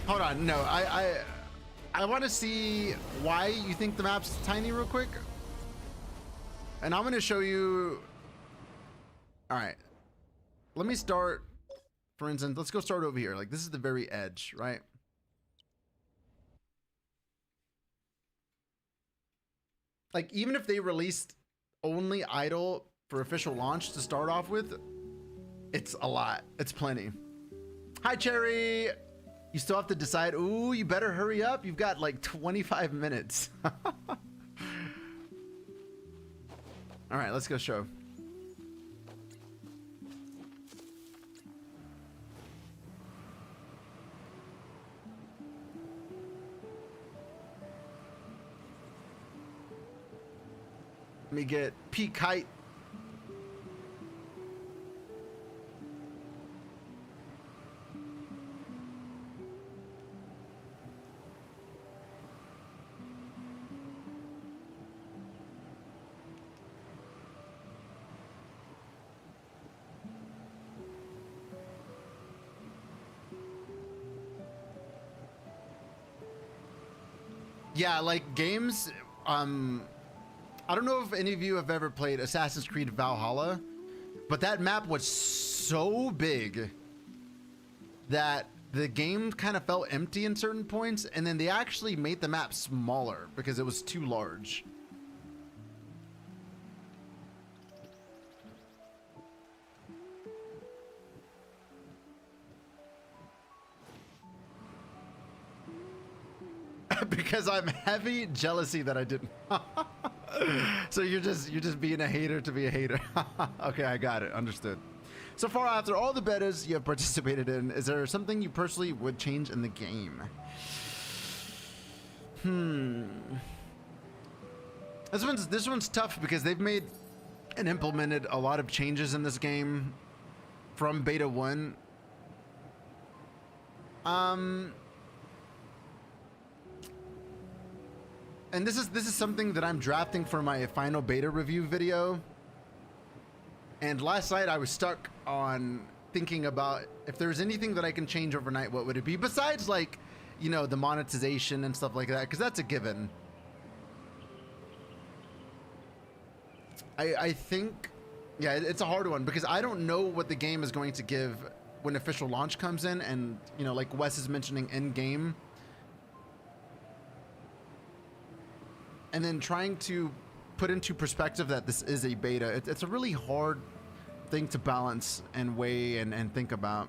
Hold on, no, I want to see why you think the map's tiny real quick. And I'm going to show you. All right. Let me start, for instance, let's go start over here. Like, this is the very edge, right? Like, even if they released only idle for official launch to start off with, it's a lot. It's plenty. Hi, Cherry. You still have to decide. Ooh, you better hurry up. You've got like 25 minutes. All right, let's go show. Let me get peak height. Yeah, like games, I don't know if any of you have ever played Assassin's Creed Valhalla, but that map was so big that the game kind of felt empty in certain points, and then they actually made the map smaller because it was too large. Because I'm heavy jealousy that I didn't. So you're just being a hater to be a hater. Okay, I got it. Understood. So far, after all the betas you have participated in, is there something you personally would change in the game? This one's tough because they've made and implemented a lot of changes in this game from beta 1. And this is something that I'm drafting for my final beta review video. And last night I was stuck on thinking about if there's anything that I can change overnight, what would it be? Besides, like, you know, the monetization and stuff like that, because that's a given. I think, yeah, it's a hard one because I don't know what the game is going to give when official launch comes in. And, you know, like Wes is mentioning in-game. And then trying to put into perspective that this is a beta. It's a really hard thing to balance and weigh and think about.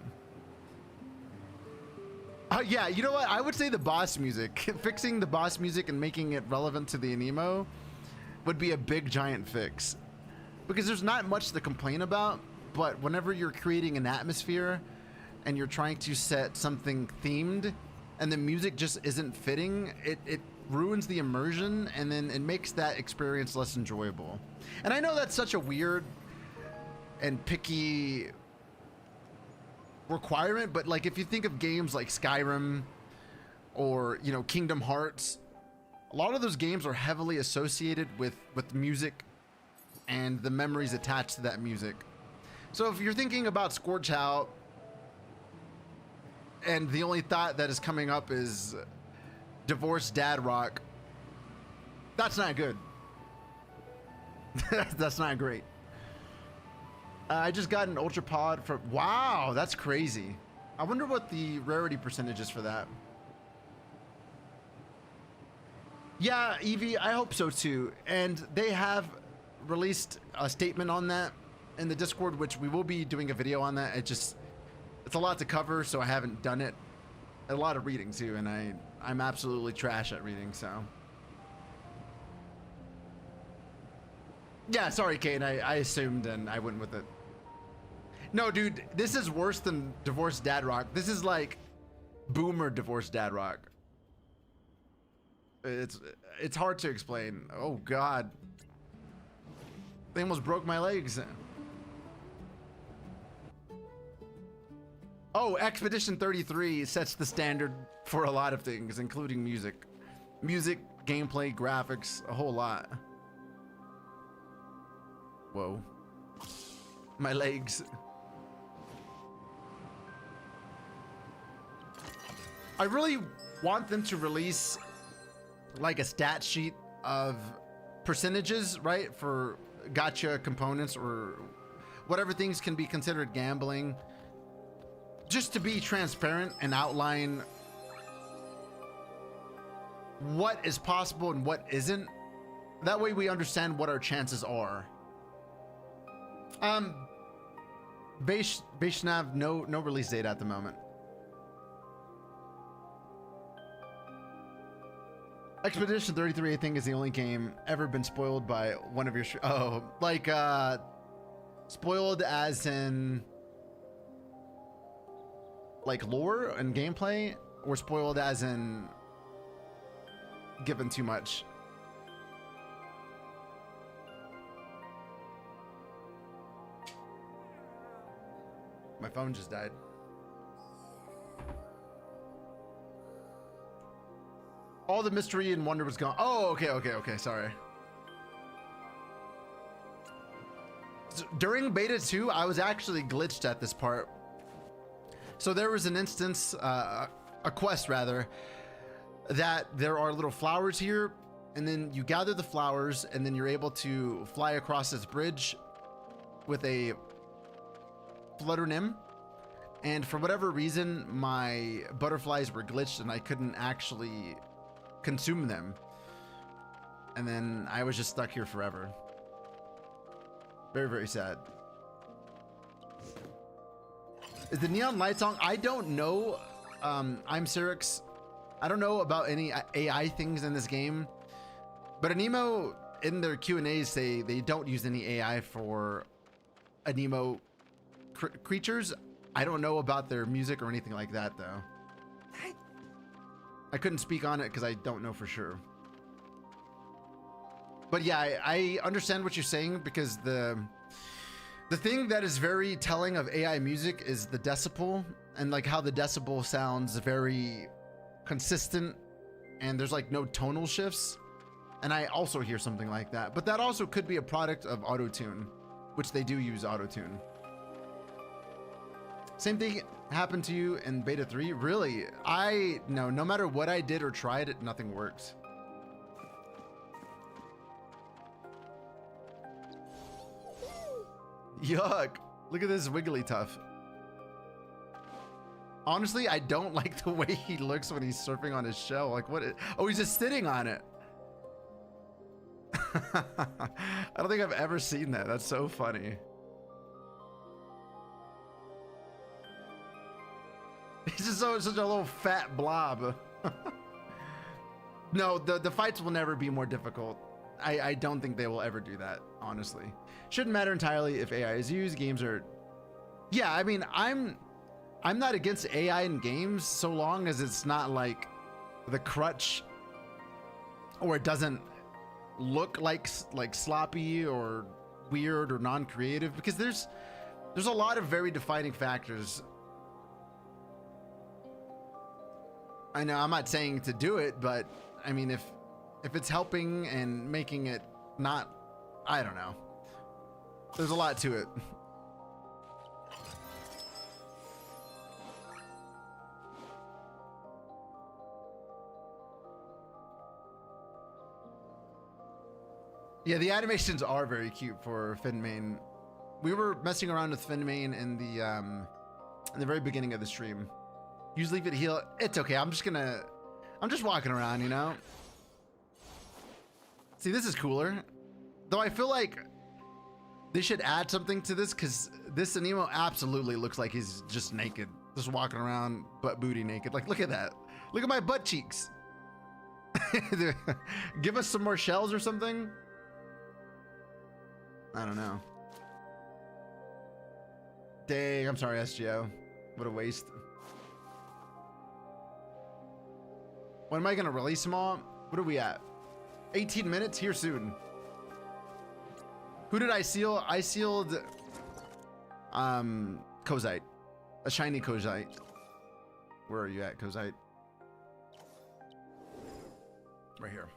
Yeah, you know what? I would say the boss music. Fixing the boss music and making it relevant to the Aniimo would be a big giant fix. Because there's not much to complain about, but whenever you're creating an atmosphere and you're trying to set something themed and the music just isn't fitting, it ruins the immersion, and then it makes that experience less enjoyable. And I know that's such a weird and picky requirement, but like if you think of games like Skyrim or, you know, Kingdom Hearts, a lot of those games are heavily associated with music and the memories attached to that music. So if you're thinking about Scorch Out and the only thought that is coming up is divorced dad rock, that's not good. That's not great. I just got an ultra pod for, wow, that's crazy. I wonder what the rarity percentage is for that. Yeah, Evie, I hope so too. And they have released a statement on that in the Discord, which we will be doing a video on that. It's a lot to cover, so I haven't done it. A lot of reading too, and I'm absolutely trash at reading, so. Yeah, sorry, Kate, I assumed and I went with it. No, dude, this is worse than divorced dad rock. This is like boomer divorced dad rock. It's hard to explain. Oh God. They almost broke my legs. Oh, Expedition 33 sets the standard for a lot of things, including music. Music, gameplay, graphics, a whole lot. Whoa. My legs. I really want them to release like a stat sheet of percentages, right? For gacha components or whatever things can be considered gambling. Just to be transparent and outline what is possible and what isn't. That way we understand what our chances are. Vaishnav, no release date at the moment. Expedition 33, I think, is the only game ever been spoiled by one of your spoiled as in like lore and gameplay, or spoiled as in given too much? phone just died. All the mystery and wonder was gone. Oh, okay, sorry. So during beta 2, I was actually glitched at this part. So there was an instance, a quest rather, that there are little flowers here, and then you gather the flowers, and then you're able to fly across this bridge with a flutter nymph. And for whatever reason, my butterflies were glitched and I couldn't actually consume them. And then I was just stuck here forever. Very, very sad. Is the neon lights on? I don't know. I'm Cyrix. I don't know about any AI things in this game, but Aniimo in their Q&As say they don't use any AI for Aniimo creatures. I don't know about their music or anything like that though. I couldn't speak on it because I don't know for sure. But yeah, I understand what you're saying, because the thing that is very telling of AI music is the decibel, and like how the decibel sounds very consistent and there's like no tonal shifts. And I also hear something like that, but that also could be a product of auto-tune, which they do use auto-tune. Same thing happened to you in beta 3? Really? No matter what I did or tried, nothing works. Yuck. Look at this Wigglytuff. Honestly, I don't like the way he looks when he's surfing on his shell. Like what? Oh, he's just sitting on it. I don't think I've ever seen that. That's so funny. He's just such a little fat blob. No, the fights will never be more difficult. I don't think they will ever do that, honestly. Shouldn't matter entirely if AI is used. Games are... Yeah, I mean, I'm not against AI in games so long as it's not like the crutch, or it doesn't look like sloppy or weird or non-creative, because there's a lot of very defining factors. I know I'm not saying to do it, but I mean, if it's helping and making it not, I don't know. There's a lot to it. Yeah, the animations are very cute for Finmane. We were messing around with Finmane in the very beginning of the stream. Use leave it heal. It's okay. I'm just walking around, you know? See, this is cooler. Though I feel like they should add something to this, because this Aniimo absolutely looks like he's just naked. Just walking around butt booty naked. Like, look at that. Look at my butt cheeks. Give us some more shells or something. I don't know. Dang, I'm sorry, SGO. What a waste. When am I gonna release them all? What are we at? 18 minutes? Here soon. Who did I seal? I sealed Kozite. A shiny Kozite. Where are you at, Kozite? Right here.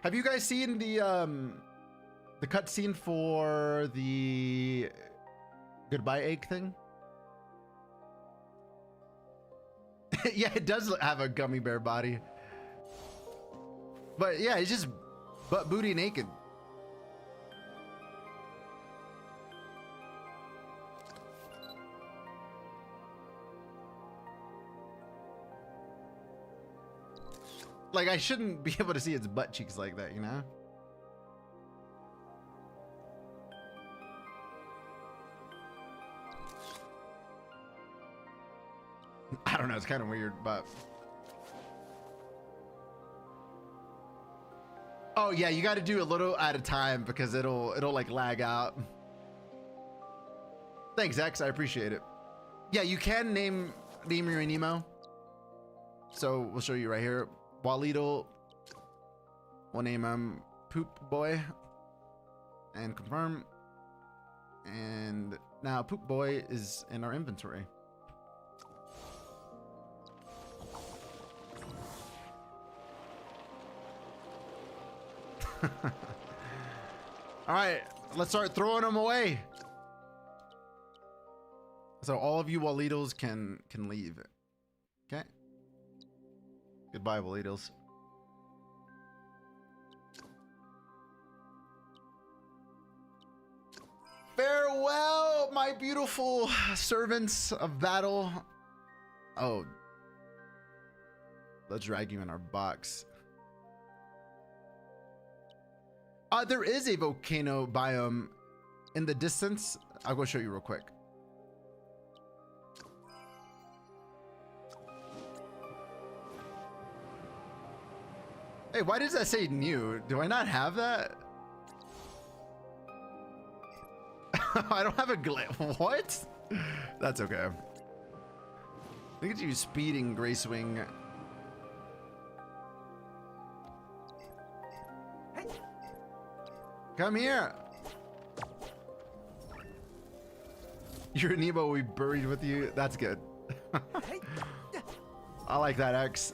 Have you guys seen the cutscene for the goodbye egg thing? Yeah, it does have a gummy bear body. But yeah, it's just butt booty naked. Like, I shouldn't be able to see its butt cheeks like that, you know? I don't know, it's kind of weird, but... Oh yeah, you got to do a little at a time because it'll like lag out. Thanks, X, I appreciate it. Yeah, you can name your Aniimo. So we'll show you right here. Walidle. We'll name him Poop Boy and confirm. And now Poop Boy is in our inventory. All right, let's start throwing them away. So all of you Walitos can leave. Okay. Goodbye, Walitos. Farewell, my beautiful servants of battle. Oh, let's drag you in our box. There is a volcano biome in the distance. I'll go show you real quick. Hey, why does that say new? Do I not have that? I don't have a what? That's okay. Look at you speeding, Gracewing. Come here. Your Aniimo we buried with you. That's good. I like that, X.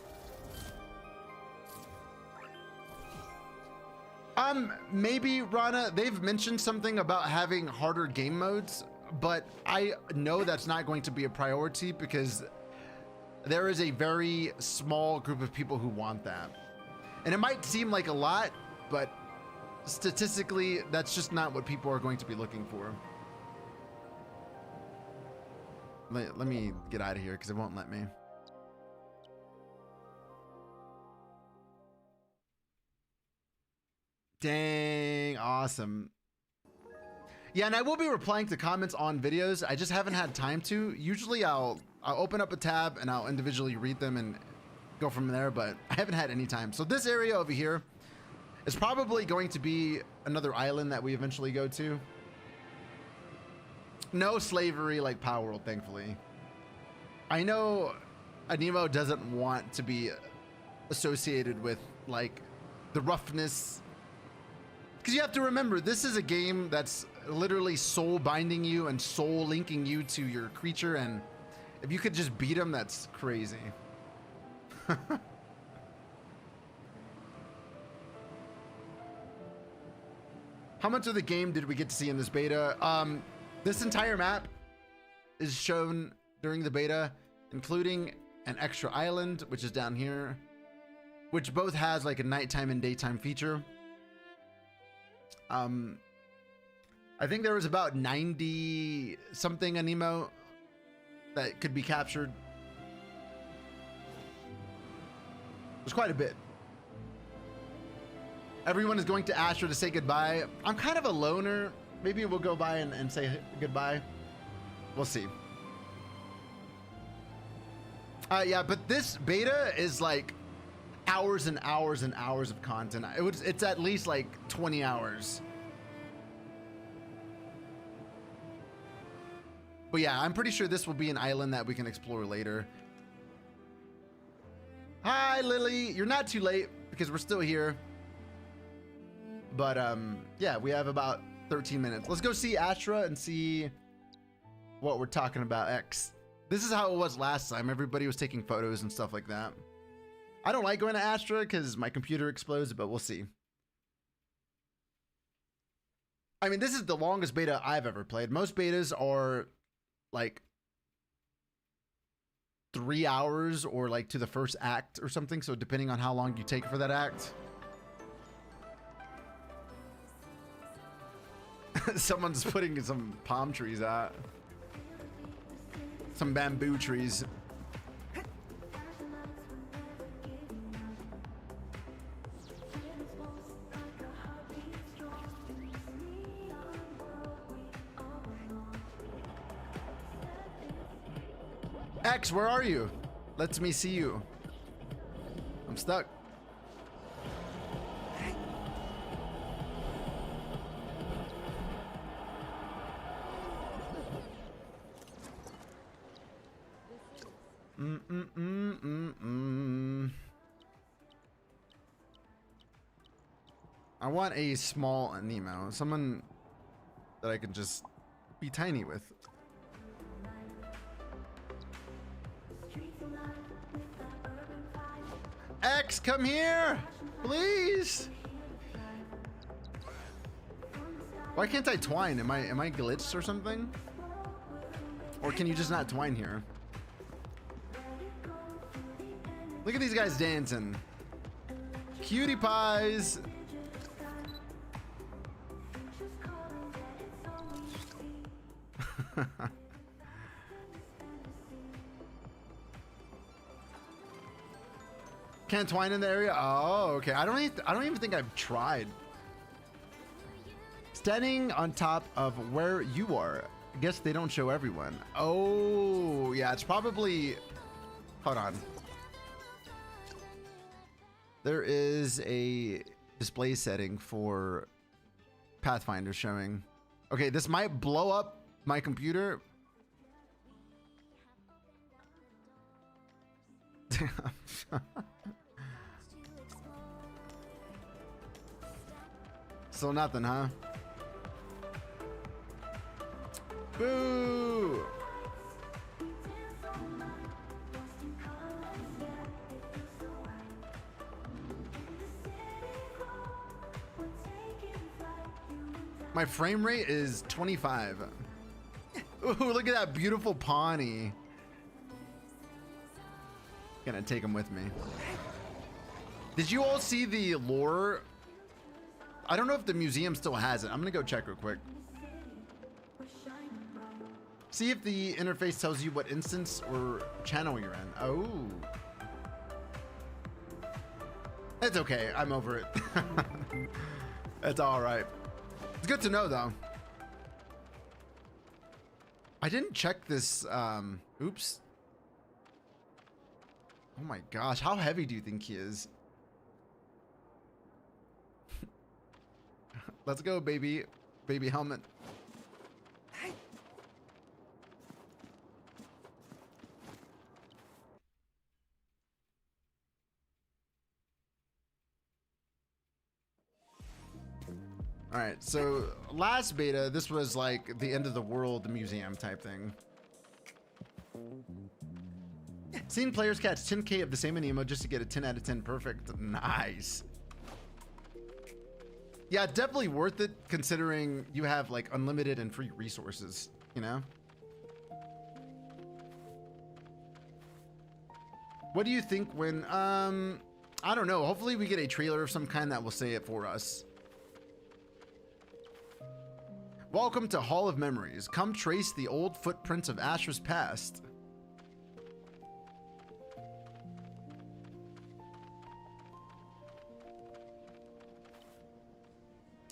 Maybe, Rana, they've mentioned something about having harder game modes, but I know that's not going to be a priority because there is a very small group of people who want that. And it might seem like a lot, but statistically, that's just not what people are going to be looking for. Let me get out of here because it won't let me. Dang, awesome. Yeah, and I will be replying to comments on videos. I just haven't had time to. Usually I'll open up a tab and I'll individually read them and go from there, but I haven't had any time. So this area over here is probably going to be another island that we eventually go to. No slavery like Power World, thankfully. I know Aniimo doesn't want to be associated with like the roughness. Because you have to remember, this is a game that's literally soul binding you and soul linking you to your creature, and if you could just beat him, that's crazy. How much of the game did we get to see in this beta? This entire map is shown during the beta, including an extra island, which is down here, which both has like a nighttime and daytime feature. I think there was about 90 something Aniimo that could be captured. There's quite a bit. Everyone is going to Astra to say goodbye. I'm kind of a loner. Maybe we'll go by and say goodbye. We'll see. Yeah, but this beta is like hours and hours and hours of content. It's at least like 20 hours. But yeah, I'm pretty sure this will be an island that we can explore later. Hi, Lily. You're not too late because we're still here. But yeah, we have about 13 minutes. Let's go see Astra and see what we're talking about. X. This is how it was last time. Everybody was taking photos and stuff like that. I don't like going to Astra because my computer explodes, but we'll see. I mean, this is the longest beta I've ever played. Most betas are like 3 hours or like to the first act or something. So depending on how long you take for that act. Someone's putting some palm trees out. Some bamboo trees. X, where are you? Let me see you. I'm stuck. I want a small Aniimo, someone that I can just be tiny with. X, come here, please. Why can't I twine? Am I glitched or something? Or can you just not twine here? Look at these guys dancing. Cutie pies. Can't twine in the area? Oh, okay. I don't even think I've tried. Standing on top of where you are. I guess they don't show everyone. Oh, yeah, it's probably... Hold on. There is a display setting for Pathfinder showing. Okay, this might blow up my computer. Still nothing, huh? Boo! My frame rate is 25. Ooh, look at that beautiful Pawnee. Gonna take him with me. Did you all see the lore? I don't know if the museum still has it. I'm gonna go check real quick. See if the interface tells you what instance or channel you're in. Oh. It's okay. I'm over it. It's all right. It's good to know, though. I didn't check this. Oops. Oh my gosh. How heavy do you think he is? Let's go, baby. Baby helmet. All right, so last beta, this was like the end of the world museum type thing. Seen players catch 10K of the same Aniimo just to get a 10 out of 10 perfect. Nice. Yeah, definitely worth it considering you have like unlimited and free resources, you know? What do you think when, I don't know. Hopefully we get a trailer of some kind that will say it for us. Welcome to Hall of Memories. Come trace the old footprints of Asher's past.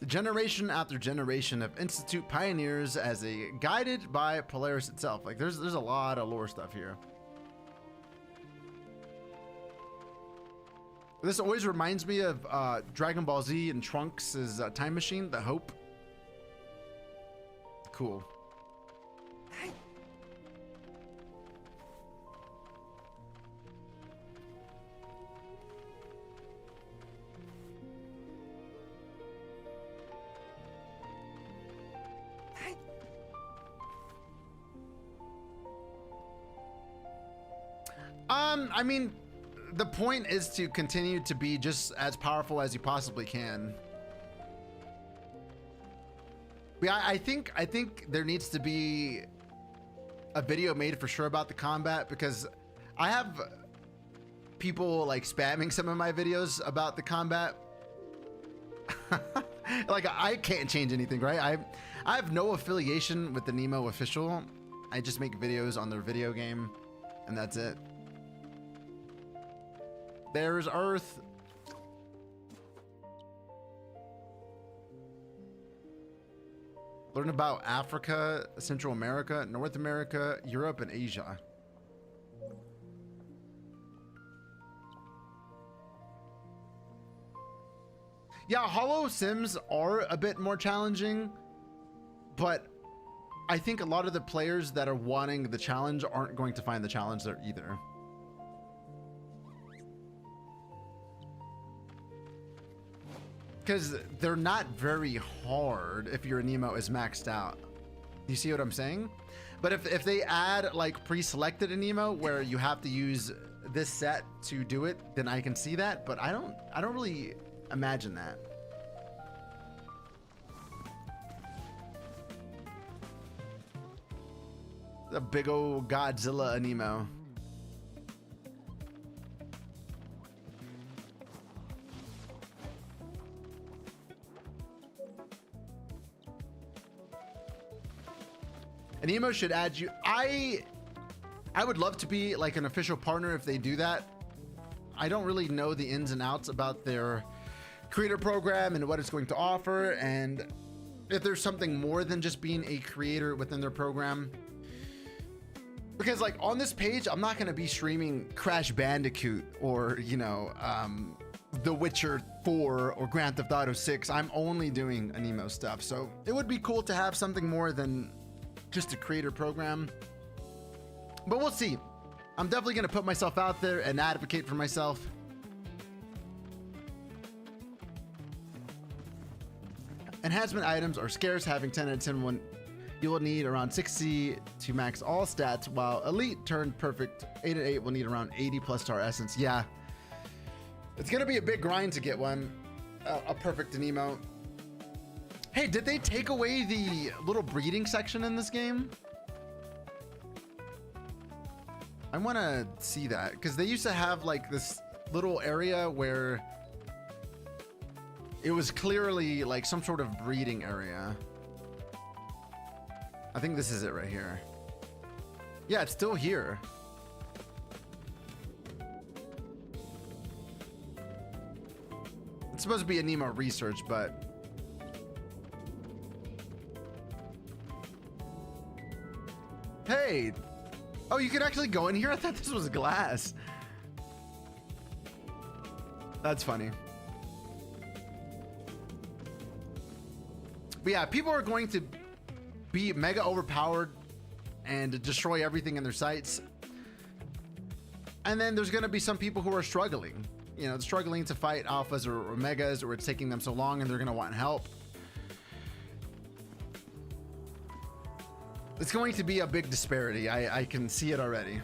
Generation after generation of Institute pioneers as a guided by Polaris itself. Like there's a lot of lore stuff here. This always reminds me of Dragon Ball Z and Trunks' time machine, the Hope. Cool. I mean, the point is to continue to be just as powerful as you possibly can. Yeah, I think there needs to be a video made for sure about the combat, because I have people like spamming some of my videos about the combat. Like I can't change anything, right? I have no affiliation with the Aniimo official. I just make videos on their video game and that's it. There's Earth. Learn about Africa, Central America, North America, Europe, and Asia. Yeah, Hollow Sims are a bit more challenging, but I think a lot of the players that are wanting the challenge aren't going to find the challenge there either. Because they're not very hard if your Aniimo is maxed out. You see what I'm saying? But if they add like pre-selected Aniimo where you have to use this set to do it, then I can see that. But I don't really imagine that. A big old Godzilla Aniimo. Aniimo should add you. I would love to be like an official partner if they do that. I don't really know the ins and outs about their creator program and what it's going to offer, and if there's something more than just being a creator within their program. Because like on this page, I'm not going to be streaming Crash Bandicoot or, you know, The Witcher 4 or Grand Theft Auto 6. I'm only doing Aniimo stuff. So it would be cool to have something more than just a creator program. But we'll see. I'm definitely going to put myself out there and advocate for myself. Enhancement items are scarce, having 10 out of 10 one. You will need around 60 to max all stats, while Elite turned perfect 8 and 8 will need around 80 plus star essence. Yeah, it's gonna be a big grind to get one, a perfect Aniimo. Hey, did they take away the little breeding section in this game? I want to see that, because they used to have like this little area where it was clearly like some sort of breeding area. I think this is it right here. Yeah, it's still here. It's supposed to be Aniimo research, but hey, oh, you could actually go in here? I thought this was glass. That's funny. But yeah, people are going to be mega overpowered and destroy everything in their sights. And then there's going to be some people who are struggling, you know, struggling to fight alphas or megas, or it's taking them so long and they're going to want help. It's going to be a big disparity. I can see it already.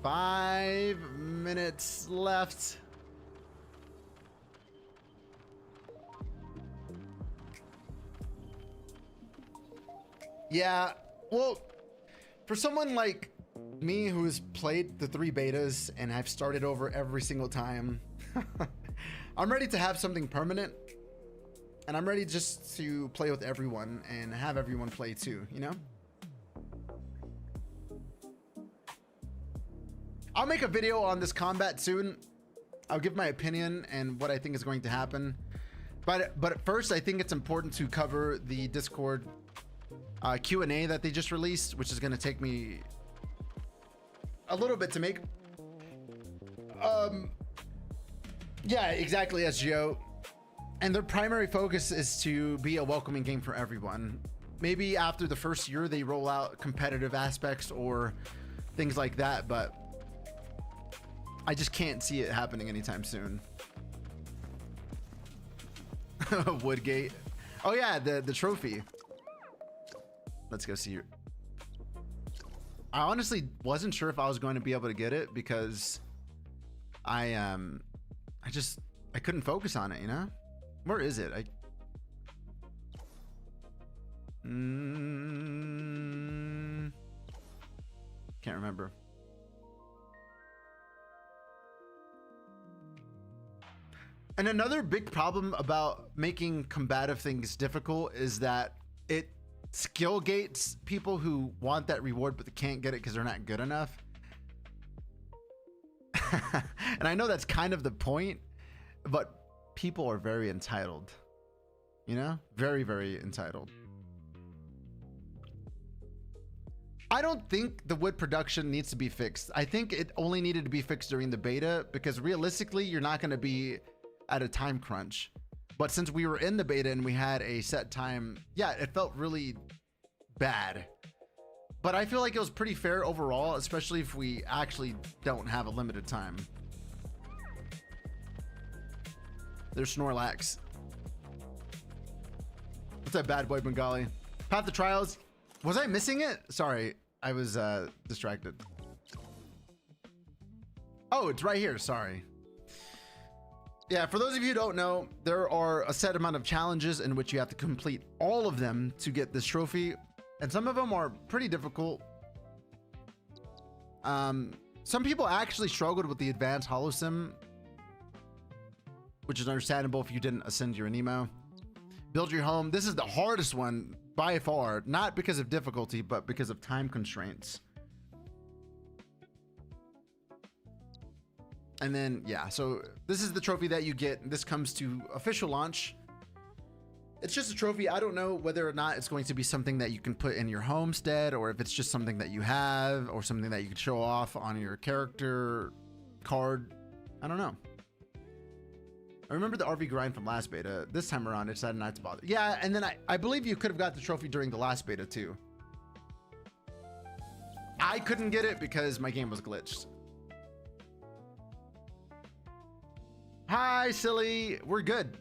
5 minutes left. Yeah, well, for someone like me who's played the 3 betas and I've started over every single time, I'm ready to have something permanent, and I'm ready just to play with everyone and have everyone play too, you know? I'll make a video on this combat soon. I'll give my opinion and what I think is going to happen. But at first, I think it's important to cover the Discord Q&A that they just released, which is going to take me a little bit to make. Yeah, exactly, SGO. And their primary focus is to be a welcoming game for everyone. Maybe after the first year they roll out competitive aspects or things like that, but I just can't see it happening anytime soon. Woodgate. Oh yeah, the trophy. Let's go see. I honestly wasn't sure if I was going to be able to get it because I couldn't focus on it, you know? Where is it? Can't remember. And another big problem about making combative things difficult is that it skill gates people who want that reward, but they can't get it because they're not good enough. And I know that's kind of the point, but people are very entitled, you know, very, very entitled. I don't think the wood production needs to be fixed. I think it only needed to be fixed during the beta because realistically, you're not going to be at a time crunch. But since we were in the beta and we had a set time, yeah, it felt really bad. But I feel like it was pretty fair overall, especially if we actually don't have a limited time. There's Snorlax. What's that, bad boy Bengali? Path of Trials. Was I missing it? Sorry, I was distracted. Oh, it's right here. Sorry. Yeah, for those of you who don't know, there are a set amount of challenges in which you have to complete all of them to get this trophy. and some of them are pretty difficult. Some people actually struggled with the advanced holosim, which is understandable if you didn't ascend your Aniimo. Build your home. This is the hardest one by far, not because of difficulty, but because of time constraints. And then, yeah, so this is the trophy that you get. This comes to official launch. It's just a trophy. I don't know whether or not it's going to be something that you can put in your homestead, or if it's just something that you have, or something that you could show off on your character card. I don't know. I remember the RV grind from last beta. This time around, I decided not to bother. Yeah, and then I believe you could have got the trophy during the last beta too. I couldn't get it because my game was glitched. Hi, silly. We're good.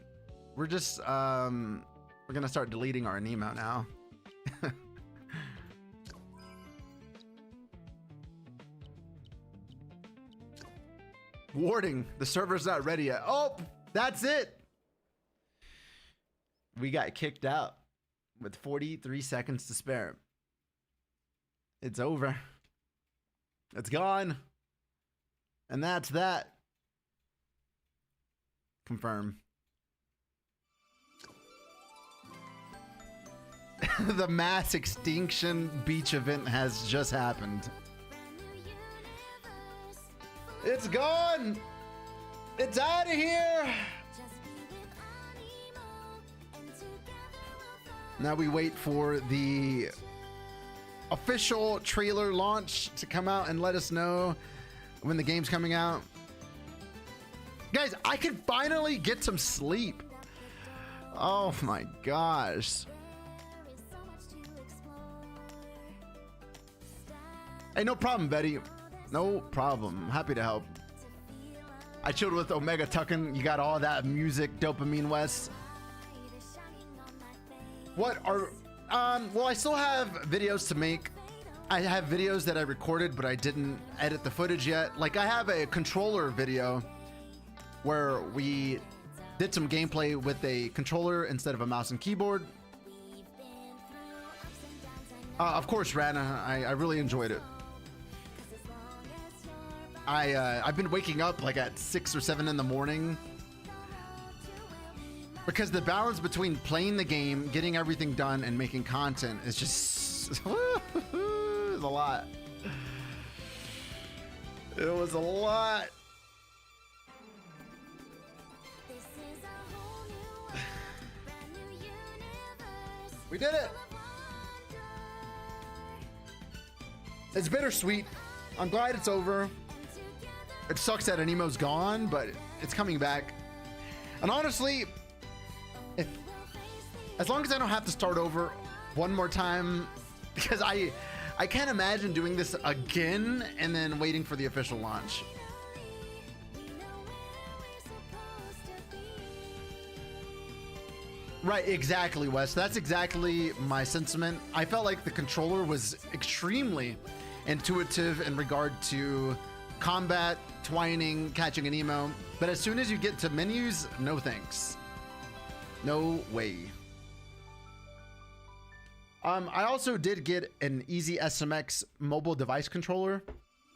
We're just, we're gonna start deleting our Aniimo now. Warning, the server's not ready yet. Oh, that's it. We got kicked out with 43 seconds to spare. It's over. It's gone. And that's that. Confirm. The mass extinction beach event has just happened. It's gone. It's out of here. Now we wait for the official trailer launch to come out and let us know when the game's coming out. Guys, I can finally get some sleep. Oh my gosh. Hey, no problem, Betty. No problem. Happy to help. I chilled with Omega Tuckin. You got all that music, dopamine, Wes. What are... well, I still have videos to make. I have videos that I recorded, but I didn't edit the footage yet. Like, I have a controller video where we did some gameplay with a controller instead of a mouse and keyboard. Of course, Rana, I really enjoyed it. I've been waking up like at 6 or 7 in the morning because the balance between playing the game, getting everything done, and making content is just it's a lot. It was a lot. We did it. It's bittersweet. I'm glad it's over. It sucks that Aniimo's gone, but it's coming back. And honestly, as long as I don't have to start over one more time, because I can't imagine doing this again and then waiting for the official launch. Right, exactly, Wes. That's exactly my sentiment. I felt like the controller was extremely intuitive in regard to combat, twining, catching Aniimo, but as soon as you get to menus, no thanks. No way. I also did get an Easy SMX mobile device controller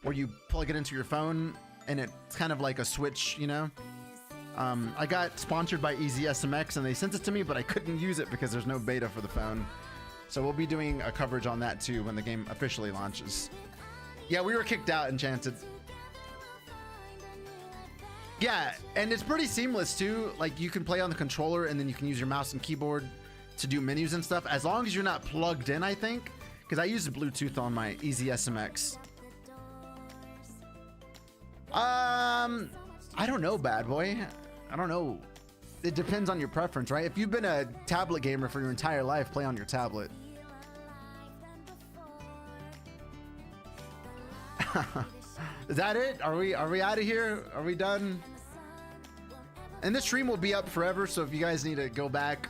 where you plug it into your phone and it's kind of like a Switch, you know? I got sponsored by Easy SMX and they sent it to me, but I couldn't use it because there's no beta for the phone. So we'll be doing a coverage on that too when the game officially launches. Yeah, we were kicked out, Enchanted. Yeah, and it's pretty seamless too. Like, you can play on the controller and then you can use your mouse and keyboard to do menus and stuff, as long as you're not plugged in, I think, because I use the Bluetooth on my Easy SMX. I don't know, bad boy. I don't know. It depends on your preference, right? If you've been a tablet gamer for your entire life, play on your tablet. Is that it? Are we out of here? Are we done? And this stream will be up forever, so if you guys need to go back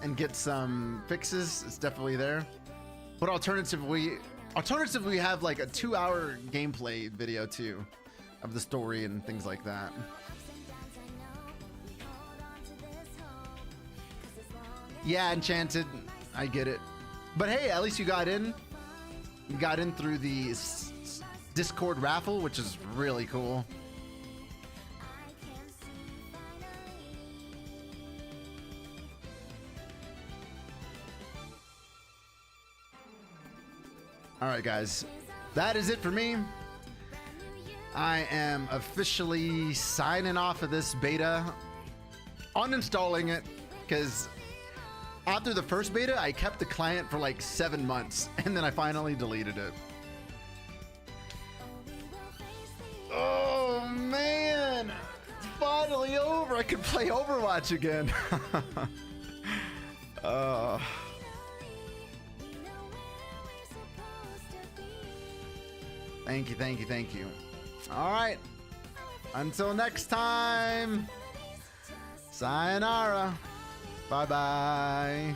and get some fixes, it's definitely there. But alternatively, we have like a 2-hour gameplay video too of the story and things like that. Yeah, Enchanted, I get it. But hey, at least you got in. You got in through the Discord raffle, which is really cool. All right, guys, that is it for me. I am officially signing off of this beta, uninstalling it, because after the first beta, I kept the client for like 7 months, and then I finally deleted it. Oh man, it's finally over. I can play Overwatch again. Thank you, thank you, thank you. All right, until next time, sayonara. Bye-bye.